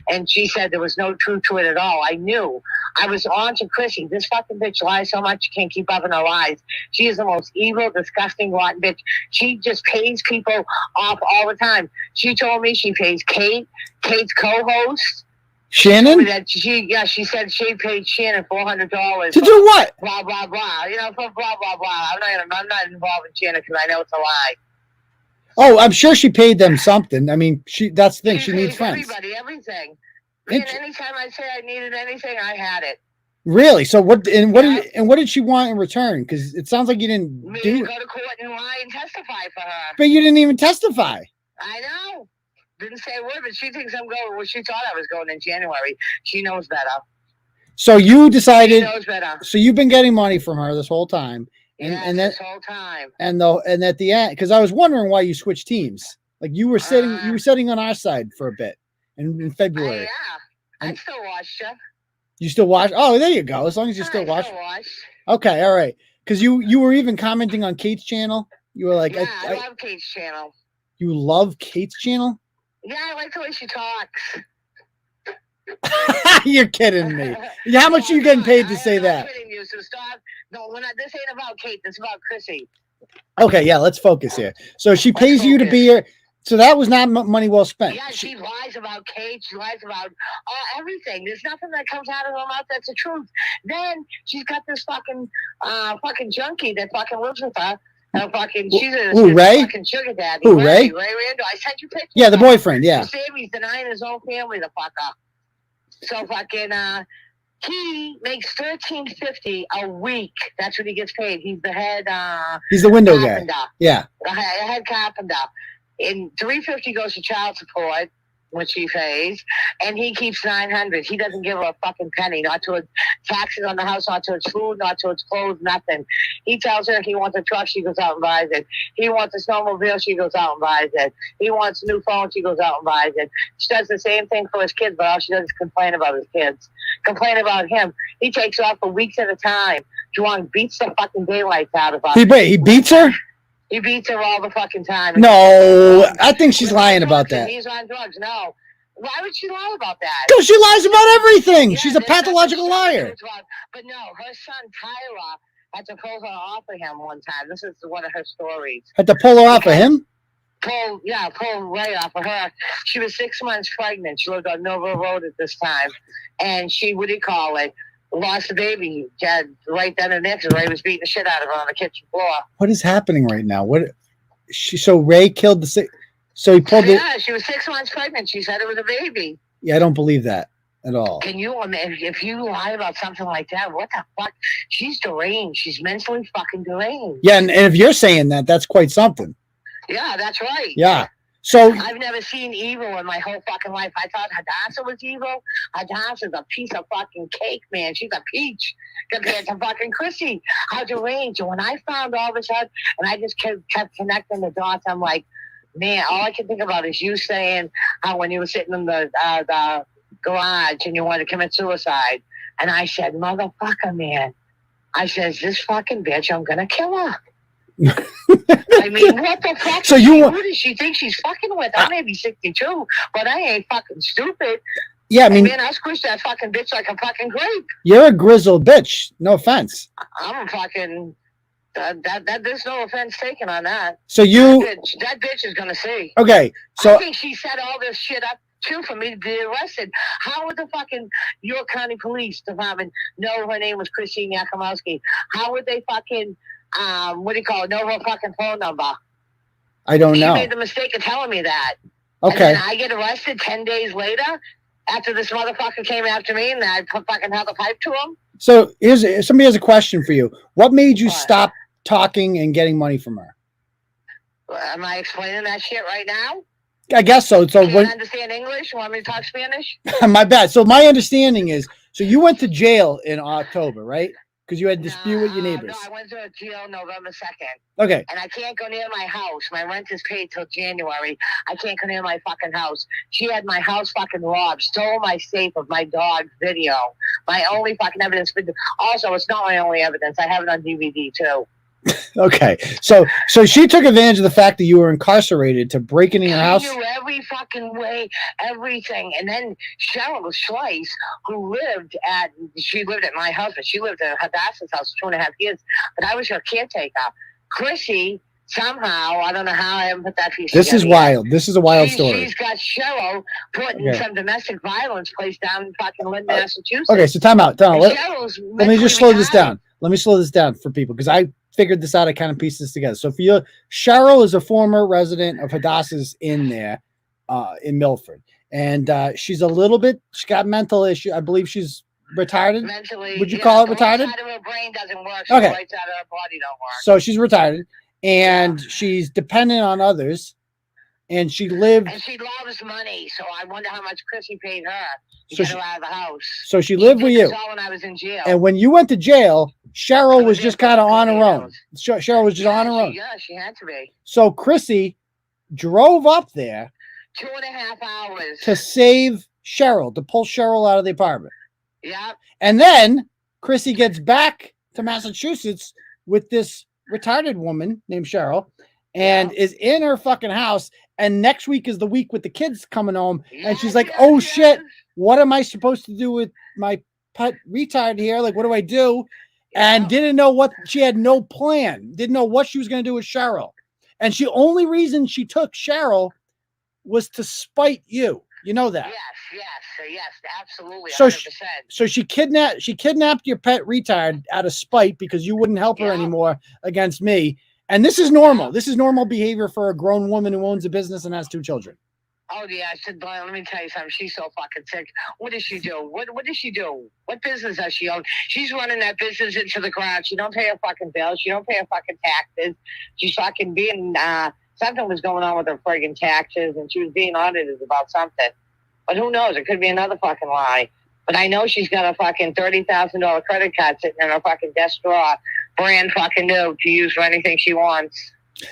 H: And she said there was no truth to it at all. I knew. I was on to Crissy. This fucking bitch lies so much you can't keep up in her lies. She is the most evil, disgusting, rotten bitch. She just pays people off all the time. She told me she pays Kate's co-host.
B: Shannon?
H: She said she paid Shannon $400
B: to do what?
H: Blah blah blah. For blah blah blah. I'm not involved in Shannon because I know it's a lie.
B: Oh, I'm sure she paid them something. I mean, that's the thing. She needs friends.
H: Everybody, everything. And anytime I said I needed anything, I had it.
B: Really? So what? And what did she want in return? Because it sounds like you didn't
H: go to court and lie and testify for her.
B: But you didn't even testify.
H: I know. Didn't say a word, but she thinks I'm going. Well, she thought I was going in January. She knows better.
B: So you decided.
H: She knows better.
B: So you've been getting money from her this whole time,
H: this whole time.
B: And at the end, because I was wondering why you switched teams. Like you were sitting on our side for a bit in February.
H: I still watched you.
B: You still watch? Oh, there you go. As long as you still watch. Okay, all right. Because you were even commenting on Kate's channel. You were like,
H: I love Kate's channel.
B: You love Kate's channel?
H: Yeah, I like the way she talks.
B: You're kidding me. How much are you getting paid to say that?
H: I'm kidding you, so stop. No, this ain't about Kate. This is about Crissy.
B: Okay, yeah, let's focus here. So she pays you to be here. So that was not money well spent.
H: Yeah, she lies about Kate. She lies about everything. There's nothing that comes out of her mouth that's the truth. Then she's got this fucking junkie that fucking lives with her. She's a
B: Ray?
H: fucking sugar daddy.
B: Who, Ray?
H: Ray Rando. I sent you pictures.
B: Yeah, the boyfriend, yeah.
H: He's denying his own family, the fucker. So fucking he makes $13.50 a week. That's what he gets paid. He's the head
B: he's the window
H: carpenter.
B: guy. Yeah.
H: The head carpenter. And $350 goes to child support, which he pays, and he keeps $900. He doesn't give her a fucking penny, not to taxes on the house, not to its food, not to its clothes, nothing. He tells her he wants a truck, she goes out and buys it. He wants a snowmobile, she goes out and buys it. He wants a new phone, she goes out and buys it. She does the same thing for his kids, but all she does is complain about his kids. Complain about him. He takes her out for weeks at a time. Drunk, beats the fucking daylights out of her.
B: He beats her?
H: He beats her all the fucking time.
B: No, I think she's lying about that.
H: He's on drugs. No. Why would she lie about that?
B: Because she lies about everything. She's a pathological liar.
H: But no, her son Tyra had to pull her off of him one time. This is one of her stories.
B: Had to pull her off of him?
H: Pull right off of her. She was 6 months pregnant. She lived on Nova Road at this time. And she, lost the baby right then and there because Ray was beating the shit out of her on the kitchen floor.
B: What is happening right now? So Ray killed So he pulled it.
H: Yeah, she was 6 months pregnant. She said it was a baby.
B: Yeah, I don't believe that at all.
H: Can you imagine if you lie about something like that? What the fuck? She's deranged. She's mentally fucking deranged.
B: Yeah, and if you're saying that, that's quite something.
H: Yeah, that's right.
B: Yeah. So
H: I've never seen evil in my whole fucking life. I thought Hadassah was evil. Hadassah's a piece of fucking cake, man. She's a peach compared to fucking Crissy. How deranged. And when I found all this out, and I just kept connecting the dots, I'm like, man, all I can think about is you saying how when you were sitting in the garage and you wanted to commit suicide. And I said, motherfucker, man. I says, this fucking bitch, I'm going to kill her. I mean, what the fuck?
B: So
H: who does she think she's fucking with? I may be 62, but I ain't fucking stupid.
B: Yeah, I mean,
H: man, I squished that fucking bitch like a fucking grape.
B: You're a grizzled bitch. No offense.
H: I'm a fucking... there's no offense taken on that.
B: So
H: that bitch is gonna see.
B: Okay, so
H: I think she set all this shit up too for me to be arrested. How would the fucking York County Police Department know her name was Christine Yakomowski? How would they fucking know her fucking phone number?
B: I don't know.
H: She made the mistake of telling me that.
B: Okay.
H: And then I get arrested 10 days later after this motherfucker came after me and I fucking held a pipe to him.
B: So somebody has a question for you. What made you stop talking and getting money from her?
H: Am I explaining that shit right now?
B: I guess so. So
H: you can't understand English? You want me to talk Spanish?
B: My bad. So my understanding is, so you went to jail in October, right? Because you had a dispute with your neighbors.
H: No, I went to jail November 2nd.
B: Okay.
H: And I can't go near my house. My rent is paid till January. I can't go near my fucking house. She had my house fucking robbed, stole my safe of my dog's video. My only fucking evidence. Also, it's not my only evidence. I have it on DVD too.
B: Okay. So she took advantage of the fact that you were incarcerated to break into your house?
H: She knew every fucking way, everything. And then Cheryl Slice, she lived at my house, but she lived at Hadassah's house for 2.5 years, but I was her caretaker. Crissy, somehow, I don't know how I haven't put that piece
B: This is wild.
H: Yet.
B: This is a wild story.
H: She's got Cheryl putting some domestic violence place down in fucking Lynn, Massachusetts.
B: Okay, so time out. Let me just slow this down. Let me slow this down for people, because I figured this out. I kind of pieced this together. So for you, Cheryl is a former resident of Hadassah's in there, in Milford. And she's she's got mental issue. I believe she's retarded.
H: Mentally,
B: would you call it retarded?
H: The right side of her brain doesn't work. So
B: okay.
H: The right side of her body don't work.
B: So she's retarded, and she's dependent on others, and she lived.
H: And she loves money, so I wonder how much Crissy paid her to get her out of the house.
B: So she lived with you.
H: All when I was in jail.
B: And when you went to jail, Cheryl was just kind of on her own. Cheryl was just on her own.
H: Yeah, she had to be.
B: So Crissy drove up there
H: 2.5 hours
B: to save Cheryl, to pull Cheryl out of the apartment.
H: Yeah.
B: And then Crissy gets back to Massachusetts with this retarded woman named Cheryl and is in her fucking house. And next week is the week with the kids coming home. And she's like, oh shit, what am I supposed to do with my pet retard here? Like, what do I do? And didn't know what, she had no plan, didn't know what she was going to do with Cheryl. And the only reason she took Cheryl was to spite you. You know that.
H: Yes, absolutely. 100%.
B: So she kidnapped your pet retard out of spite because you wouldn't help her anymore against me. And this is normal. Yeah. This is normal behavior for a grown woman who owns a business and has 2 children.
H: Oh yeah, I said, let me tell you something. She's so fucking sick. What does she do? What does she do? What business does she own? She's running that business into the ground. She don't pay her fucking bills. She don't pay her fucking taxes. She's fucking being something was going on with her friggin' taxes, and she was being audited about something. But who knows? It could be another fucking lie. But I know she's got a fucking $30,000 credit card sitting in her fucking desk drawer, brand fucking new, to use for anything she wants.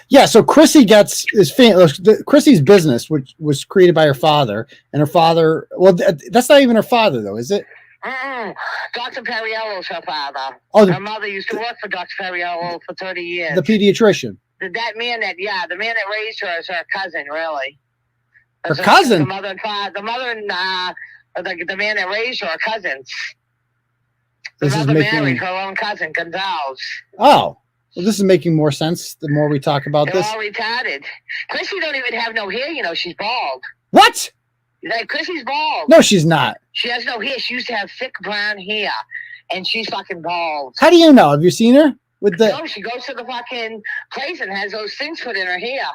B: Yeah, so Crissy gets Crissy's business, which was created by her father, and her father. Well, that's not even her father, though, is it?
H: Dr. Perriello's her father.
B: Oh,
H: her mother used to work for Dr. Perriello for 30 years.
B: The pediatrician.
H: The man that raised her is her cousin, really.
B: Her cousin.
H: The mother and the man that raised her are cousins. The mother married her own cousin, Gonzalez.
B: Oh. Well, this is making more sense the more we talk about this.
H: They're all retarded. Crissy don't even have no hair, she's bald.
B: What?
H: Like, Crissy's bald.
B: No, she's not.
H: She has no hair. She used to have thick brown hair, and she's fucking bald.
B: How do you know? Have you seen her?
H: No, she goes to the fucking place and has those things put in her hair.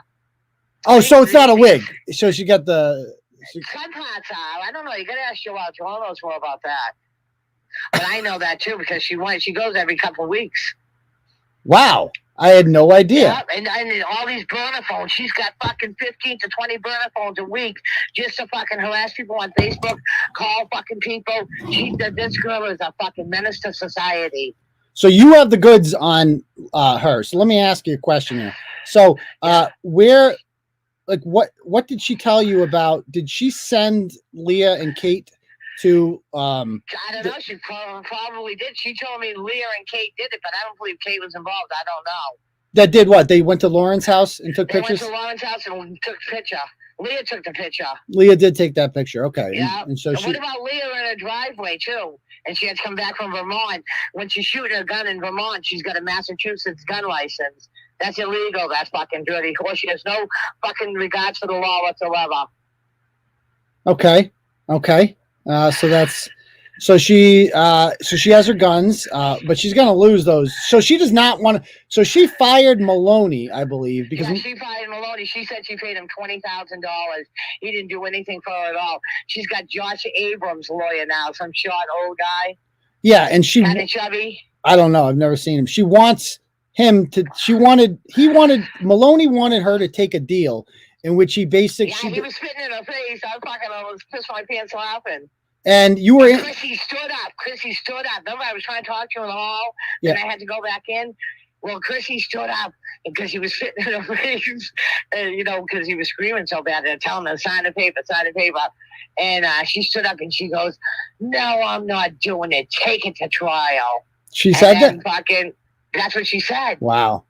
B: Oh, so it's not a wig. So she got the.
H: Some parts are. I don't know. You got to ask Joelle. Joelle knows more about that. But I know that too because she goes every couple of weeks.
B: Wow. I had no idea.
H: Yeah, and all these burner phones. She's got fucking 15 to 20 burner phones a week just to fucking harass people on Facebook, call fucking people. This girl is a fucking menace to society.
B: So you have the goods on her. So let me ask you a question here. So where, like, what did she tell you about? Did she send Leah and Kate to?
H: I don't know. She probably did. She told me Leah and Kate did it, but I don't believe Kate was involved. I don't know.
B: That did what? They went to Lauren's house and took pictures?
H: They went to Lauren's house and took a picture. Leah took the picture.
B: Leah did take that picture. Okay.
H: Yeah.
B: And so
H: what about Leah in her driveway, too? And she had to come back from Vermont. When she's shooting a gun in Vermont, she's got a Massachusetts gun license. That's illegal. That's fucking dirty. Of course, she has no fucking regards for the law whatsoever.
B: Okay. So she has her guns, but she's gonna lose those. So she does not want to. So she fired Maloney, I believe, because
H: she fired Maloney. She said she paid him $20,000. He didn't do anything for her at all. She's got Josh Abrams' lawyer now, some short old guy.
B: Yeah, and she
H: kind of chubby.
B: I don't know. I've never seen him. She wants him to. Maloney wanted her to take a deal in which he basically.
H: Yeah, he was spitting in her face. I was pissing my pants laughing.
B: And you were in.
H: Crissy stood up. Remember, I was trying to talk to her in the hall, and I had to go back in. Well, Crissy stood up because he was spitting in her face, because he was screaming so bad. And telling her, sign the paper. And she stood up and she goes, "No, I'm not doing it. Take it to trial."
B: She said that?
H: That's what she said.
B: Wow.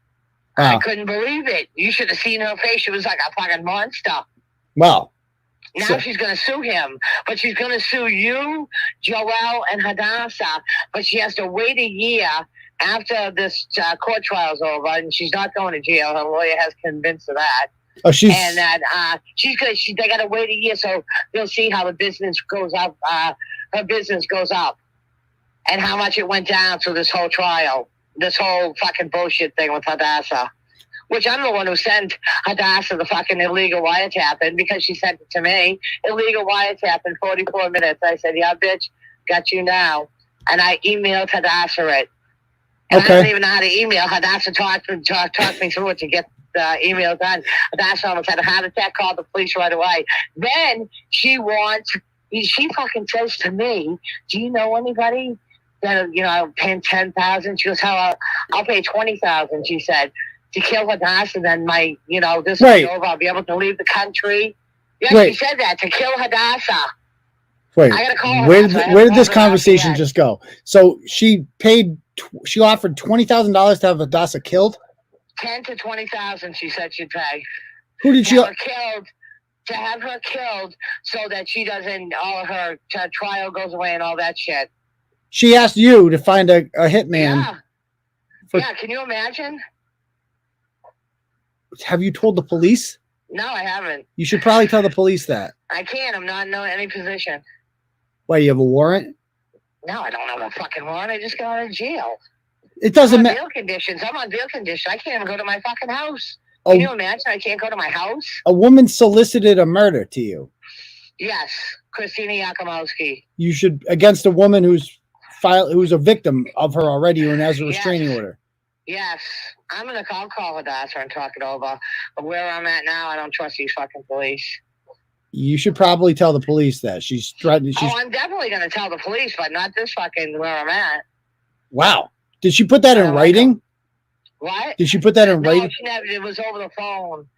H: I couldn't believe it. You should have seen her face. She was like a fucking monster.
B: Wow.
H: Now she's going to sue him, but she's going to sue you, Joelle, and Hadassah. But she has to wait a year after this court trial's over, and she's not going to jail. Her lawyer has convinced her that.
B: Oh, she's
H: and that they got to wait a year so they'll see how the business goes up. Her business goes up, and how much it went down through this whole trial, this whole fucking bullshit thing with Hadassah. Which I'm the one who sent Hadassah the fucking illegal wiretap in because she sent it to me. Illegal wiretap in 44 minutes. I said, yeah, bitch, got you now. And I emailed Hadassah it. And I don't even know how to email. Hadassah talked me through it to get the email done. Hadassah almost had a heart attack, called the police right away. Then she fucking says to me, do you know anybody that, I'm paying $10,000? She goes, hell, I'll pay $20,000, she said. To kill Hadassah, then this will be over. I'll be able to leave the country. Yeah, she said that, to kill Hadassah.
B: Wait,
H: I gotta call
B: where did this conversation just go? So she offered $20,000 to have Hadassah killed?
H: 10 to 20,000, she said she'd pay.
B: Who did she
H: to have her killed so that she doesn't, all her trial goes away and all that shit.
B: She asked you to find a hitman.
H: Yeah, can you imagine?
B: Have you told the police?
H: No, I haven't.
B: You should probably tell the police that.
H: I can't. I'm not in any position.
B: Why, you have a warrant?
H: No, I don't have a fucking warrant. I just got out of jail.
B: It doesn't matter.
H: I'm on bail conditions. I can't even go to my fucking house. Can you imagine? I can't go to my house.
B: A woman solicited a murder to you.
H: Yes, Christina Yakomowski.
B: You should, against a woman who's a victim of her already and has a restraining order.
H: Yes, I'm gonna call Hadassah and talk it over. But where I'm at now, I don't trust these fucking police.
B: You should probably tell the police that she's threatening.
H: I'm definitely gonna tell the police, but not this fucking where I'm at.
B: Wow, did she put that in writing?
H: What?
B: Did she put that in writing?
H: She never. It was over the phone.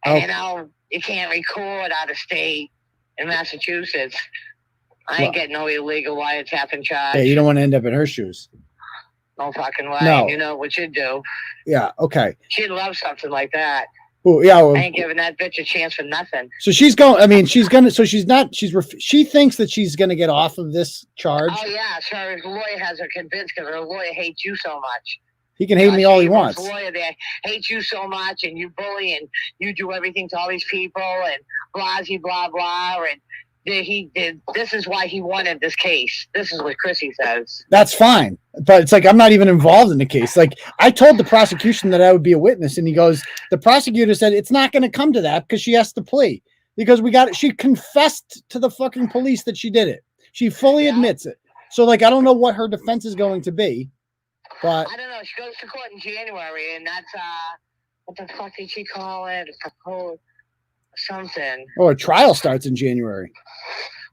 H: And you can't record out of state in Massachusetts. I ain't getting no illegal wiretapping charge.
B: Yeah, you don't want to end up in her shoes.
H: No fucking way.
B: No.
H: You know what you'd do.
B: Yeah, okay.
H: She'd love something like that.
B: Well, yeah. Well,
H: I ain't giving that bitch a chance for nothing.
B: So she's going, she thinks that she's going to get off of this charge.
H: Oh, yeah. So her lawyer has her convinced because her lawyer hates you so much.
B: He can hate me all he wants.
H: The lawyer there hates you so much and you bully and you do everything to all these people and blah, blah, blah. And he did. This is why he wanted this case. This is what Crissy says.
B: That's fine. But it's like, I'm not even involved in the case. Like, I told the prosecution that I would be a witness, and he goes, the prosecutor said it's not going to come to that because she has to plea. Because she confessed to the fucking police that she did it. She fully admits it. So, like, I don't know what her defense is going to be, but
H: I don't know. She goes to court in January, and that's what the fuck did she call it? Something.
B: Oh, a trial starts in January.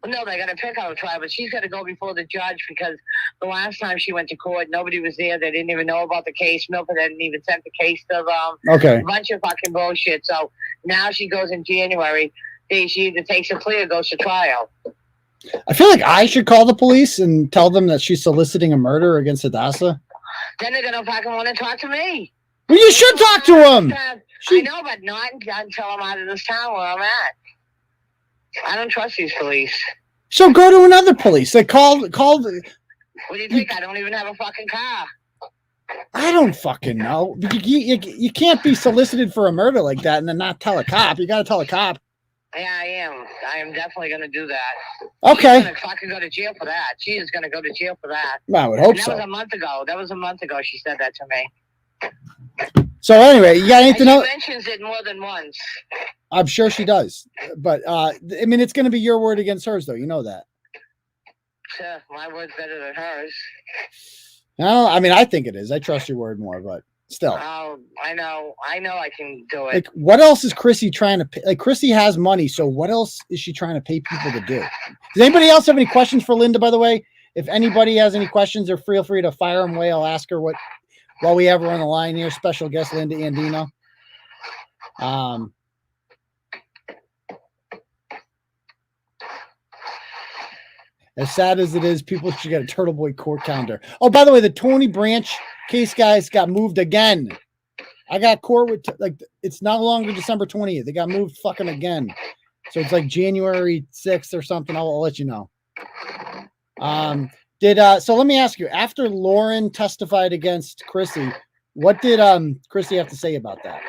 H: Well, no, they're gonna pick out a trial, but she's gonna go before the judge because the last time she went to court, nobody was there. They didn't even know about the case. Milford hadn't even sent the case to them.
B: Okay.
H: A bunch of fucking bullshit. So now she goes in January. She either takes a plea or goes to trial.
B: I feel like I should call the police and tell them that she's soliciting a murder against Hadassah.
H: Then they're gonna fucking want to talk to me.
B: Well, you should talk to him.
H: I know, but not until I'm out of this town where I'm at. I don't trust these police.
B: So go to another police. They call.
H: What do you think? I don't even have a fucking car.
B: I don't fucking know. You can't be solicited for a murder like that and then not tell a cop. You got to tell a cop.
H: Yeah, I am. I am definitely going to do that.
B: Okay.
H: She's going to fucking go to jail for that. She is going to go to jail for that.
B: I would hope so.
H: That was a month ago. That was a month ago she said that to me.
B: So anyway, you got anything else?
H: She mentions it more than once.
B: I'm sure she does. But, I mean, it's going to be your word against hers, though. You know that.
H: Sure. My word's better than hers.
B: No, I mean, I think it is. I trust your word more, but still.
H: Oh, I know. I know I can do it.
B: Like, what else is Crissy trying to pay? Like, Crissy has money, so what else is she trying to pay people to do? Does anybody else have any questions for Lynda, by the way? If anybody has any questions, they're feel free to fire them away. I'll ask her what, while we have her on the line here, special guest Lynda Andino. As sad as it is, people should get a Turtleboy court calendar. Oh, by the way, the Tony Branch case, guys, got moved again. I got court with, like, it's no longer December 20th. They got moved fucking again. So it's like January 6th or something. I'll let you know. So let me ask you, after Lauren testified against Crissy, what did Crissy have to say about that?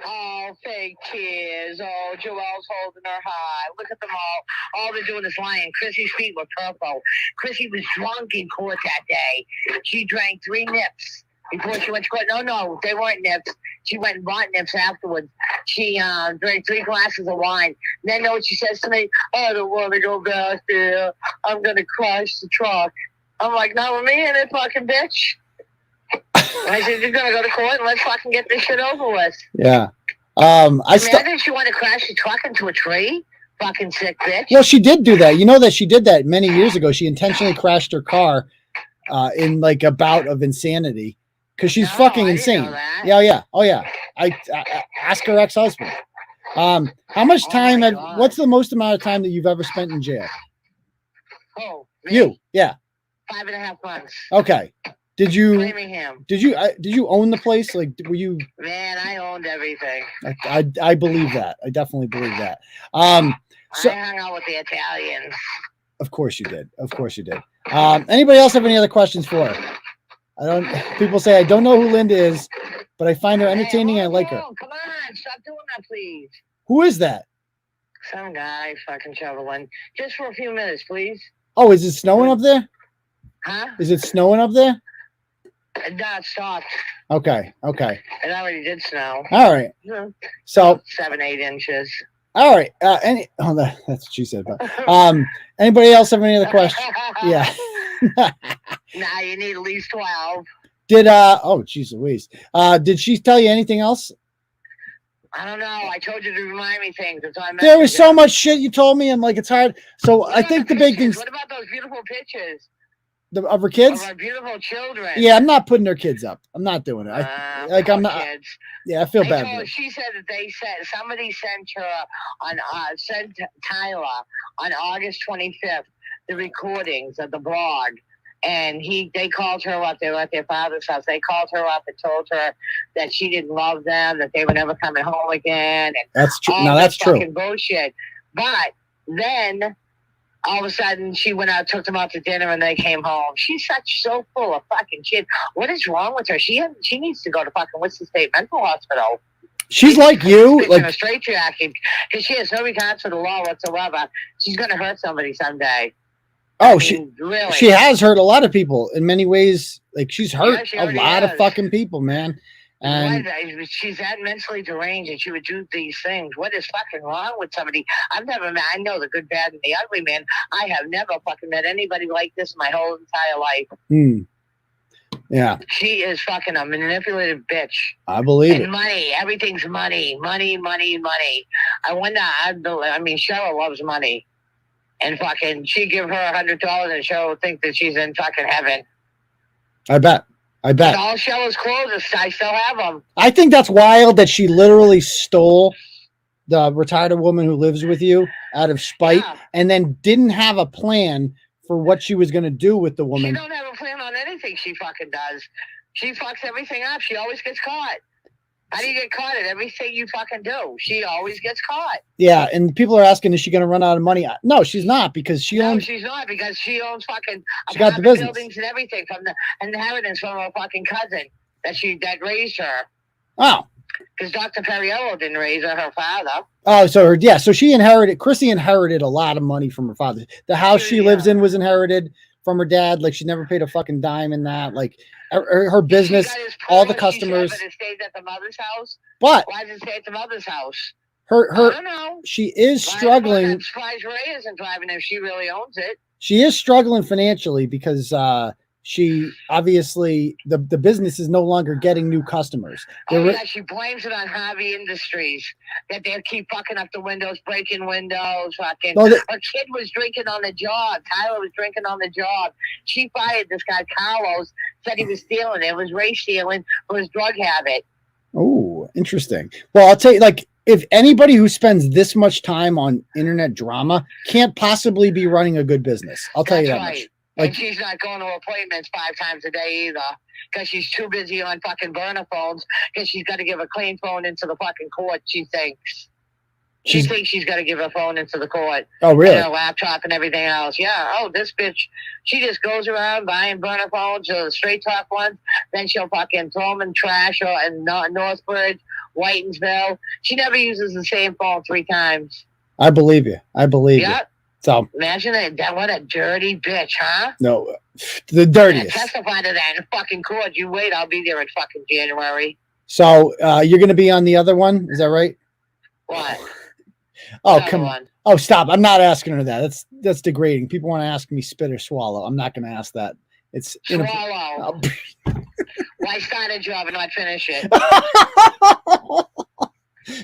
H: Oh, fake tears. Oh, Joelle's holding her high. Look at them all. All they're doing is lying. Crissy's feet were purple. Crissy was drunk in court that day. She drank 3 nips before she went to court. No, they weren't nips. She went and bought nips afterwards. She drank 3 glasses of wine. And then know what she says to me? I don't want to go back there. I'm going to crash the truck. I'm like, not with me in it, fucking bitch. I said, you're going to go to court and let's fucking get this shit over with.
B: Yeah.
H: I think she wanted to crash the truck into a tree. Fucking sick bitch.
B: Well, she did do that. You know that she did that many years ago. She intentionally crashed her car in like a bout of insanity because she's fucking insane. Yeah. Oh, yeah. I ask her ex-husband. How much time, what's the most amount of time that you've ever spent in jail?
H: Oh,
B: me? You, yeah.
H: 5.5 months.
B: Okay. Did you
H: Framingham.
B: Did you own the place? Like, were you?
H: Man, I owned everything.
B: I believe that. I definitely believe that. So,
H: I hung out with the Italians.
B: Of course you did. Of course you did. Anybody else have any other questions for her? People say I don't know who Lynda is, but I find her entertaining. I like her.
H: Come on, stop doing that, please.
B: Who is that?
H: Some guy fucking shoveling. Just for a few minutes, please.
B: Oh, is it snowing up there?
H: Huh?
B: Is it snowing up there?
H: No, it stopped.
B: Okay.
H: It already did snow.
B: All right.
H: Yeah.
B: So
H: 7-8 inches.
B: All right. That's what she said. But anybody else have any other questions? Yeah.
H: Nah, you need at least 12.
B: Oh, geez Louise. Did she tell you anything else?
H: I don't know. I told you to remind me things. That's why
B: there was so much shit you told me. I'm like, it's hard. So I think the big thing.
H: What about those beautiful pictures?
B: Of her kids?
H: Of our beautiful children.
B: Yeah, I'm not putting her kids up. I'm not doing it. I'm not.
H: Kids.
B: Yeah, I feel bad.
H: She said that somebody sent her sent Tyler on August 25th the recordings of the blog, and they called her up. They were at their father's house. They called her up and told her that she didn't love them, that they were never coming home again. And
B: that's true. No, that's true.
H: Fucking bullshit. But then, all of a sudden, she went out, took them out to dinner, and they came home. She's so full of fucking shit. What is wrong with her? She needs to go to fucking Worcester State Mental Hospital.
B: She's like you,
H: in
B: like
H: a straight jacket, because she has no regard for the law whatsoever. She's gonna hurt somebody someday.
B: oh,
H: really,
B: she has hurt a lot of people in many ways. Like she's hurt
H: she
B: a
H: already
B: lot of
H: has.
B: fucking people, man. And
H: she's that mentally deranged, and she would do these things. What is fucking wrong with somebody? I've never met. I know the good, bad, and the ugly, man. I have never fucking met anybody like this my whole entire life.
B: Yeah,
H: she is fucking a manipulative bitch.
B: I believe it.
H: Money, everything's money. I wonder. I mean, Cheryl loves money, and fucking she give her $100, and Cheryl would think that she's in fucking heaven.
B: I bet.
H: But all Cheryl's clothes, I still have them.
B: I think that's wild that she literally stole the retarded woman who lives with you out of spite, and then didn't have a plan for what she was going to do with the woman.
H: She don't have a plan on anything she fucking does. She fucks everything up. She always gets caught. How do you get caught at everything you fucking do? She always gets caught.
B: Yeah, and people are asking, is she going to run out of money? No, she's not, because she owns.
H: No, she's not, because she owns fucking.
B: She got the business,
H: buildings and everything from the inheritance from her fucking cousin that raised her.
B: Oh.
H: Because Dr. Perriello didn't raise her father.
B: Oh, so she inherited. Crissy inherited a lot of money from her father. The house she lives in was inherited from her dad. Like she never paid a fucking dime in that. Like her business, all the customers.
H: But it stayed at the mother's house.
B: But
H: why does it stay at the mother's house?
B: I don't
H: know.
B: She is struggling.
H: I'm surprised Ray isn't driving if she really owns it.
B: She is struggling financially because she obviously the business is no longer getting new customers.
H: She blames it on Harvey Industries that they keep fucking up the windows, breaking windows. Fucking. Her kid was drinking on the job. Tyler was drinking on the job. She fired this guy Carlos. Said he was stealing. It was Ray stealing for his drug habit.
B: Oh, interesting. Well, I'll tell you, like, if anybody who spends this much time on internet drama can't possibly be running a good business, I'll tell you that much.
H: Like, and she's not going to appointments 5 times a day either, because she's too busy on fucking burner phones, because she's got to give a clean phone into the fucking court, she thinks. She thinks she's got to give her phone into the court.
B: Oh, really?
H: And her laptop and everything else. Yeah. Oh, this bitch, she just goes around buying burner phones, straight talk ones. Then she'll fucking throw them in trash or in Northbridge, Whitensville. She never uses the same phone 3 times.
B: I believe you. Yeah. So
H: imagine that. What a dirty bitch, huh?
B: No, the dirtiest.
H: Testify to that in fucking court. You wait. I'll be there in fucking January.
B: So you're going to be on the other one. Is that right?
H: What?
B: Oh, come on. Oh, stop. I'm not asking her that. That's degrading. People want to ask me spit or swallow. I'm not going to ask that. It's
H: swallow. Why start a job and not finish it?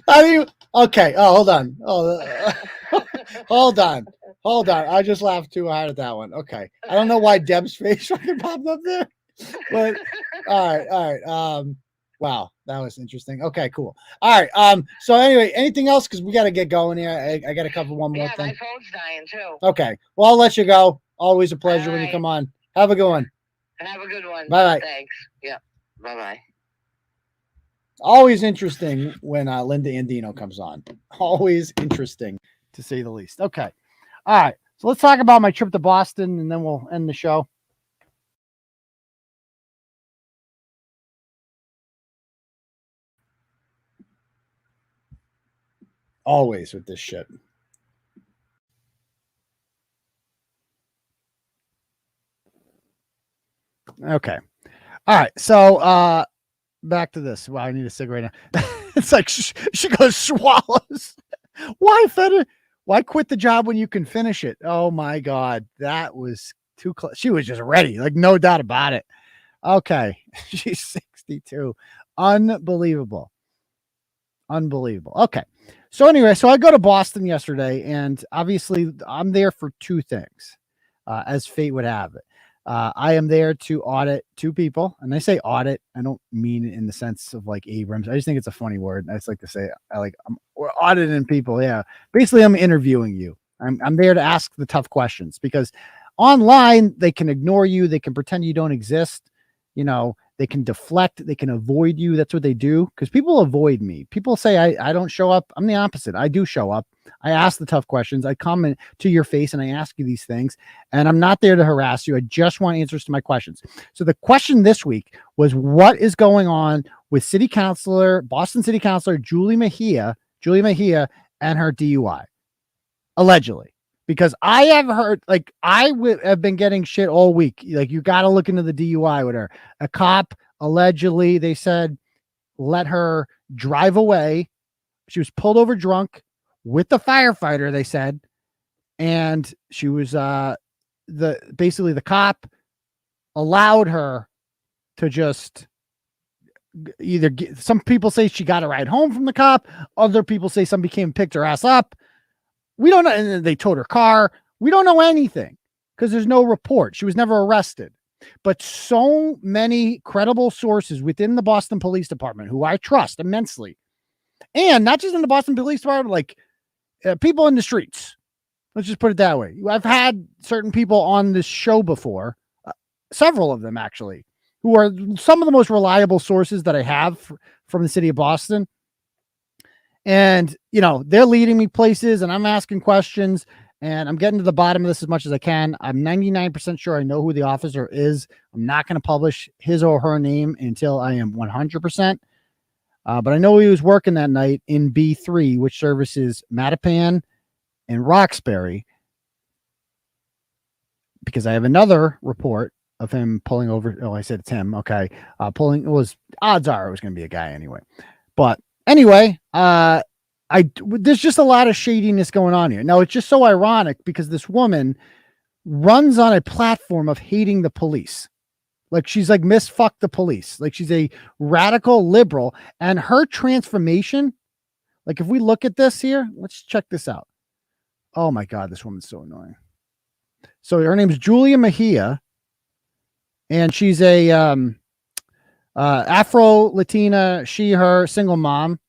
B: I mean, okay. Oh, hold on. Hold on. I just laughed too hard at that one. Okay. I don't know why Deb's face fucking popped up there. But all right. Wow, that was interesting. Okay, cool. All right. So anyway, anything else? Because we got to get going here. I got to cover one more thing.
H: My phone's dying too.
B: Okay. Well, I'll let you go. Always a pleasure when you come on. Have a good one.
H: Have a good one.
B: Bye.
H: Thanks. Yeah. Bye.
B: Always interesting when Lynda Andino comes on. Always interesting, to say the least. Okay. All right. So let's talk about my trip to Boston, and then we'll end the show. Always with this shit. Okay. All right. So back to this. Wow, I need a cigarette now. It's like she goes swallows. Why Feder? Why quit the job when you can finish it? Oh my God. That was too close. She was just ready. Like, no doubt about it. Okay. She's 62. Unbelievable. Okay. So anyway, so I go to Boston yesterday, and obviously I'm there for 2 things, as fate would have it. I am there to audit 2 people, and I say audit. I don't mean it in the sense of like Abrams. I just think it's a funny word. I just like to say we're auditing people. Yeah, basically I'm interviewing you. I'm there to ask the tough questions, because online they can ignore you. They can pretend you don't exist. You know, they can deflect, they can avoid you. That's what they do, because people avoid me. People say I don't show up. I'm the opposite. I do show up. I ask the tough questions. I come to your face and I ask you these things, and I'm not there to harass you. I just want answers to my questions. So the question this week was, what is going on
G: with Boston City Councilor Julia Mejia, and her DUI, allegedly. Because I have heard, like, have been getting shit all week. Like, you got to look into the DUI with her. A cop, allegedly, they said, let her drive away. She was pulled over drunk with the firefighter, they said. And she was, basically the cop allowed her to just either some people say she got a ride home from the cop. Other people say somebody came and picked her ass up. We don't know. And they towed her car. We don't know anything because there's no report. She was never arrested. But so many credible sources within the Boston Police Department, who I trust immensely, and not just in the Boston Police Department, like people in the streets. Let's just put it that way. I've had certain people on this show before, several of them actually, who are some of the most reliable sources that I have from the city of Boston. And, you know, they're leading me places and I'm asking questions and I'm getting to the bottom of this as much as I can. I'm 99% sure I know who the officer is. I'm not going to publish his or her name until I am 100%. But I know he was working that night in B3, which services Mattapan and Roxbury, because I have another report of him pulling over. Oh, I said it's him. Okay. Odds are it was going to be a guy anyway. But anyway, there's just a lot of shadiness going on here. Now, it's just so ironic because this woman runs on a platform of hating the police. Like she's like Miss Fuck the Police. Like she's a radical liberal, and her transformation. Like if we look at this here, let's check this out. Oh my God, this woman's so annoying. So her name's Julia Mejia, and she's a Afro-Latina, she/her single mom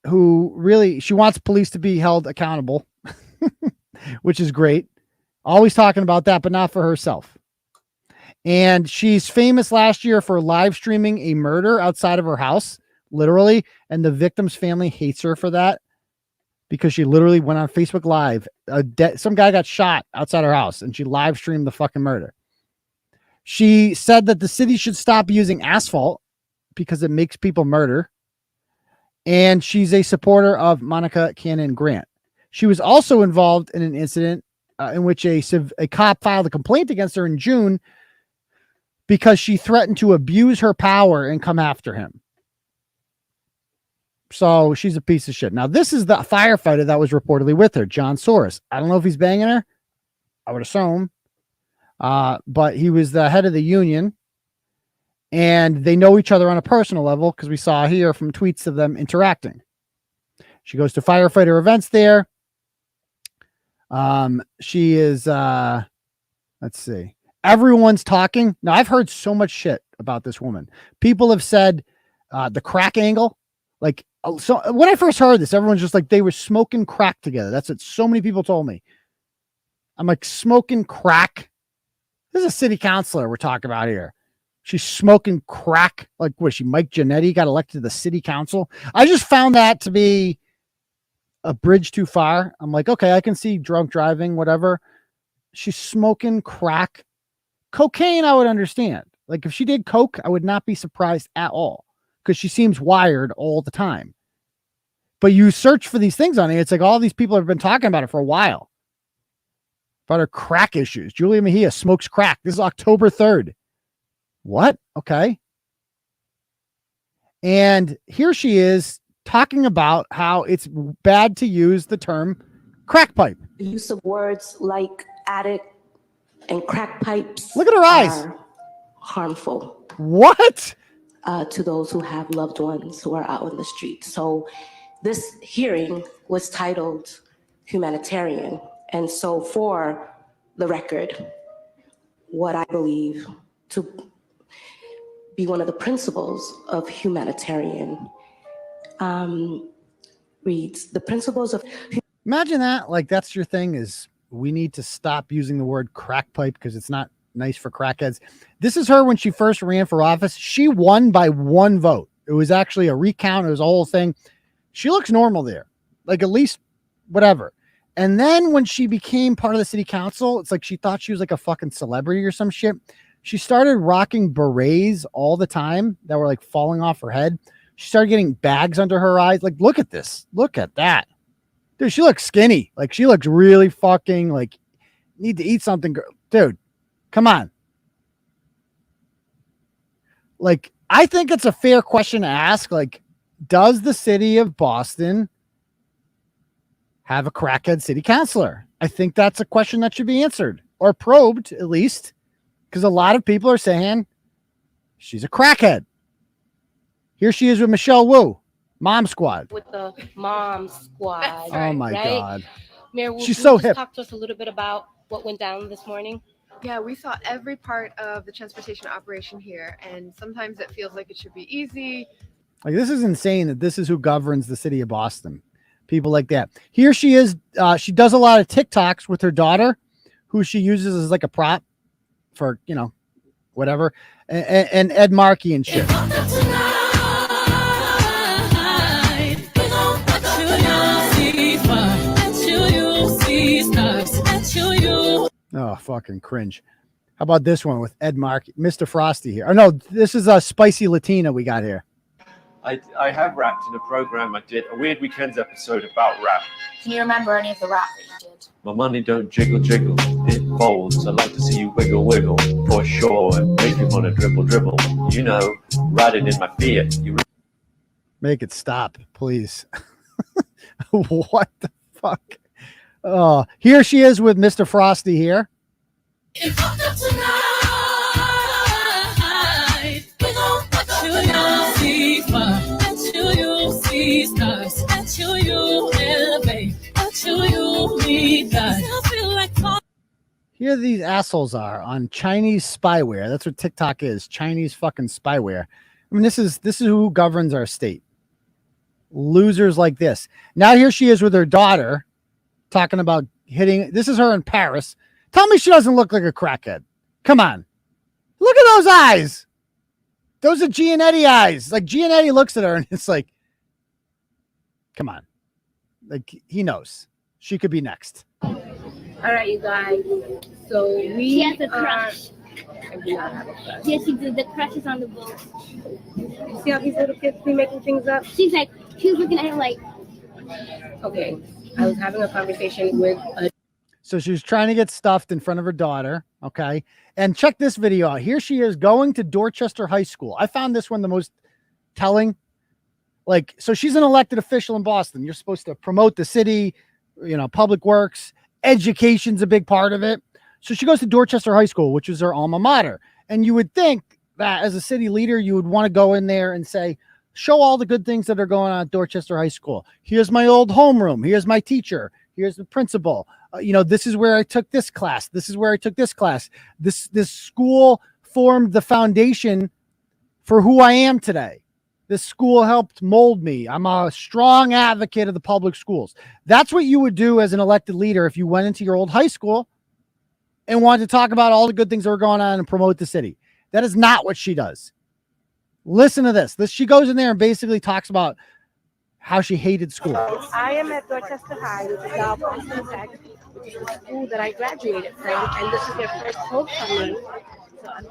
G: who really, she wants police to be held accountable, which is great. Always talking about that, but not for herself. And she's famous last year for live streaming a murder outside of her house, literally. And the victim's family hates her for that because she literally went on Facebook Live. Some guy got shot outside her house and she live streamed the fucking murder. She said that the city should stop using asphalt because it makes people murder. And she's a supporter of Monica Cannon Grant. She was also involved in an incident in which a cop filed a complaint against her in June because she threatened to abuse her power and come after him. So she's a piece of shit. Now, this is the firefighter that was reportedly with her, John Soros. I don't know if he's banging her. I would assume. But he was the head of the union. And they know each other on a personal level because we saw here from tweets of them interacting. She goes to firefighter events there. She is, let's see. Everyone's talking. Now, I've heard so much shit about this woman. People have said the crack angle. Like, so when I first heard this, everyone's just like, they were smoking crack together. That's what so many people told me. I'm like, smoking crack? This is a city councilor we're talking about here. She's smoking crack. Like, was she Mike Giannetti got elected to the city council? I just found that to be a bridge too far. I'm like, okay, I can see drunk driving, whatever. She's smoking crack. Cocaine, I would understand. Like, if she did coke, I would not be surprised at all because she seems wired all the time. But you search for these things on it. It's like all these people have been talking about it for a while. About her crack issues. Julia Mejia smokes crack. This is October 3rd. What? Okay. And here she is talking about how it's bad to use the term crack pipe.
I: The use of words like addict and crack pipes.
G: Look at her eyes.
I: Are harmful.
G: What?
I: To those who have loved ones who are out in the street. So this hearing was titled Humanitarian. And so for the record, what I believe to be one of the principles of humanitarian reads the principles of.
G: Imagine that. Like, that's your thing is we need to stop using the word crack pipe because it's not nice for crackheads. This is her when she first ran for office. She won by 1 vote. It was actually a recount. It was a whole thing. She looks normal there. Like, at least whatever. And then when she became part of the city council, it's like she thought she was like a fucking celebrity or some shit. She started rocking berets all the time that were like falling off her head. She started getting bags under her eyes. Like, look at this. Look at that. Dude, she looks skinny. Like, she looks really fucking like need to eat something. Dude, come on. Like, I think it's a fair question to ask. Like, does the city of Boston have a crackhead city councilor? I think that's a question that should be answered or probed at least, because a lot of people are saying she's a crackhead. Here she is with Michelle Wu, Mom Squad.
I: With the Mom Squad.
G: Oh my
I: right?
G: God.
I: Mayor,
G: She's so hip.
I: Talk to us a little bit about what went down this morning.
J: Yeah, we saw every part of the transportation operation here, and sometimes it feels like it should be easy.
G: Like, this is insane that this is who governs the city of Boston. People like that. Here she is. She does a lot of TikToks with her daughter, who she uses as like a prop for, you know, whatever. And Ed Markey and shit. Oh, fucking cringe. How about this one with Ed Markey, Mr. Frosty here? Oh, no, this is a spicy Latina we got here.
K: I have rapped in a program I did, a Weird Weekends episode about rap.
L: Can you remember any of the rap that you did?
K: My money don't jiggle, jiggle, it folds. I'd like to see you wiggle, wiggle, for sure, and make you want to dribble, dribble. You know, riding in my Fiat.
G: Make it stop, please. What the fuck? Oh, here she is with Mr. Frosty here. Here these assholes are on Chinese spyware. That's what TikTok is. Chinese fucking spyware. I mean, this is who governs our state. Losers like this. Now here she is with her daughter talking about hitting. This is her in Paris. Tell me she doesn't look like a crackhead. Come on. Look at those eyes. Those are Gianetti eyes. Like, Gianetti looks at her and it's like, come on. Like, he knows. She could be next.
M: All right, you guys. So
L: She has a crush.
M: I do not have a crush.
L: Yes, she did. The crush is on the boat.
M: You see how these little kids be making things up?
L: She's like, she was looking at him like.
M: Okay, I was having a conversation with a.
G: So she was trying to get stuffed in front of her daughter. Okay. And check this video out. Here she is going to Dorchester High School. I found this one the most telling. Like, so she's an elected official in Boston. You're supposed to promote the city, you know, public works, education's a big part of it. So she goes to Dorchester High School, which is her alma mater. And you would think that as a city leader, you would want to go in there and say, show all the good things that are going on at Dorchester High School. Here's my old homeroom. Here's my teacher. Here's the principal. You know, this is where I took this class. This is where I took this class. This school formed the foundation for who I am today. This school helped mold me. I'm a strong advocate of the public schools. That's what you would do as an elected leader if you went into your old high school and wanted to talk about all the good things that were going on and promote the city. That is not what she does. Listen to this. She goes in there and basically talks about how she hated school.
M: I am at Dorchester High, which is now Boston Tech, which is the school that I graduated from, and this is their first homecoming. So I'm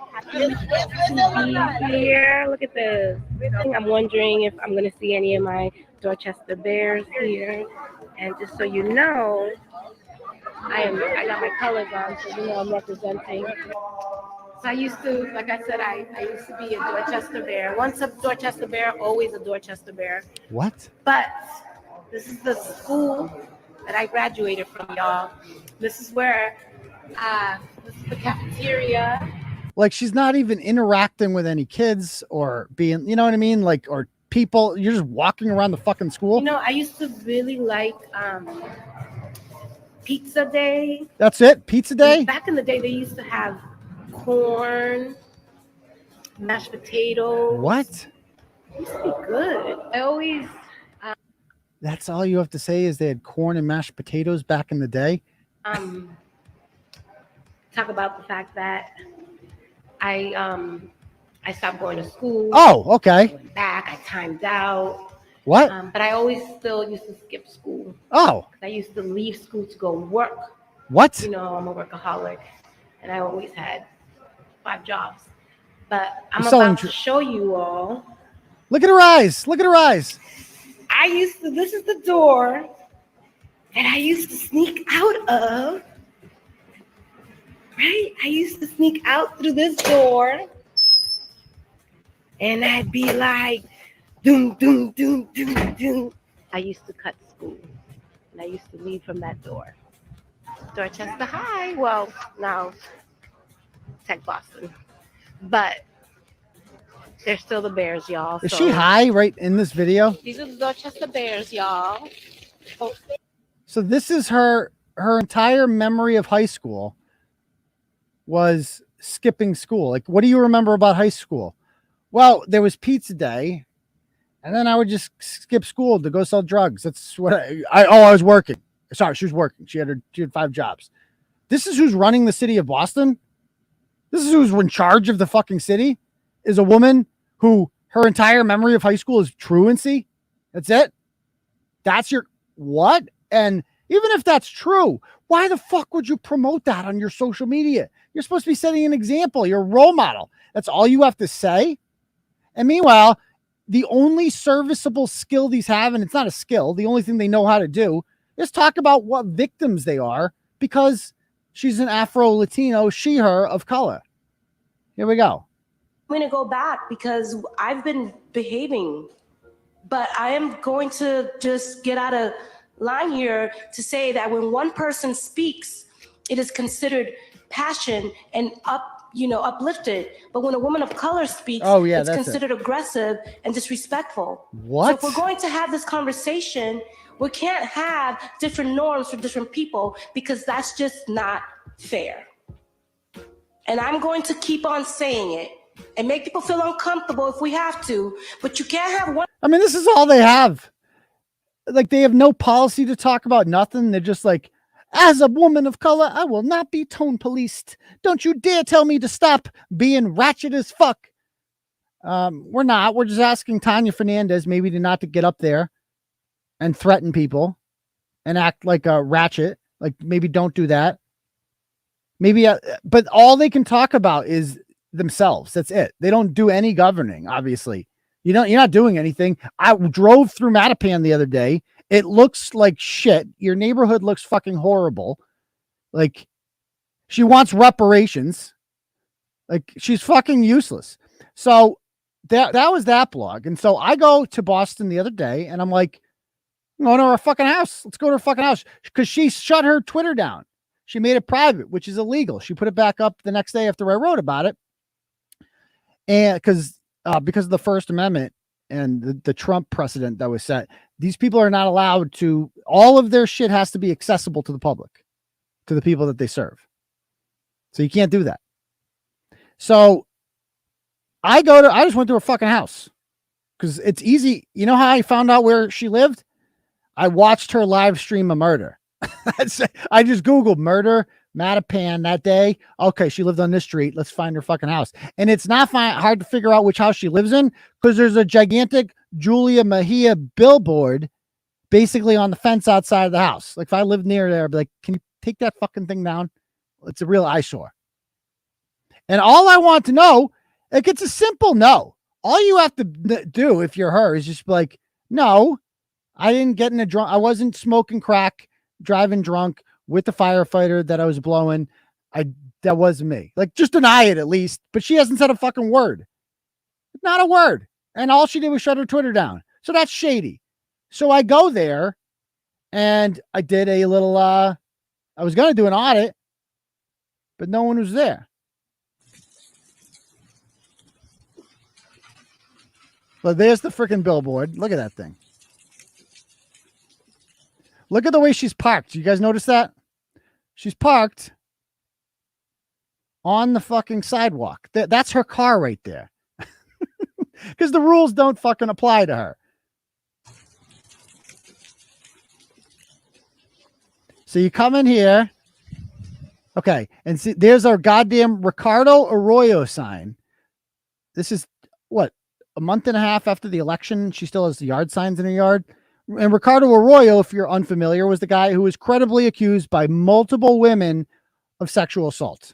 M: happy to be here. Look at this. I'm wondering if I'm going to see any of my Dorchester Bears here. And just so you know, I got my colors on, so you know I'm representing. So I used to, like I said, I used to be a Dorchester Bear. Once a Dorchester Bear, always a Dorchester Bear.
G: What?
M: But this is the school that I graduated from, y'all. This is where, this is the cafeteria.
G: Like, she's not even interacting with any kids or being, you know what I mean? Like, or people, you're just walking around the fucking school.
M: You know, I used to really like Pizza Day.
G: That's it? Pizza Day?
M: Back in the day, they used to have corn, mashed potatoes.
G: What?
M: It used to be good. I always...
G: That's all you have to say is they had corn and mashed potatoes back in the day?
M: Talk about the fact that I stopped going to school.
G: Oh, okay.
M: I went back. I timed out.
G: What?
M: But I always still used to skip school.
G: Oh.
M: I used to leave school to go work.
G: What?
M: You know, I'm a workaholic, and I always had 5 jobs. But I'm
G: You're
M: about to show you all.
G: Look at her eyes. Look at her eyes.
M: This is the door that I used to sneak out of. Right? I used to sneak out through this door. And I'd be like, doom, doom, doom, doom, doom. I used to cut school. And I used to leave from that door. Dorchester High. Well, now Tech Boston. But they're still the Bears, y'all.
G: Is she high right in this video?
M: These are the Dorchester Bears, y'all. Oh.
G: So this is her entire memory of high school was skipping school. Like, what do you remember about high school? Well, there was pizza day, and then I would just skip school to go sell drugs. That's what I was working. Sorry, she was working. She had 5 jobs. This is who's running the city of Boston. This is who's in charge of the fucking city, is a woman who her entire memory of high school is truancy. That's it. That's your what? And even if that's true, why the fuck would you promote that on your social media? You're supposed to be setting an example. You're a role model. That's all you have to say. And meanwhile, the only serviceable skill these have, and it's not a skill, the only thing they know how to do is talk about what victims they are because she's an Afro-Latino, she/her of color. Here we go.
I: I'm going to go back because I've been behaving, but I am going to just get out of line here to say that when one person speaks, it is considered passion and uplifted. But when a woman of color speaks, it's considered aggressive and disrespectful.
G: What?
I: So if we're going to have this conversation, we can't have different norms for different people because that's just not fair. And I'm going to keep on saying it and make people feel uncomfortable if we have to, but you can't have one.
G: I mean, this is all they have. Like, they have no policy to talk about nothing. They're just like, as a woman of color, I will not be tone policed. Don't you dare tell me to stop being ratchet as fuck. We're not. We're just asking Tanya Fernandez maybe to get up there and threaten people and act like a ratchet. Like, maybe don't do that. Maybe, but all they can talk about is themselves. That's it. They don't do any governing, obviously. You're not doing anything. I drove through Mattapan the other day. It looks like shit. Your neighborhood looks fucking horrible. Like, she wants reparations. Like, she's fucking useless. So that was that blog. And so I go to Boston the other day and I'm like, I'm going to her fucking house. Let's go to her fucking house. Because she shut her Twitter down. She made it private, which is illegal. She put it back up the next day after I wrote about it. And because of the First Amendment and the Trump precedent that was set, these people are not allowed to, all of their shit has to be accessible to the public, to the people that they serve. So you can't do that. So I just went to her fucking house because it's easy. You know how I found out where she lived? I watched her live stream a murder. I just Googled murder Mattapan that day. Okay, she lived on this street. Let's find her fucking house. And it's not hard to figure out which house she lives in because there's a gigantic Julia Mejia billboard basically on the fence outside of the house. Like, if I lived near there, I'd be like, can you take that fucking thing down? It's a real eyesore. And all I want to know, like, it's a simple no. All you have to do if you're her is just be like, no, I didn't get in a drunk. I wasn't smoking crack, driving drunk with the firefighter that I was blowing. That wasn't me. Like, just deny it at least. But she hasn't said a fucking word. Not a word. And all she did was shut her Twitter down. So that's shady. So I go there and I did a little, I was going to do an audit, but no one was there. Well, there's the freaking billboard. Look at that thing. Look at the way she's parked. You guys notice that? She's parked on the fucking sidewalk. That's her car right there. Because the rules don't fucking apply to her. So you come in here. Okay. And see, there's our goddamn Ricardo Arroyo sign. This is what? A month and a half after the election. She still has the yard signs in her yard. And Ricardo Arroyo, if you're unfamiliar, was the guy who was credibly accused by multiple women of sexual assault.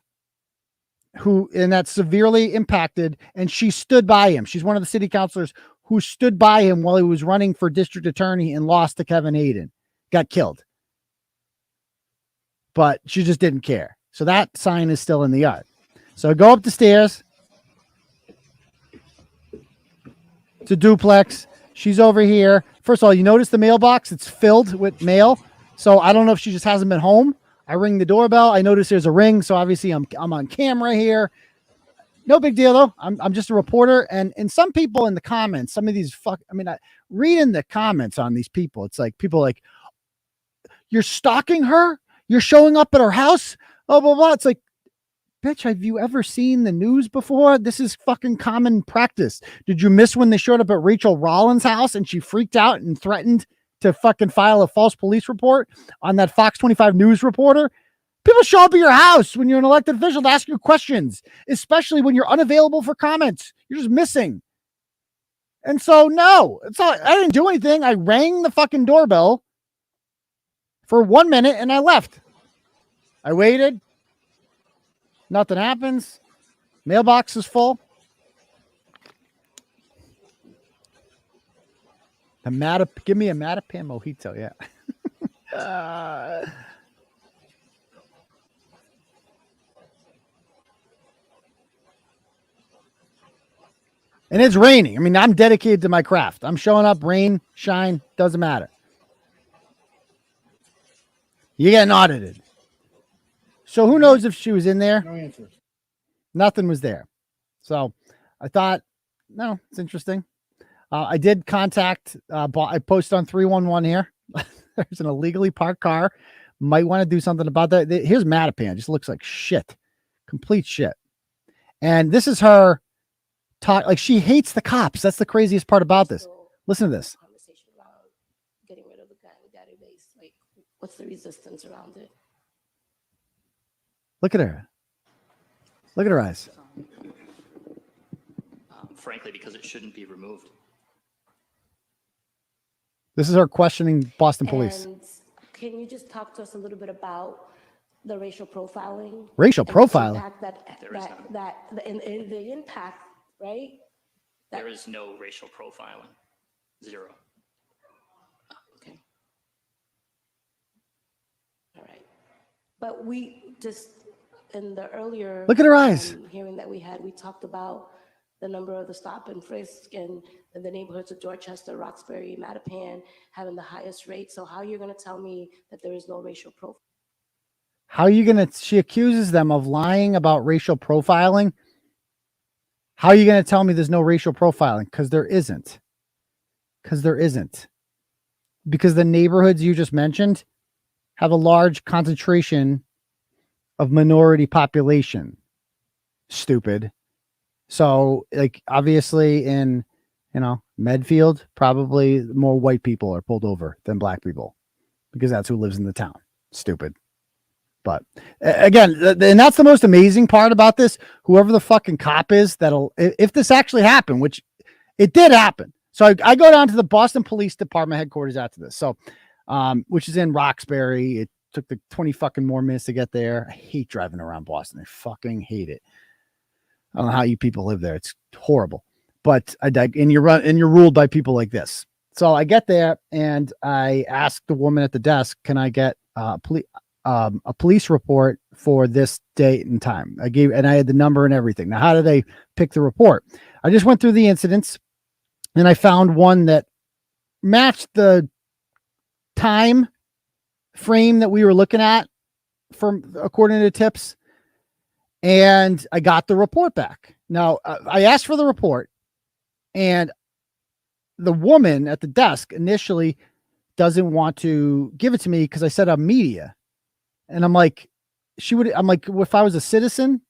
G: and that's severely impacted, and she stood by him. She's one of the city councilors who stood by him while he was running for district attorney and lost to Kevin Aidan, got killed. But she just didn't care. So that sign is still in the yard. So I go up the stairs. It's a duplex. She's over here. First of all, you notice the mailbox? It's filled with mail. So I don't know if she just hasn't been home. I ring the doorbell. I notice there's a ring. So obviously I'm on camera here. No big deal though. I'm just a reporter. And some people in the comments, some of these reading the comments on these people, it's like people like, you're stalking her? You're showing up at her house? Oh, blah, blah. It's like, bitch, have you ever seen the news before? This is fucking common practice. Did you miss when they showed up at Rachel Rollins' house and she freaked out and threatened to fucking file a false police report on that Fox 25 News reporter? People show up at your house when you're an elected official to ask you questions, especially when you're unavailable for comments. You're just missing. And so, no, I didn't do anything. I rang the fucking doorbell for 1 minute and I left. I waited. Nothing happens. Mailbox is full. Give me a Mattapan mojito, yeah. And it's raining. I mean, I'm dedicated to my craft. I'm showing up, rain, shine, doesn't matter. You're getting audited. So who knows if she was in there?
B: No answers.
G: Nothing was there. So I thought, no, it's interesting. I did contact, I posted on 311 here. There's an illegally parked car. Might want to do something about that. Here's Mattapan. Just looks like shit. Complete shit. And this is her talk. Like, she hates the cops. That's the craziest part about this. Listen to this.
I: Conversation around getting rid of the guy in the database. Like, what's the resistance around it?
G: Look at her. Look at her eyes.
N: Frankly, because it shouldn't be removed.
G: This is her questioning Boston police.
I: And can you just talk to us a little bit about the racial profiling?
G: Racial profiling?
I: And the impact, right?
N: There is no racial profiling. Zero.
I: Okay. All right. But we just, in the earlier
G: look at her eyes.
I: Hearing that we had, we talked about the number of the stop and frisk and the neighborhoods of Dorchester, Roxbury, Mattapan having the highest rate. So how are you going to tell me that there is no racial profile?
G: How are you going to, she accuses them of lying about racial profiling. How are you going to tell me there's no racial profiling? Because there isn't. Because the neighborhoods you just mentioned have a large concentration of minority population. Stupid. So, like, obviously in, Medfield, probably more white people are pulled over than black people because that's who lives in the town. Stupid. But again, and that's the most amazing part about this. Whoever the fucking cop is, if this actually happened, which it did happen. So I go down to the Boston Police Department headquarters after this. So, which is in Roxbury. It took the 20 fucking more minutes to get there. I hate driving around Boston. I fucking hate it. I don't know how you people live there. It's horrible. But you're ruled by people like this. So I get there and I ask the woman at the desk, can I get a police report for this date and time? I had the number and everything. Now, how do they pick the report? I just went through the incidents and I found one that matched the time frame that we were looking at according to tips. And I got the report back. Now, I asked for the report, and the woman at the desk initially doesn't want to give it to me because I said I'm media. And I'm like, if I was a citizen,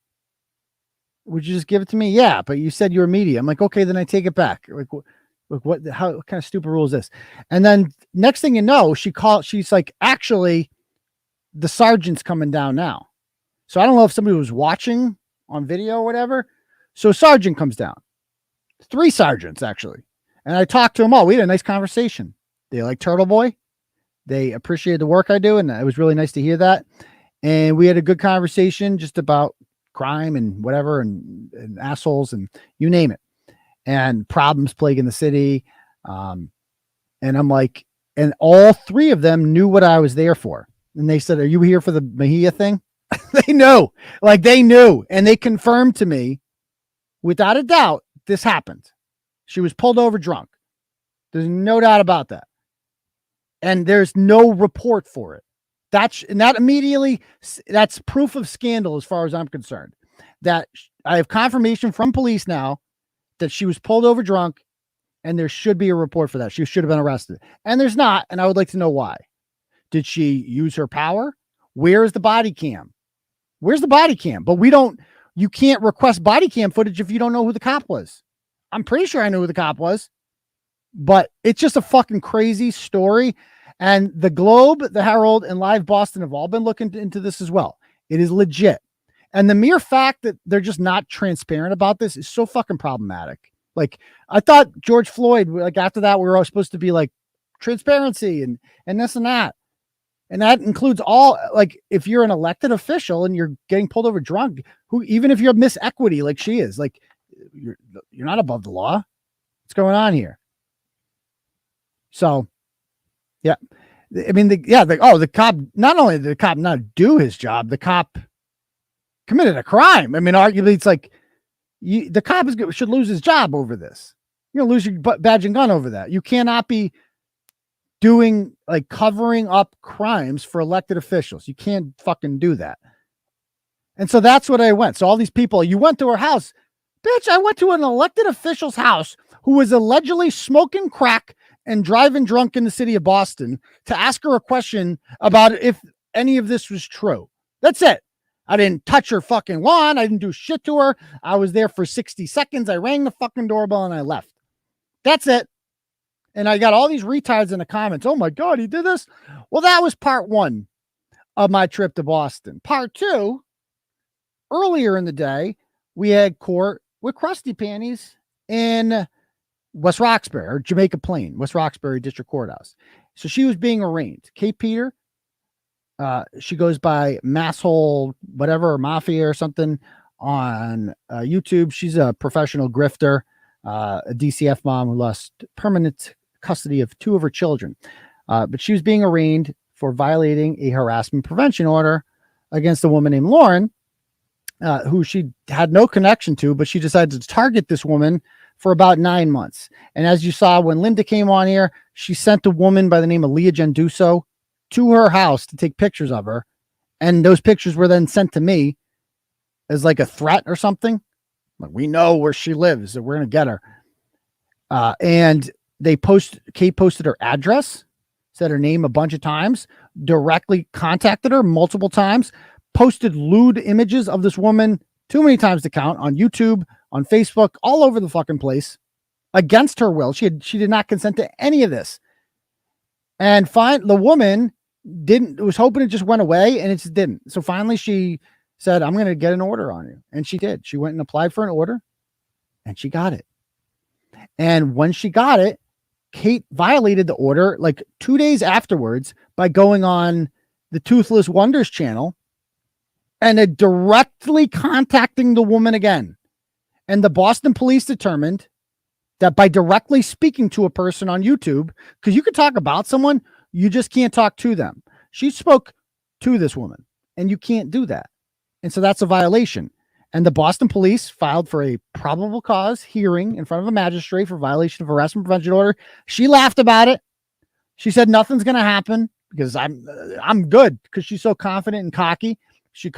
G: would you just give it to me? Yeah, but you said you were media. I'm like, okay, then I take it back. Like, what kind of stupid rule is this? And then next thing you know, she's like, actually, the sergeant's coming down now. So I don't know if somebody was watching on video or whatever. So sergeant comes down. 3 sergeants, actually. And I talked to them all. We had a nice conversation. They like Turtleboy. They appreciated the work I do. And it was really nice to hear that. And we had a good conversation just about crime and whatever, and assholes and you name it, and problems plaguing the city. And I'm like, and all three of them knew what I was there for. And they said, "Are you here for the Mejia thing?" They knew, like they knew, and they confirmed to me without a doubt this happened. She was pulled over drunk. There's no doubt about that. And there's no report for it. That's proof of scandal as far as I'm concerned. That I have confirmation from police now that she was pulled over drunk, and there should be a report for that. She should have been arrested. And there's not, and I would like to know why. Did she use her power? Where is the body cam? Where's the body cam? But you can't request body cam footage if you don't know who the cop was. I'm pretty sure I knew who the cop was, but it's just a fucking crazy story. And the Globe, the Herald, and Live Boston have all been looking into this as well. It is legit. And the mere fact that they're just not transparent about this is so fucking problematic. Like, I thought George Floyd, like after that, we were all supposed to be like transparency and this and that. And that includes all, like, if you're an elected official and you're getting pulled over drunk, even if you're Miss Equity, like she is, like, you're not above the law. What's going on here? So, yeah. I mean, the cop, not only did the cop not do his job, the cop committed a crime. I mean, arguably, it's like the cop should lose his job over this. You're going to lose your badge and gun over that. You cannot be doing, like, covering up crimes for elected officials. You can't fucking do that. And so that's what I went. So all these people, you went to her house. Bitch, I went to an elected official's house who was allegedly smoking crack and driving drunk in the city of Boston to ask her a question about if any of this was true. That's it. I didn't touch her fucking lawn. I didn't do shit to her. I was there for 60 seconds. I rang the fucking doorbell and I left. That's it. And I got all these retards in the comments. Oh my God, he did this. Well, that was part one of my trip to Boston. Part two, earlier in the day, we had court with Crusty Panties in West Roxbury, or Jamaica Plain, West Roxbury District Courthouse. So she was being arraigned. Kate Peter, she goes by Masshole, whatever, or Mafia or something on YouTube. She's a professional grifter, a DCF mom who lost permanent custody of 2 of her children. But she was being arraigned for violating a harassment prevention order against a woman named Lauren, who she had no connection to, but she decided to target this woman for about 9 months. And as you saw, when Lynda came on here, she sent a woman by the name of Leah Genduso to her house to take pictures of her. And those pictures were then sent to me as like a threat or something. Like, we know where she lives, so we're going to get her. And Kate posted her address, said her name a bunch of times, directly contacted her multiple times, posted lewd images of this woman too many times to count on YouTube, on Facebook, all over the fucking place against her will. She did not consent to any of this. And the woman was hoping it just went away, and it just didn't. So finally she said, I'm going to get an order on you. And she did. She went and applied for an order, and she got it. And when she got it, Kate violated the order like 2 days afterwards by going on the Toothless Wonders channel and directly contacting the woman again. And the Boston police determined that by directly speaking to a person on YouTube, because you could talk about someone, you just can't talk to them. She spoke to this woman, and you can't do that. And so that's a violation. And the Boston police filed for a probable cause hearing in front of a magistrate for violation of harassment prevention order. She laughed about it. She said nothing's going to happen because I'm good, because she's so confident and cocky. She's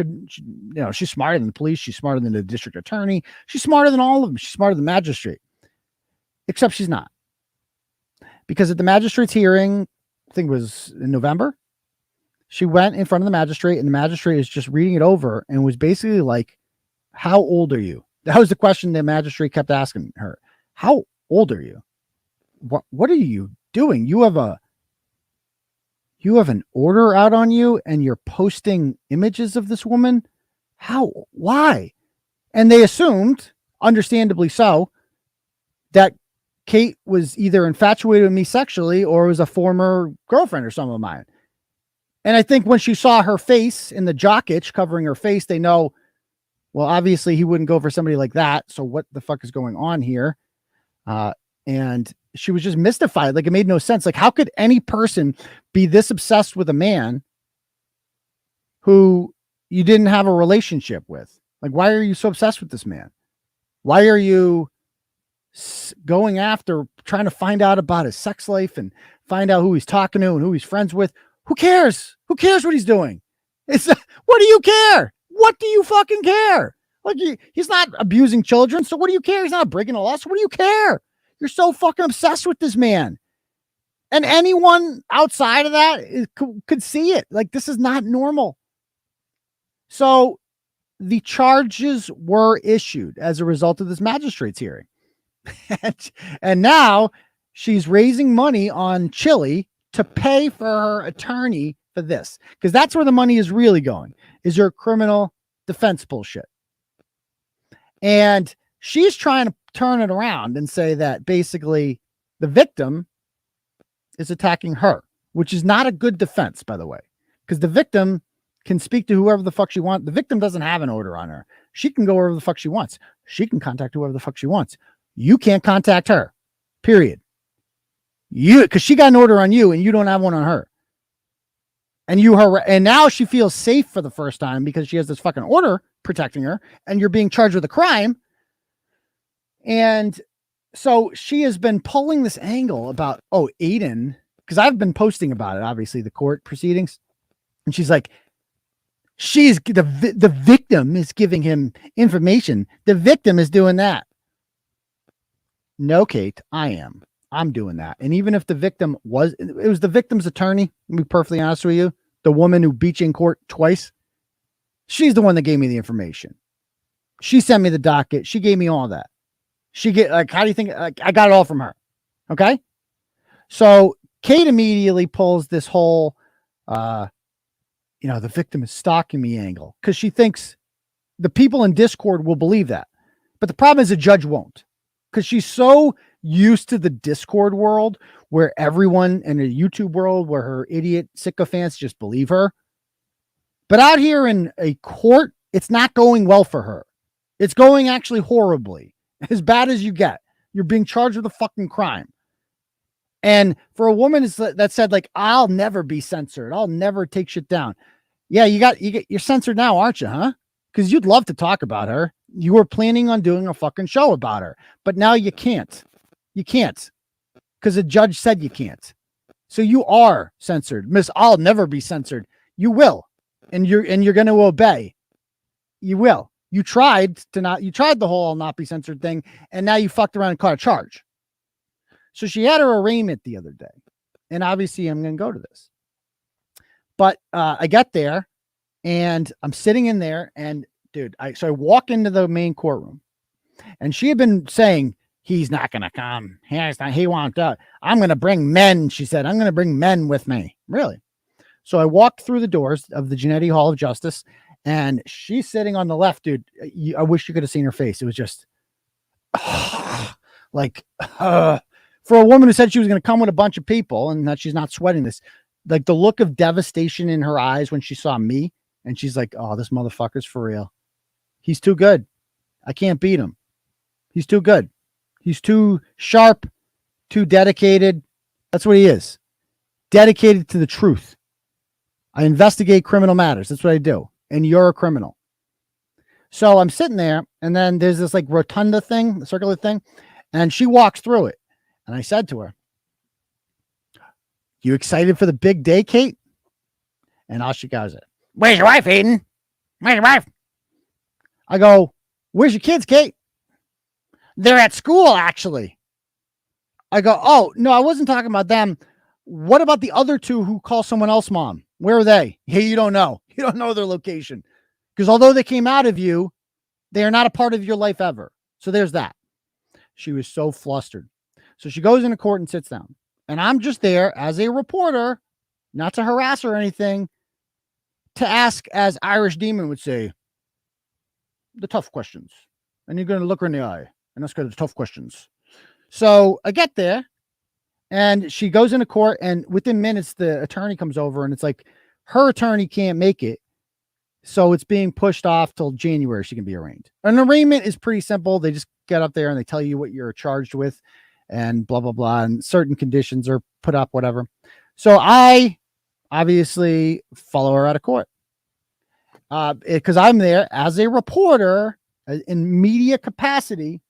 G: smarter than the police. She's smarter than the district attorney. She's smarter than all of them. She's smarter than the magistrate. Except she's not. Because at the magistrate's hearing, I think it was in November, she went in front of the magistrate, and the magistrate is just reading it over and was basically like, how old are you? That was the question the magistrate kept asking her. How old are you? What are you doing? You have an order out on you, and you're posting images of this woman? Why? And they assumed, understandably so, that Kate was either infatuated with me sexually or was a former girlfriend or something of mine. And I think when she saw her face in the jock itch covering her face, they know Well, obviously he wouldn't go for somebody like that. So what the fuck is going on here? And she was just mystified. Like, it made no sense. Like, how could any person be this obsessed with a man who you didn't have a relationship with? Like, why are you so obsessed with this man? Why are you going after trying to find out about his sex life and find out who he's talking to and who he's friends with? Who cares? Who cares what he's doing? What do you care? What do you fucking care? Like, he's not abusing children, so what do you care? He's not breaking a law, so what do you care? You're so fucking obsessed with this man. And anyone outside of that could see it. Like, this is not normal. So the charges were issued as a result of this magistrate's hearing. And now she's raising money on Chili to pay for her attorney for this, because that's where the money is really going, is her criminal defense bullshit. And she's trying to turn it around and say that basically the victim is attacking her, which is not a good defense, by the way, because the victim can speak to whoever the fuck she wants. The victim doesn't have an order on her. She can go wherever the fuck she wants. She can contact whoever the fuck she wants. You can't contact her, period. Because she got an order on you and you don't have one on her. And now she feels safe for the first time because she has this fucking order protecting her, and you're being charged with a crime. And so she has been pulling this angle about, Aidan, because I've been posting about it, obviously, the court proceedings. And she's like, the victim is giving him information. The victim is doing that. No, Kate, I'm doing that. And even if the victim it was the victim's attorney, let me be perfectly honest with you, the woman who beat you in court twice, she's the one that gave me the information. She sent me the docket. She gave me all that. How do you think? I got it all from her. Okay. So Kate immediately pulls this whole, the victim is stalking me angle, because she thinks the people in Discord will believe that. But the problem is the judge won't, because she's so used to the Discord world where everyone in a YouTube world where her idiot sycophants just believe her. But out here in a court, it's not going well for her. It's going actually horribly, as bad as you get. You're being charged with a fucking crime. And for a woman that said, like, I'll never be censored, I'll never take shit down. Yeah, you're censored now, aren't you, huh? Because you'd love to talk about her. You were planning on doing a fucking show about her, but now you can't. You can't, because the judge said you can't. So you are censored. Miss, I'll never be censored. You will. And you're going to obey. You will. You tried the whole I'll not be censored thing, and now you fucked around and caught a charge. So she had her arraignment the other day, and obviously I'm going to go to this. But I get there, and I'm sitting in there, and dude, I walk into the main courtroom, and she had been saying, he's not going to come. He won't do it. I'm going to bring men, she said. I'm going to bring men with me. Really? So I walked through the doors of the Genetti Hall of Justice, and she's sitting on the left, dude. I wish you could have seen her face. It was just for a woman who said she was going to come with a bunch of people and that she's not sweating this, like the look of devastation in her eyes when she saw me, and she's like, oh, this motherfucker's for real. He's too good. I can't beat him. He's too good. He's too sharp, too dedicated. That's what he is. Dedicated to the truth. I investigate criminal matters. That's what I do. And you're a criminal. So I'm sitting there, and then there's this like rotunda thing, the circular thing, and she walks through it. And I said to her, you excited for the big day, Kate? And all she goes, where's your wife, Aidan? Where's your wife? I go, where's your kids, Kate? They're at school, actually. I go, oh, no, I wasn't talking about them. What about the other two who call someone else mom? Where are they? Hey, you don't know. You don't know their location. Because although they came out of you, they are not a part of your life ever. So there's that. She was so flustered. So she goes into court and sits down. And I'm just there as a reporter, not to harass her or anything, to ask, as Irish Demon would say, the tough questions. And you're going to look her in the eye and ask her the tough questions. So I get there, and she goes into court, and within minutes, the attorney comes over, and it's like her attorney can't make it. So it's being pushed off till January. She can be arraigned. An arraignment is pretty simple. They just get up there and they tell you what you're charged with and blah, blah, blah. And certain conditions are put up, whatever. So I obviously follow her out of court because I'm there as a reporter in media capacity,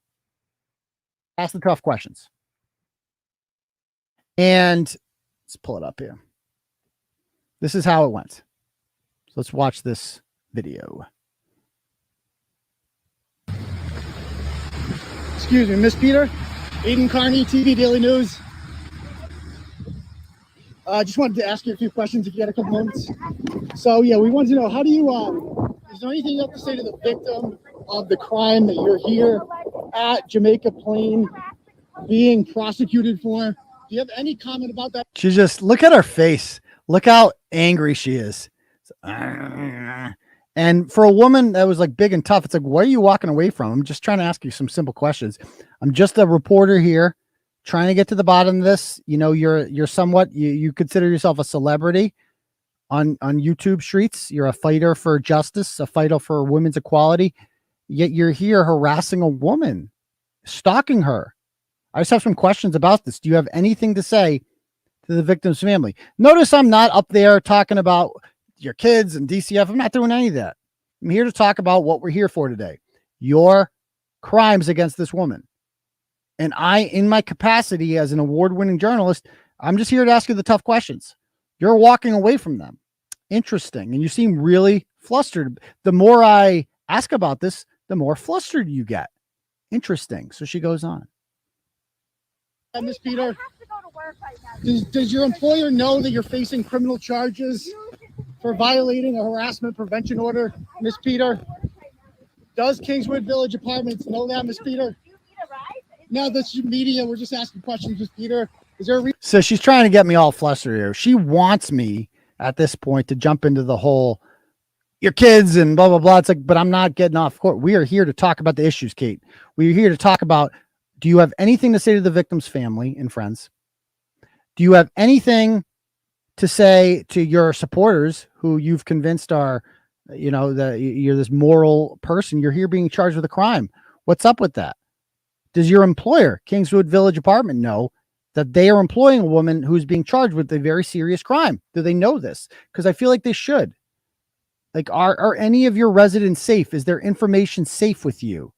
G: ask the tough questions. And let's pull it up here. This is how it went. So let's watch this video.
B: Excuse me, Miss Peter, Aidan, Kearney, TV Daily News. Just wanted to ask you a few questions if you had a couple moments. So yeah, we wanted to know, how do you, is there anything you have to say to the victim of the crime that you're here at Jamaica Plain being prosecuted for? Do you have any comment about that?
G: She just, look at her face. Look how angry she is. And for a woman that was like big and tough, it's like, what are you walking away from? I'm just trying to ask you some simple questions. I'm just a reporter here trying to get to the bottom of this. You know, you're somewhat, you consider yourself a celebrity on YouTube streets. You're a fighter for justice, a fighter for women's equality. Yet you're here harassing a woman, stalking her. I just have some questions about this. Do you have anything to say to the victim's family? Notice I'm not up there talking about your kids and DCF. I'm not doing any of that. I'm here to talk about what we're here for today. Your crimes against this woman. And I, in my capacity as an award-winning journalist, I'm just here to ask you the tough questions. You're walking away from them. Interesting. And you seem really flustered. The more I ask about this, the more flustered you get. Interesting. So she goes on.
B: Miss Peter, does your employer know that you're facing criminal charges for violating a harassment prevention order, Miss Peter? Does Kingswood Village Apartments know that, Miss Peter? No, this is media. We're just asking questions, Miss Peter. Is there a reason?
G: So she's trying to get me all flustered here. She wants me at this point to jump into the whole your kids and blah, blah, blah. It's like, but I'm not getting off court. We are here to talk about the issues, Kate. We're here to talk about, do you have anything to say to the victim's family and friends? Do you have anything to say to your supporters who you've convinced are, you know, that you're this moral person? You're here being charged with a crime. What's up with that? Does your employer, Kingswood Village Apartment, know that they are employing a woman who's being charged with a very serious crime? Do they know this? Because I feel like they should. Like, are any of your residents safe? Is their information safe with you?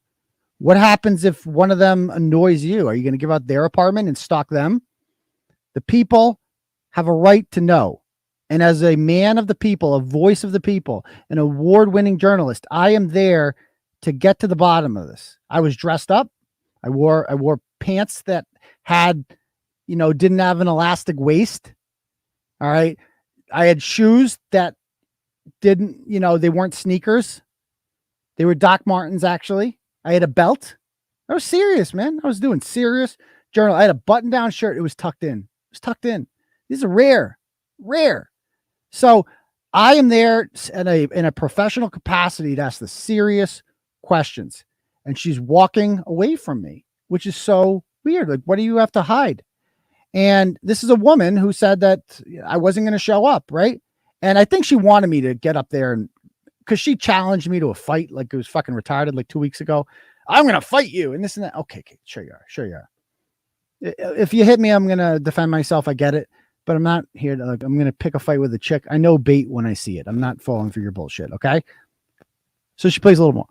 G: What happens if one of them annoys you? Are you going to give out their apartment and stalk them? The people have a right to know. And as a man of the people, a voice of the people, an award-winning journalist, I am there to get to the bottom of this. I was dressed up. I wore pants that had, you know, didn't have an elastic waist. All right. I had shoes that didn't, you know, they weren't sneakers. They were Doc Martens, actually. I had a belt. I was serious, man. I was doing serious journal. I had a button-down shirt. It was tucked in. It was tucked in. These are rare. So I am there in a professional capacity to ask the serious questions. And she's walking away from me, which is so weird. Like, what do you have to hide? And this is a woman who said that I wasn't going to show up, right? And I think she wanted me to get up there, and because she challenged me to a fight, like it was fucking retarded, like 2 weeks ago. I'm going to fight you and this and that. Okay, sure you are. If you hit me, I'm going to defend myself. I get it, but I'm not here to, like, I'm going to pick a fight with a chick. I know bait when I see it. I'm not falling for your bullshit. Okay. So she plays a little more.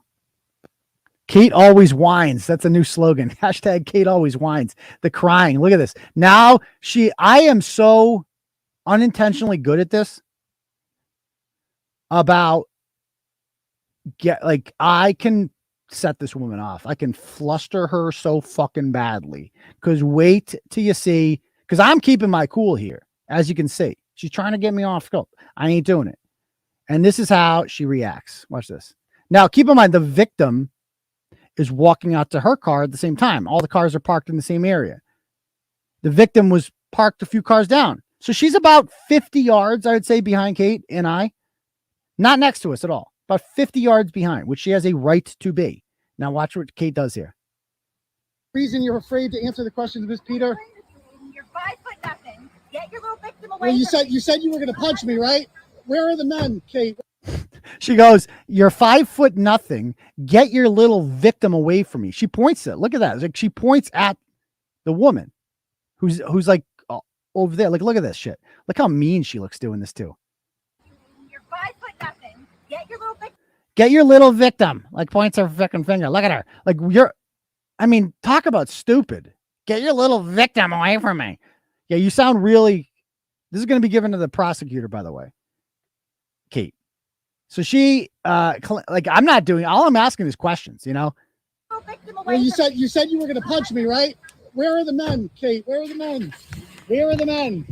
G: Kate always whines. That's a new slogan. Hashtag Kate always whines. The crying. Look at this. Now I am so unintentionally good at this about I can set this woman off. I can fluster her so fucking badly. Because wait till you see, because I'm keeping my cool here. As you can see, she's trying to get me off scope. I ain't doing it. And this is how she reacts. Watch this. Now, keep in mind, the victim is walking out to her car at the same time. All the cars are parked in the same area. The victim was parked a few cars down. So she's about 50 yards, I would say, behind Kate and I. Not next to us at all. About 50 yards behind, which she has a right to be. Now watch what Kate does here.
B: Reason you're afraid to answer the questions, Miss Peter?
O: You're 5'0". Get your little victim away.
B: Well, you said you were going to punch me, right? Where are the men, Kate?
G: She goes, "You're 5'0". Get your little victim away from me." She points it. Look at that. It's like she points at the woman who's like over there. Like, look at this shit. Look how mean she looks doing this too.
O: You're 5'0". Get your little victim.
G: Get your little victim. Like, points her fucking finger. Look at her. Like, I mean, talk about stupid. Get your little victim away from me. Yeah, you sound really. This is going to be given to the prosecutor, by the way, Kate. So she, like, I'm not doing. All I'm asking is questions. You know.
B: Well, you said you were going to punch me, right? Where are the men, Kate? Where are the men? Where are the men?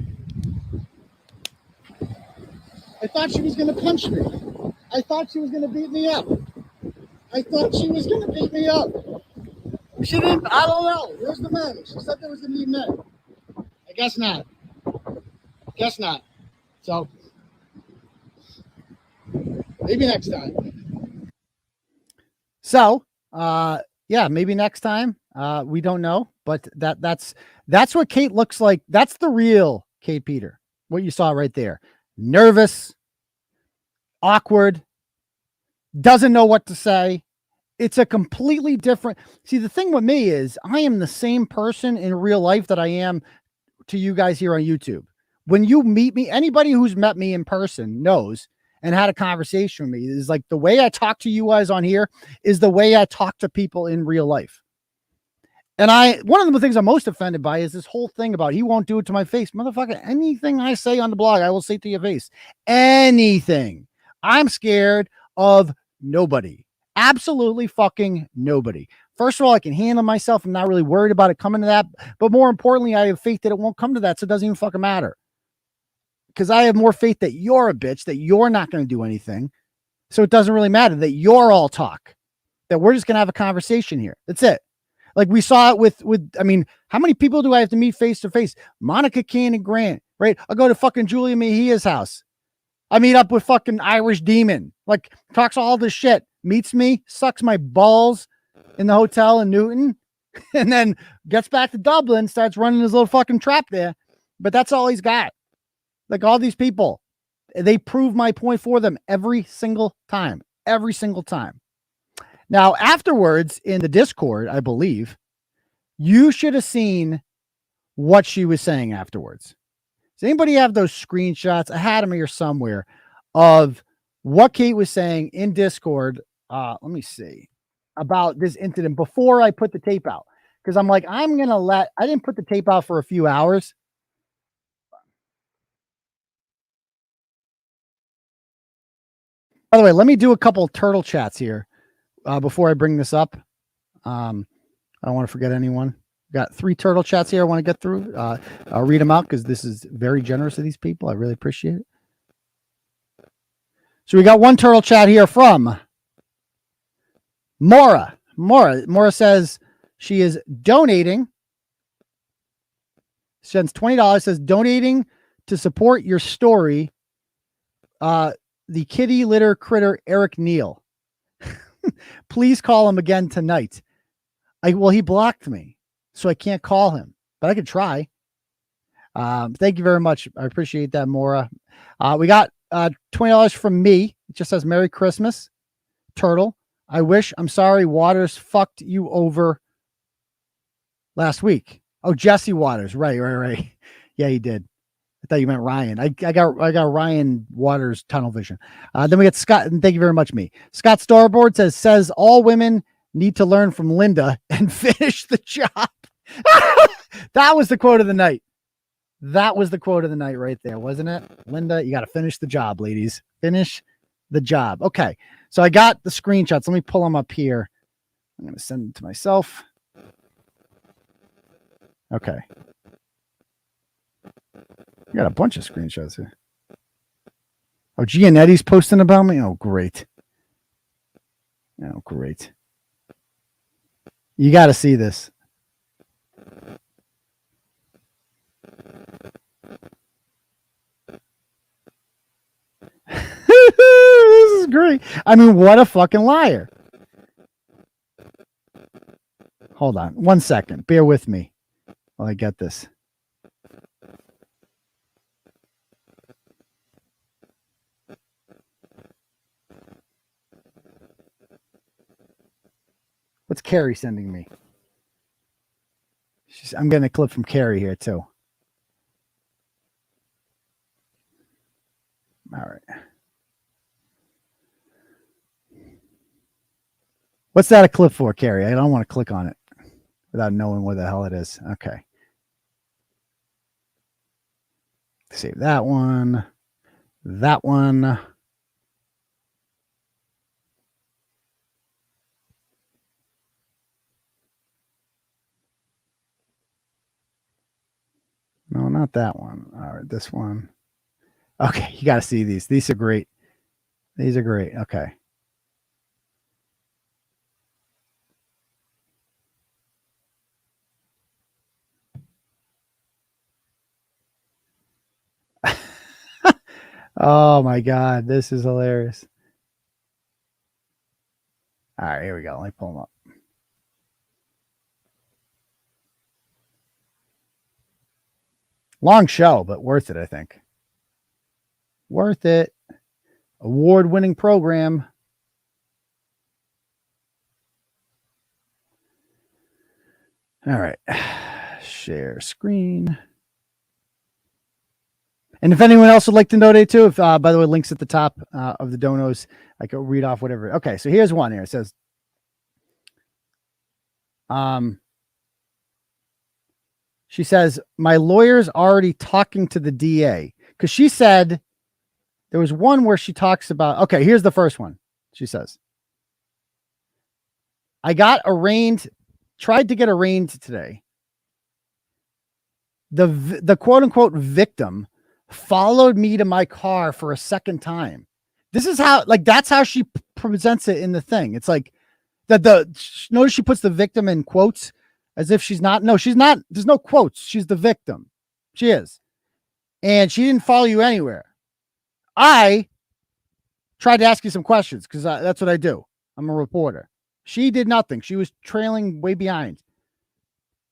B: I thought she was going to punch me. I thought she was going to beat me up. She didn't. I don't know. Where's the men? She said there was going to be men. I guess not. So maybe next time.
G: So, yeah, maybe next time. We don't know, but that's what Kate looks like. That's the real Kate Peter. What you saw right there. Nervous, awkward, doesn't know what to say. It's a completely different. See, the thing with me is I am the same person in real life that I am to you guys here on YouTube. When you meet me, anybody who's met me in person knows and had a conversation with me is like the way I talk to you guys on here is the way I talk to people in real life. And one of the things I'm most offended by is this whole thing about he won't do it to my face. Motherfucker, anything I say on the blog, I will say to your face. Anything. I'm scared of nobody. Absolutely fucking nobody. First of all, I can handle myself. I'm not really worried about it coming to that. But more importantly, I have faith that it won't come to that. So it doesn't even fucking matter. Because I have more faith that you're a bitch, that you're not going to do anything. So it doesn't really matter that you're all talk. That we're just going to have a conversation here. That's it. Like we saw it with, I mean, how many people do I have to meet face to face? Monica Cannon Grant, right? I'll go to fucking Julia Mejia's house. I meet up with fucking Irish Demon, like talks all this shit, meets me, sucks my balls in the hotel in Newton, and then gets back to Dublin, starts running his little fucking trap there. But that's all he's got. Like all these people, they prove my point for them every single time. Now, afterwards in the Discord, I believe, you should have seen what she was saying afterwards. Does anybody have those screenshots? I had them here somewhere of what Kate was saying in Discord. Let me see about this incident before I put the tape out. Because I'm like, I didn't put the tape out for a few hours. By the way, let me do a couple of turtle chats here before I bring this up. I don't want to forget anyone. Got 3 turtle chats here I want to get through. I'll read them out because this is very generous of these people. I really appreciate it. So we got one turtle chat here from Maura. Maura says she is donating. Sends $20. Says donating to support your story. The kitty litter critter Eric Neal. Please call him again tonight. Well, he blocked me, so I can't call him, but I could try. Thank you very much. I appreciate that, Maura. We got $20 from me. It just says Merry Christmas, Turtle. I'm sorry Waters fucked you over last week. Oh, Jesse Waters. Right. Yeah, he did. I thought you meant Ryan. I got Ryan Waters tunnel vision. Then we got Scott, and thank you very much, me. Scott Starboard says all women need to learn from Lynda and finish the job. That was the quote of the night. That was the quote of the night right there, wasn't it? Lynda, you got to finish the job, ladies. Finish the job. Okay. So I got the screenshots. Let me pull them up here. I'm going to send them to myself. Okay. I got a bunch of screenshots here. Oh, Gianetti's posting about me. Oh, great. You got to see this. This is great. I mean, what a fucking liar. Hold on 1 second. Bear with me while I get this. What's Carrie sending me? I'm getting a clip from Carrie here too. All right. What's that a clip for, Carrie? I don't want to click on it without knowing what the hell it is. Okay. Save that one. That one. No, not that one. All right, this one. Okay, you got to see these. These are great. These are great. Okay. Oh my God, this is hilarious. All right, here we go. Let me pull them up. Long show, but worth it, I think. Worth it. Award-winning program. All right. Share screen. And if anyone else would like to donate too, if by the way, links at the top of the donos, I could read off whatever. Okay, so here's one here. It says, she says, my lawyer's already talking to the DA. Because she said there was one where she talks about, okay, here's the first one. She says, I got arraigned, tried to get arraigned today. The quote unquote victim followed me to my car for a second time. This is how, like, that's how she presents it in the thing. It's like that notice she puts the victim in quotes as if she's not. No, she's not. There's no quotes. She's the victim. She is. And she didn't follow you anywhere. I tried to ask you some questions because that's what I do. I'm a reporter. She did nothing. She was trailing way behind.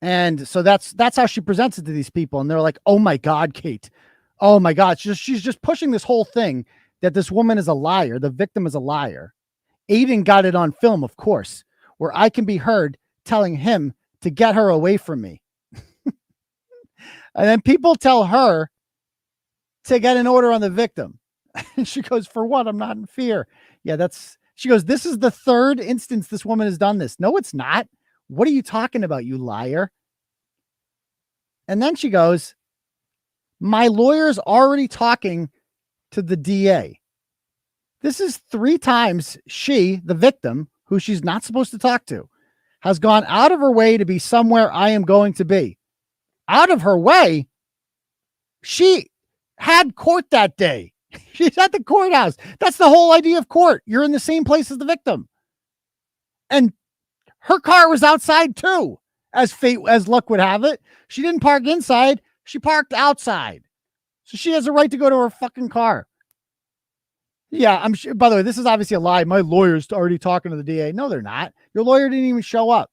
G: And so that's how she presents it to these people. And they're like, oh my God, Kate. Oh my God. She's just pushing this whole thing that this woman is a liar. The victim is a liar. Aidan got it on film, of course, where I can be heard telling him to get her away from me. And then people tell her to get an order on the victim. And she goes, for what? I'm not in fear. Yeah, she goes, this is the third instance this woman has done this. No, it's not. What are you talking about, you liar? And then she goes, my lawyer's already talking to the DA. This is 3 times she, the victim, who she's not supposed to talk to, has gone out of her way to be somewhere I am going to be. Out of her way? She had court that day. She's at the courthouse. That's the whole idea of court. You're in the same place as the victim. And her car was outside too, as luck would have it. She didn't park inside. She parked outside. So she has a right to go to her fucking car. Yeah, I'm sure. By the way, this is obviously a lie. My lawyer's already talking to the DA. No, they're not. Your lawyer didn't even show up.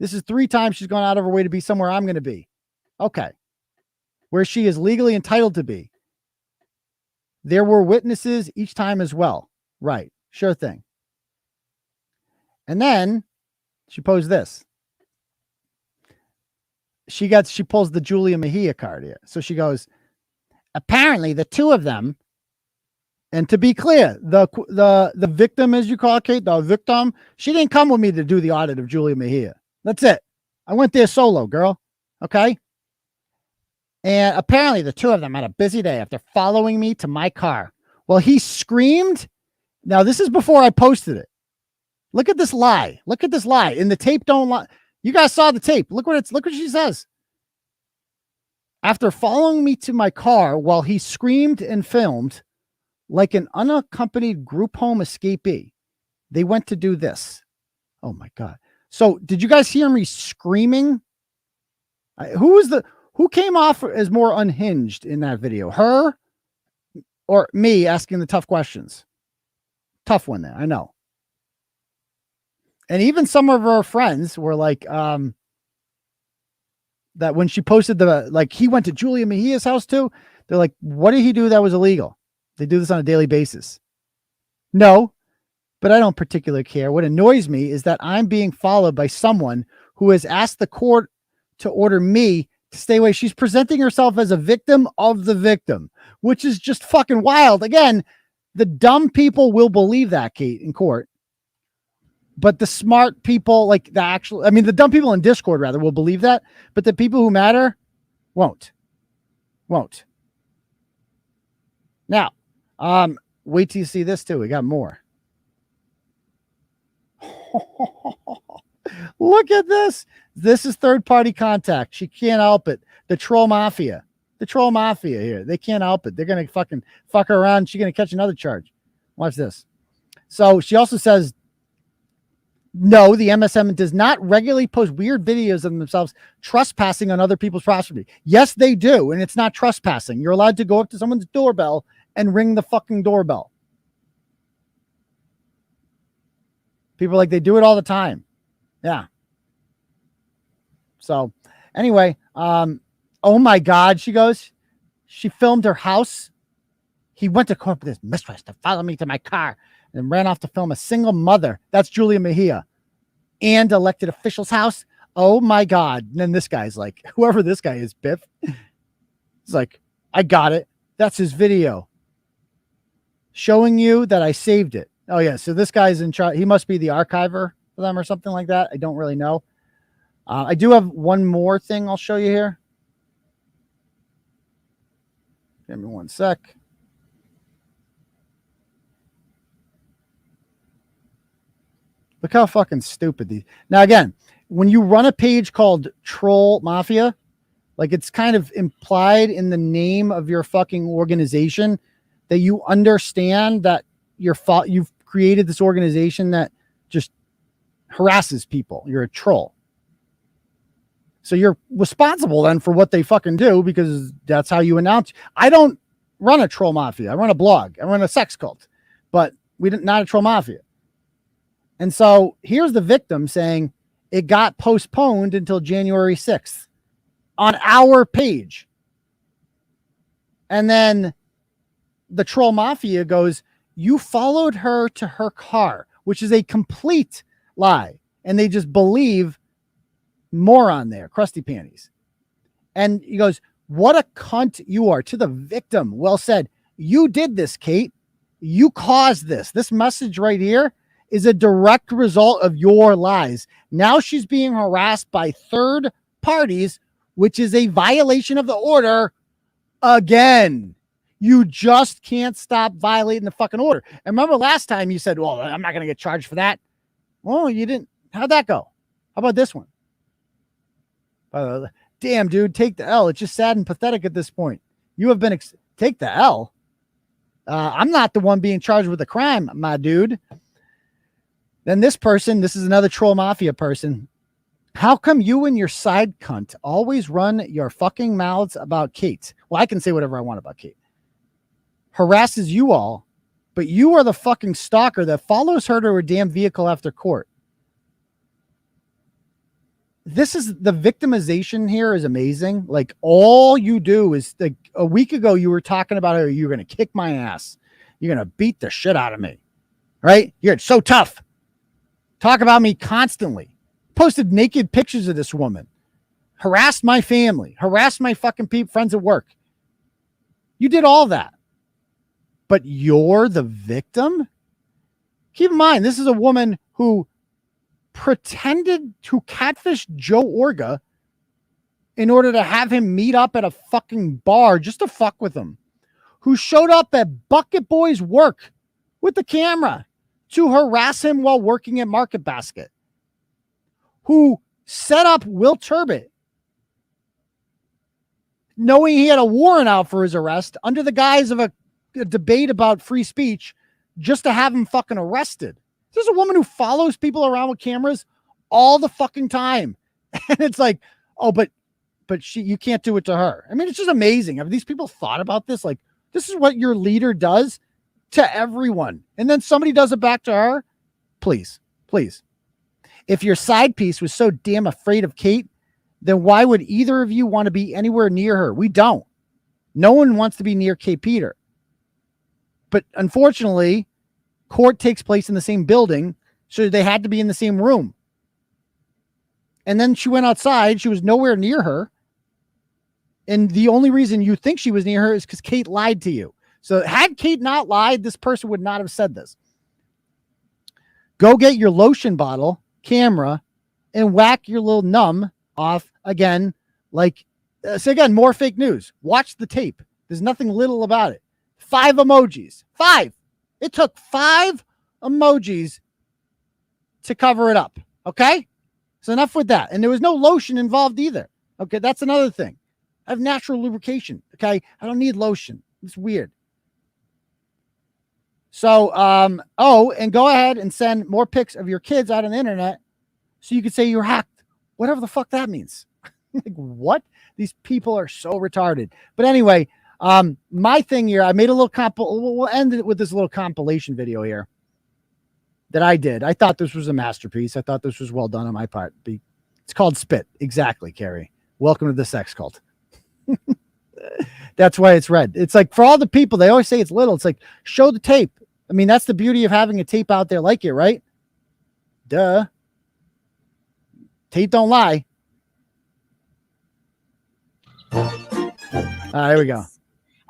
G: This is 3 times she's gone out of her way to be somewhere I'm going to be. Okay. Where she is legally entitled to be. There were witnesses each time as well. Right. Sure thing. And then she posed this. She pulls the Julia Mejia card here. So she goes, apparently the 2 of them, and to be clear, the victim, as you call it, Kate, the victim, she didn't come with me to do the audit of Julia Mejia. That's it. I went there solo, girl. Okay. And apparently the 2 of them had a busy day after following me to my car. Well, he screamed. Now, this is before I posted it. Look at this lie. Look at this lie. And the tape don't lie. You guys saw the tape. Look what she says. After following me to my car while he screamed and filmed like an unaccompanied group home escapee, they went to do this. Oh my God. So did you guys hear me screaming? Who came off as more unhinged in that video? Her or me asking the tough questions? Tough one there. I know. And even some of her friends were like, that when she posted he went to Julia Mejia's house too. They're like, what did he do that was illegal? They do this on a daily basis. No, but I don't particularly care. What annoys me is that I'm being followed by someone who has asked the court to order me to stay away. She's presenting herself as a victim of the victim, which is just fucking wild. Again, the dumb people will believe that, Kate, in court. But the smart people, like the dumb people in Discord rather will believe that, but the people who matter won't. Now, wait till you see this too. We got more. Look at this. This is third-party contact. She can't help it. The troll mafia here. They can't help it. They're going to fucking fuck her around. She's going to catch another charge. Watch this. So she also says, no, the MSM does not regularly post weird videos of themselves trespassing on other people's property. Yes, they do. And it's not trespassing. You're allowed to go up to someone's doorbell and ring the fucking doorbell. People they do it all the time. Yeah. So anyway, oh my God, she goes, she filmed her house. He went to court with his mistress to follow me to my car and ran off to film a single mother. That's Julia Mejia and elected official's house. Oh my God. And then this guy's like, whoever this guy is, Biff. He's like, I got it. That's his video showing you that I saved it. Oh yeah. So this guy's in charge. He must be the archiver for them or something like that. I don't really know. I do have one more thing I'll show you here. Give me one sec. Look how fucking stupid these. Now, again, when you run a page called Troll Mafia, it's kind of implied in the name of your fucking organization that you understand that you've created this organization that just harasses people. You're a troll. So you're responsible then for what they fucking do because that's how you announce. I don't run a troll mafia. I run a blog. I run a sex cult, but not a troll mafia. And so here's the victim saying it got postponed until January 6th on our page. And then the troll mafia goes, you followed her to her car, which is a complete lie. And they just believe moron there, crusty panties. And he goes, what a cunt you are to the victim. Well said. You did this, Kate. You caused this. This message right here is a direct result of your lies. Now she's being harassed by third parties, which is a violation of the order. Again, you just can't stop violating the fucking order. And remember last time you said, well, I'm not going to get charged for that. Well, you didn't. How'd that go? How about this one? Damn, dude, take the L. It's just sad and pathetic at this point. You have been take the L. I'm not the one being charged with a crime, my dude. Then this person, this is another troll mafia person. How come you and your side cunt always run your fucking mouths about Kate? Well, I can say whatever I want about Kate. Harasses you all, but you are the fucking stalker that follows her to her damn vehicle after court. This is the victimization here is amazing. All you do is a week ago, you were talking about how you're going to kick my ass. You're going to beat the shit out of me. Right? You're so tough. Talk about me constantly. Posted naked pictures of this woman. Harassed my family. Harassed my fucking friends at work. You did all that. But you're the victim? Keep in mind, this is a woman who pretended to catfish Joe Orga in order to have him meet up at a fucking bar just to fuck with him, who showed up at Bucket Boy's work with the camera to harass him while working at Market Basket, who set up Will Turbot knowing he had a warrant out for his arrest under the guise of a debate about free speech just to have him fucking arrested. There's a woman who follows people around with cameras all the fucking time. And it's but you can't do it to her. I mean, it's just amazing. Have these people thought about this? This is what your leader does to everyone. And then somebody does it back to her. Please. If your side piece was so damn afraid of Kate, then why would either of you want to be anywhere near her? We don't. No one wants to be near Kate Peter. But unfortunately, court takes place in the same building, so they had to be in the same room. And then she went outside. She was nowhere near her. And the only reason you think she was near her is because Kate lied to you. So had Kate not lied, this person would not have said this. Go get your lotion bottle, camera, and whack your little numb off again. Like, so again, more fake news. Watch the tape. There's nothing little about it. 5 emojis. 5. It took 5 emojis to cover it up. Okay? So enough with that. And there was no lotion involved either. Okay, that's another thing. I have natural lubrication. Okay, I don't need lotion. It's weird. So, and go ahead and send more pics of your kids out on the internet so you could say you're hacked. Whatever the fuck that means. Like, what? These people are so retarded. But anyway, my thing here, I made a little we'll end it with this little compilation video here that I did. I thought this was a masterpiece. I thought this was well done on my part. It's called Spit. Exactly, Carrie. Welcome to the sex cult. That's why it's red. It's like, for all the people, they always say it's little. It's like, show the tape. I mean, that's the beauty of having a tape out there like it, right? Duh. Tape don't lie. There we go.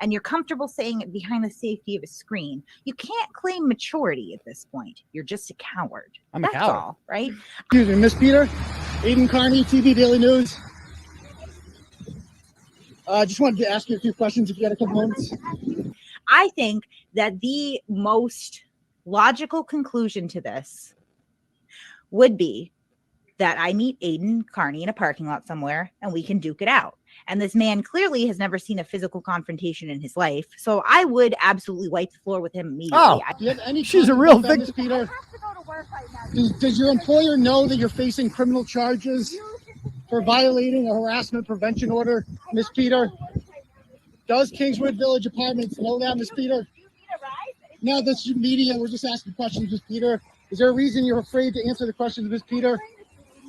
P: And you're comfortable saying it behind the safety of a screen. You can't claim maturity at this point. You're just a coward.
G: That's
P: coward. All, right?
B: Excuse me, Miss Peter. Aidan, Kearney, TV Daily News. Just wanted to ask you a few questions if you had a couple moments.
P: I think that the most logical conclusion to this would be that I meet Aidan, Kearney in a parking lot somewhere and we can duke it out. And this man clearly has never seen a physical confrontation in his life. So I would absolutely wipe the floor with him immediately.
B: Oh, do you have any
G: she's a real
B: victim,
G: victim.
B: Peter? Does your employer know that you're facing criminal charges for violating a harassment prevention order, Miss Peter? Does Kingswood Village Apartments know that, Miss Peter? No, this is media. We're just asking questions, Miss Peter. Is there a reason you're afraid to answer the questions, Miss Peter?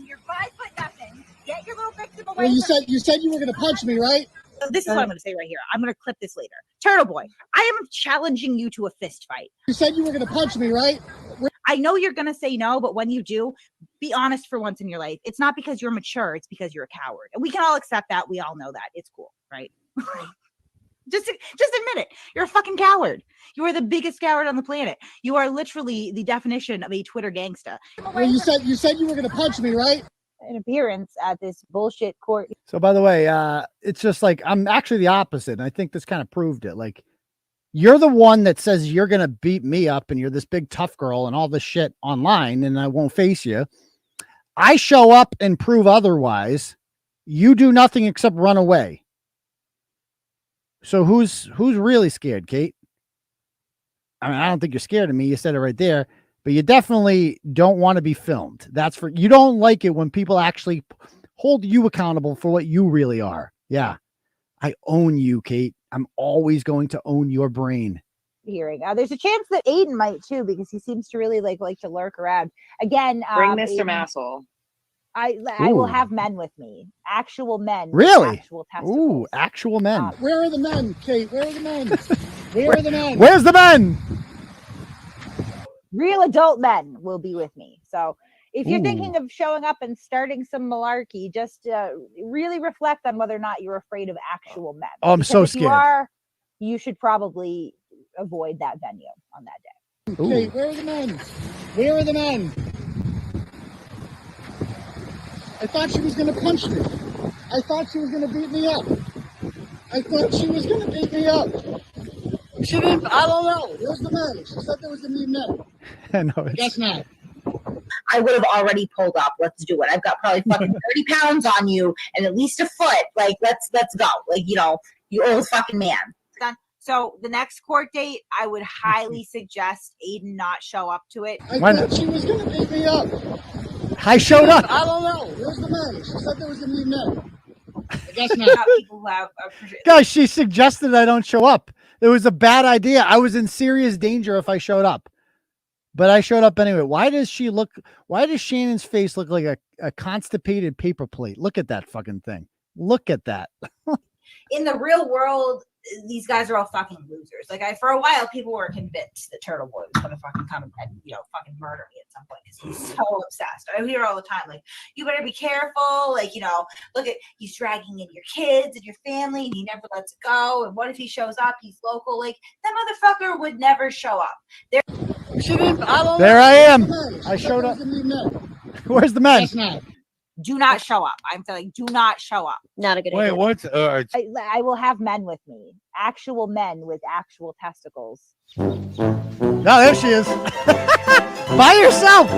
O: You're 5 foot nothing. Get your little victim away.
B: Well, you said you were going to punch me, right?
P: So this is what I'm going to say right here. I'm going to clip this later. Turtleboy, I am challenging you to a fist fight.
B: You said you were going to punch me, right?
P: I know you're going to say no, but when you do, be honest for once in your life. It's not because you're mature. It's because you're a coward. And we can all accept that. We all know that. It's cool, right? Just admit it. You're a fucking coward. You are the biggest coward on the planet. You are literally the definition of a Twitter gangsta.
B: Well, you said you were going to punch me, right?
P: An appearance at this bullshit court.
G: So by the way, it's just like, I'm actually the opposite. And I think this kind of proved it. Like, you're the one that says you're going to beat me up and you're this big tough girl and all this shit online and I won't face you. I show up and prove otherwise. You do nothing except run away. So who's really scared, Kate? I mean, I don't think you're scared of me. You said it right there, but you definitely don't want to be filmed. That's for, you don't like it when people actually hold you accountable for what you really are. Yeah. I own you, Kate. I'm always going to own your brain.
P: Hearing. There's a chance that Aidan might too, because he seems to really like to lurk around. Again,
Q: bring Mr.
P: Aidan,
Q: Massel.
P: I will have men with me. Actual men.
G: Really?
P: Actual testicles.
G: Ooh, actual men.
B: Where are the men, Kate? Where are the men? Where are the men?
G: Where's the men?
P: Real adult men will be with me. So if you're
G: Ooh.
P: thinking of showing up and starting some malarkey, just really reflect on whether or not you're afraid of actual men.
G: Oh, I'm
P: Because
G: so
P: if
G: scared.
P: you are, you should probably avoid that venue on that day.
B: Kate, where are the men? Where are the men? I thought she was going to punch me. I thought she was going to beat me up. I thought she was going to beat me up. She didn't. I don't know. Where's the men? She said there was going to be men.
G: No,
B: I guess not.
P: I would have already pulled up. Let's do it. I've got probably fucking 30 pounds on you and at least a foot. Like, let's go. Like, you know, you old fucking man. So the next court date, I would highly suggest Aidan not show up to it.
B: I thought she was going to beat me up.
G: I showed up.
B: I don't know. Where's the men? She said there was going to be men. I guess not.
P: People who have
G: Guys, she suggested I don't show up. It was a bad idea. I was in serious danger if I showed up. But I showed up anyway. Why does Shannon's face look like a constipated paper plate? Look at that fucking thing. Look at that.
P: In the real world, these guys are all fucking losers. Like for a while, people were convinced that Turtleboy was gonna fucking come and fucking murder me at some point because he's so obsessed. I hear all the time, like, you better be careful. Like, look at he's dragging in your kids and your family, and he never lets it go. And what if he shows up? He's local. Like that motherfucker would never show up.
G: There I am. I showed up. Where's the men?
P: Do not show up. I'm telling you, do not show up.
Q: Not a good
G: Wait,
Q: idea.
G: what?
P: I will have men with me. Actual men with actual testicles.
G: No, there she is. By yourself.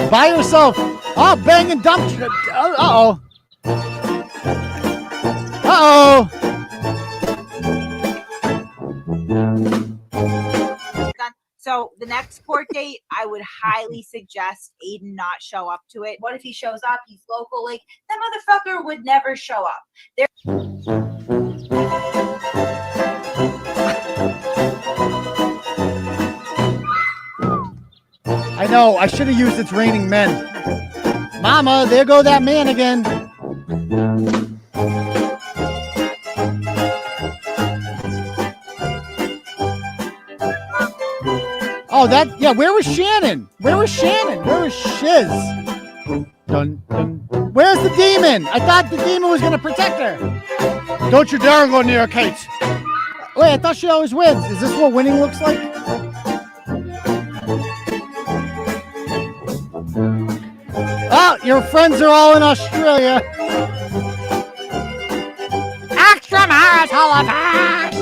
G: By yourself. Oh, bang and dump. Uh-oh. Uh-oh.
P: So the next court date, I would highly suggest Aidan not show up to it. What if he shows up? He's local. Like that motherfucker would never show up.
G: I know. I should have used It's Raining Men. Mama, there go that man again. Oh, where was Shannon? Where was Shannon? Where was Shiz? Dun, dun. Where's the demon? I thought the demon was going to protect her. Don't you dare go near Kate. Wait, I thought she always wins. Is this what winning looks like? Oh, your friends are all in Australia. Extra Mars Halifax.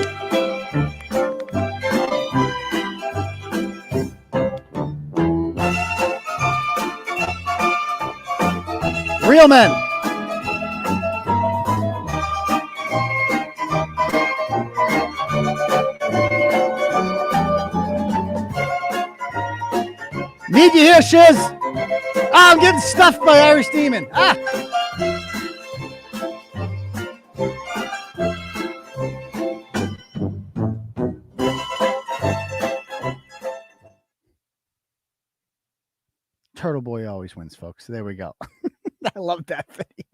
G: Real men. Need you here, Shiz. Oh, I'm getting stuffed by Irish Demon. Ah. Turtleboy always wins, folks. There we go. I love that video.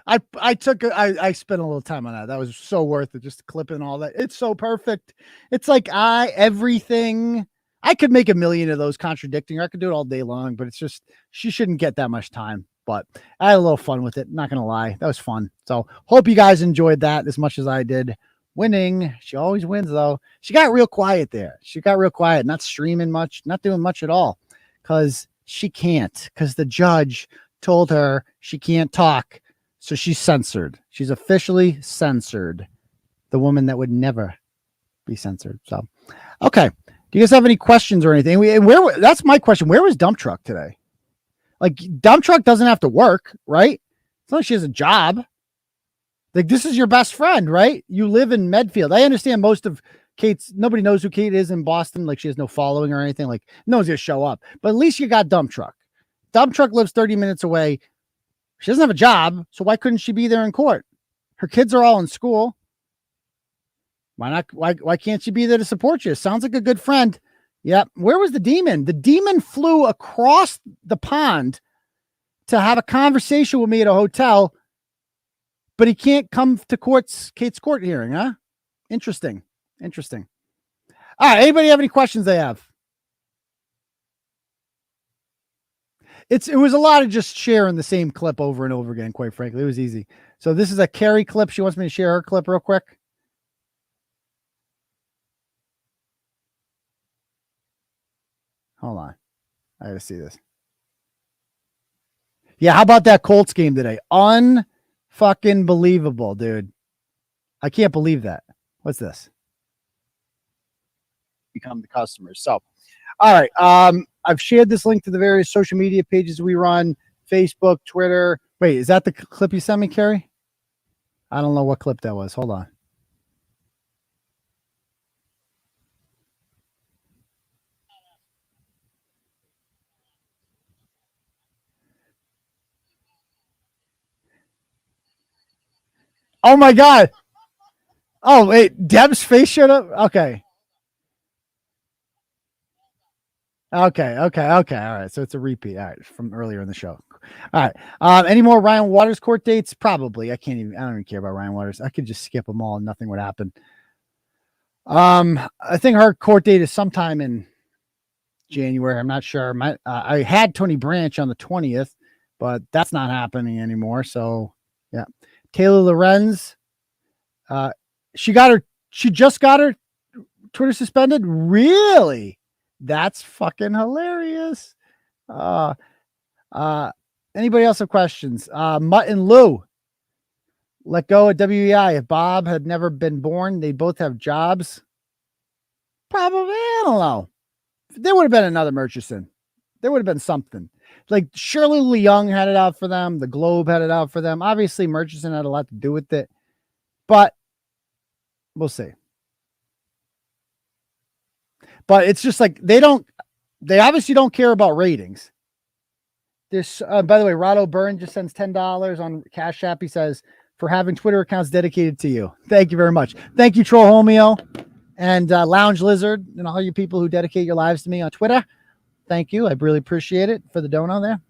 G: I spent a little time on that. That was so worth it. Just clipping all that. It's so perfect. It's like everything. I could make a million of those contradicting her. I could do it all day long, but it's just, she shouldn't get that much time. But I had a little fun with it. Not going to lie. That was fun. So hope you guys enjoyed that as much as I did. Winning. She always wins though. She got real quiet there. She got real quiet, not streaming much, not doing much at all. Cause she can't, because the judge told her she can't talk. So she's censored. She's officially censored. The woman that would never be censored. So, okay. Do you guys have any questions or anything? That's my question. Where was Dump Truck today? Like, Dump Truck doesn't have to work, right? It's not like she has a job. Like, this is your best friend, right? You live in Medfield. I understand most of nobody knows who Kate is in Boston. Like, she has no following or anything. Like, no one's going to show up. But at least you got Dump Truck. Dump Truck lives 30 minutes away. She doesn't have a job, so why couldn't she be there in court? Her kids are all in school. Why not? Why can't she be there to support you? Sounds like a good friend. Yep. Where was the demon? The demon flew across the pond to have a conversation with me at a hotel, but he can't come to Kate's court hearing, huh? Interesting. Interesting. All right. Anybody have any questions they have? It was a lot of just sharing the same clip over and over again, quite frankly. It was easy. So this is a Carrie clip. She wants me to share her clip real quick. Hold on. I gotta see this. Yeah, how about that Colts game today? Unfucking believable, dude. I can't believe that. What's this? Become the customers. So, all right. I've shared this link to the various social media pages we run, Facebook, Twitter. Wait, is that the clip you sent me, Carrie? I don't know what clip that was. Hold on. Oh my God. Oh, wait, Deb's face showed up? Okay. Okay. All right. So it's a repeat. All right. From earlier in the show. All right. Any more Ryan Waters court dates? Probably. I don't even care about Ryan Waters. I could just skip them all and nothing would happen. I think her court date is sometime in January. I'm not sure. I had Tony Branch on the 20th, but that's not happening anymore. So yeah, Taylor Lorenz. She just got her Twitter suspended. Really? That's fucking hilarious. Anybody else have questions? Mutt and Lou. Let go at WEI. If Bob had never been born, they both have jobs. Probably, I don't know. There would have been another Murchison. There would have been something. Like Shirley Leung had it out for them. The Globe had it out for them. Obviously, Murchison had a lot to do with it. But we'll see. But it's just like they obviously don't care about ratings. There's, by the way, Rado Byrne just sends $10 on Cash App. He says, for having Twitter accounts dedicated to you. Thank you very much. Thank you, Troll Homeo and Lounge Lizard and all you people who dedicate your lives to me on Twitter. Thank you. I really appreciate it for the dono there.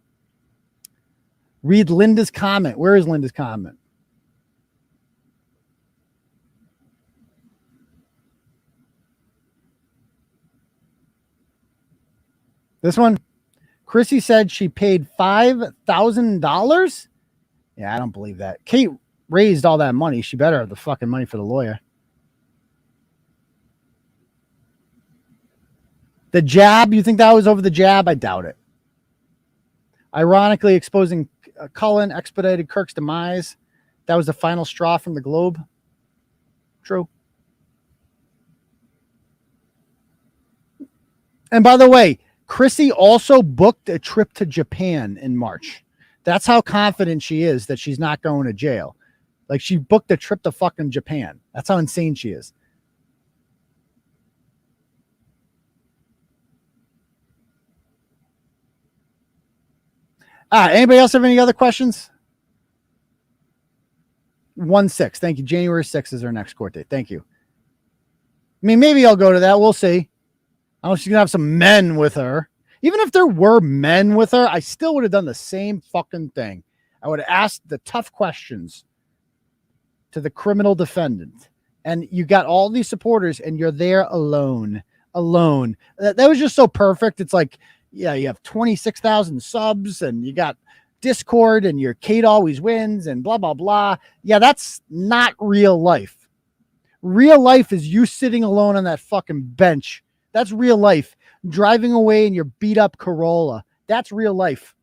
G: Read Linda's comment. Where is Linda's comment? This one. Crissy said she paid $5,000. Yeah, I don't believe that. Kate raised all that money. She better have the fucking money for the lawyer. The jab, you think that was over the jab? I doubt it. Ironically, exposing Cullen expedited Kirk's demise. That was the final straw from the Globe. True. And by the way, Crissy also booked a trip to Japan in March. That's how confident she is that she's not going to jail. Like, she booked a trip to fucking Japan. That's how insane she is. Anybody else have any other questions? 1/6. Thank you. January 6th is our next court date. Thank you. I mean, maybe I'll go to that. We'll see. I don't know if she's going to have some men with her. Even if there were men with her, I still would have done the same fucking thing. I would have asked the tough questions to the criminal defendant. And you got all these supporters and you're there alone. That was just so perfect. It's like, yeah, you have 26,000 subs and you got Discord and your Kate always wins and blah, blah, blah. Yeah, that's not real life. Real life is you sitting alone on that fucking bench. That's real life. Driving away in your beat up Corolla. That's real life.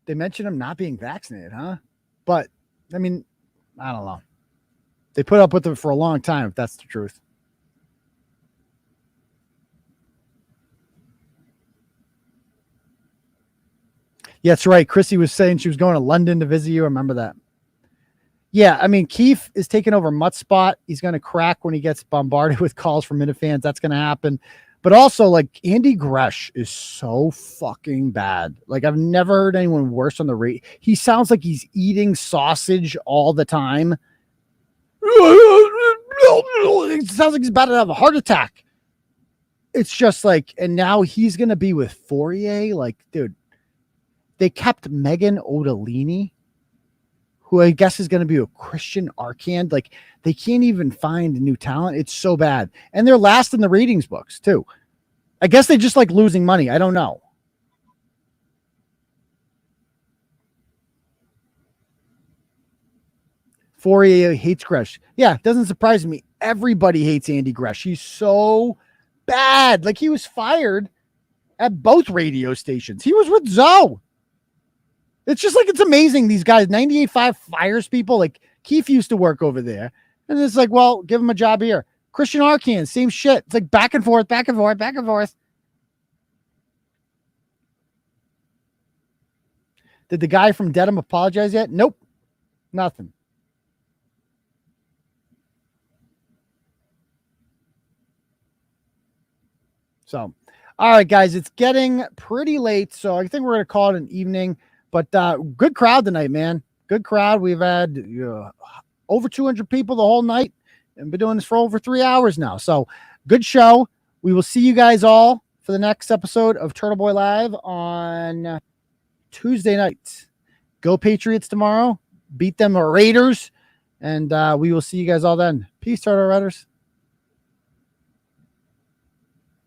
G: They mentioned him not being vaccinated, huh? But, I mean, I don't know. They put up with him for a long time, if that's the truth. Yeah, that's right. Crissy was saying she was going to London to visit you. I remember that. Yeah, I mean, Keith is taking over Mutt's spot. He's going to crack when he gets bombarded with calls from Minifans. That's going to happen. But also, like, Andy Gresh is so fucking bad. Like, I've never heard anyone worse on the rate. He sounds like he's eating sausage all the time. It sounds like he's about to have a heart attack. It's just like, and now he's going to be with Fourier. Like, dude, they kept Megan Odalini, who I guess is going to be a Christian Arcand. Like, they can't even find new talent. It's so bad. And they're last in the ratings books, too. I guess they just like losing money. I don't know. Fourier hates Gresh. Yeah, it doesn't surprise me. Everybody hates Andy Gresh. He's so bad. Like, he was fired at both radio stations. He was with Zoe. It's just like, it's amazing. These guys, 98.5 fires people. Like, Keith used to work over there. And it's like, well, give him a job here. Christian Arcand, same shit. It's like back and forth, back and forth, back and forth. Did the guy from Dedham apologize yet? Nope. Nothing. So, all right, guys, it's getting pretty late. So I think we're going to call it an evening. But good crowd tonight, man. Good crowd. We've had over 200 people the whole night and been doing this for over 3 hours now. So good show. We will see you guys all for the next episode of Turtleboy Live on Tuesday night. Go Patriots tomorrow. Beat them Raiders. And we will see you guys all then. Peace, Turtle Riders.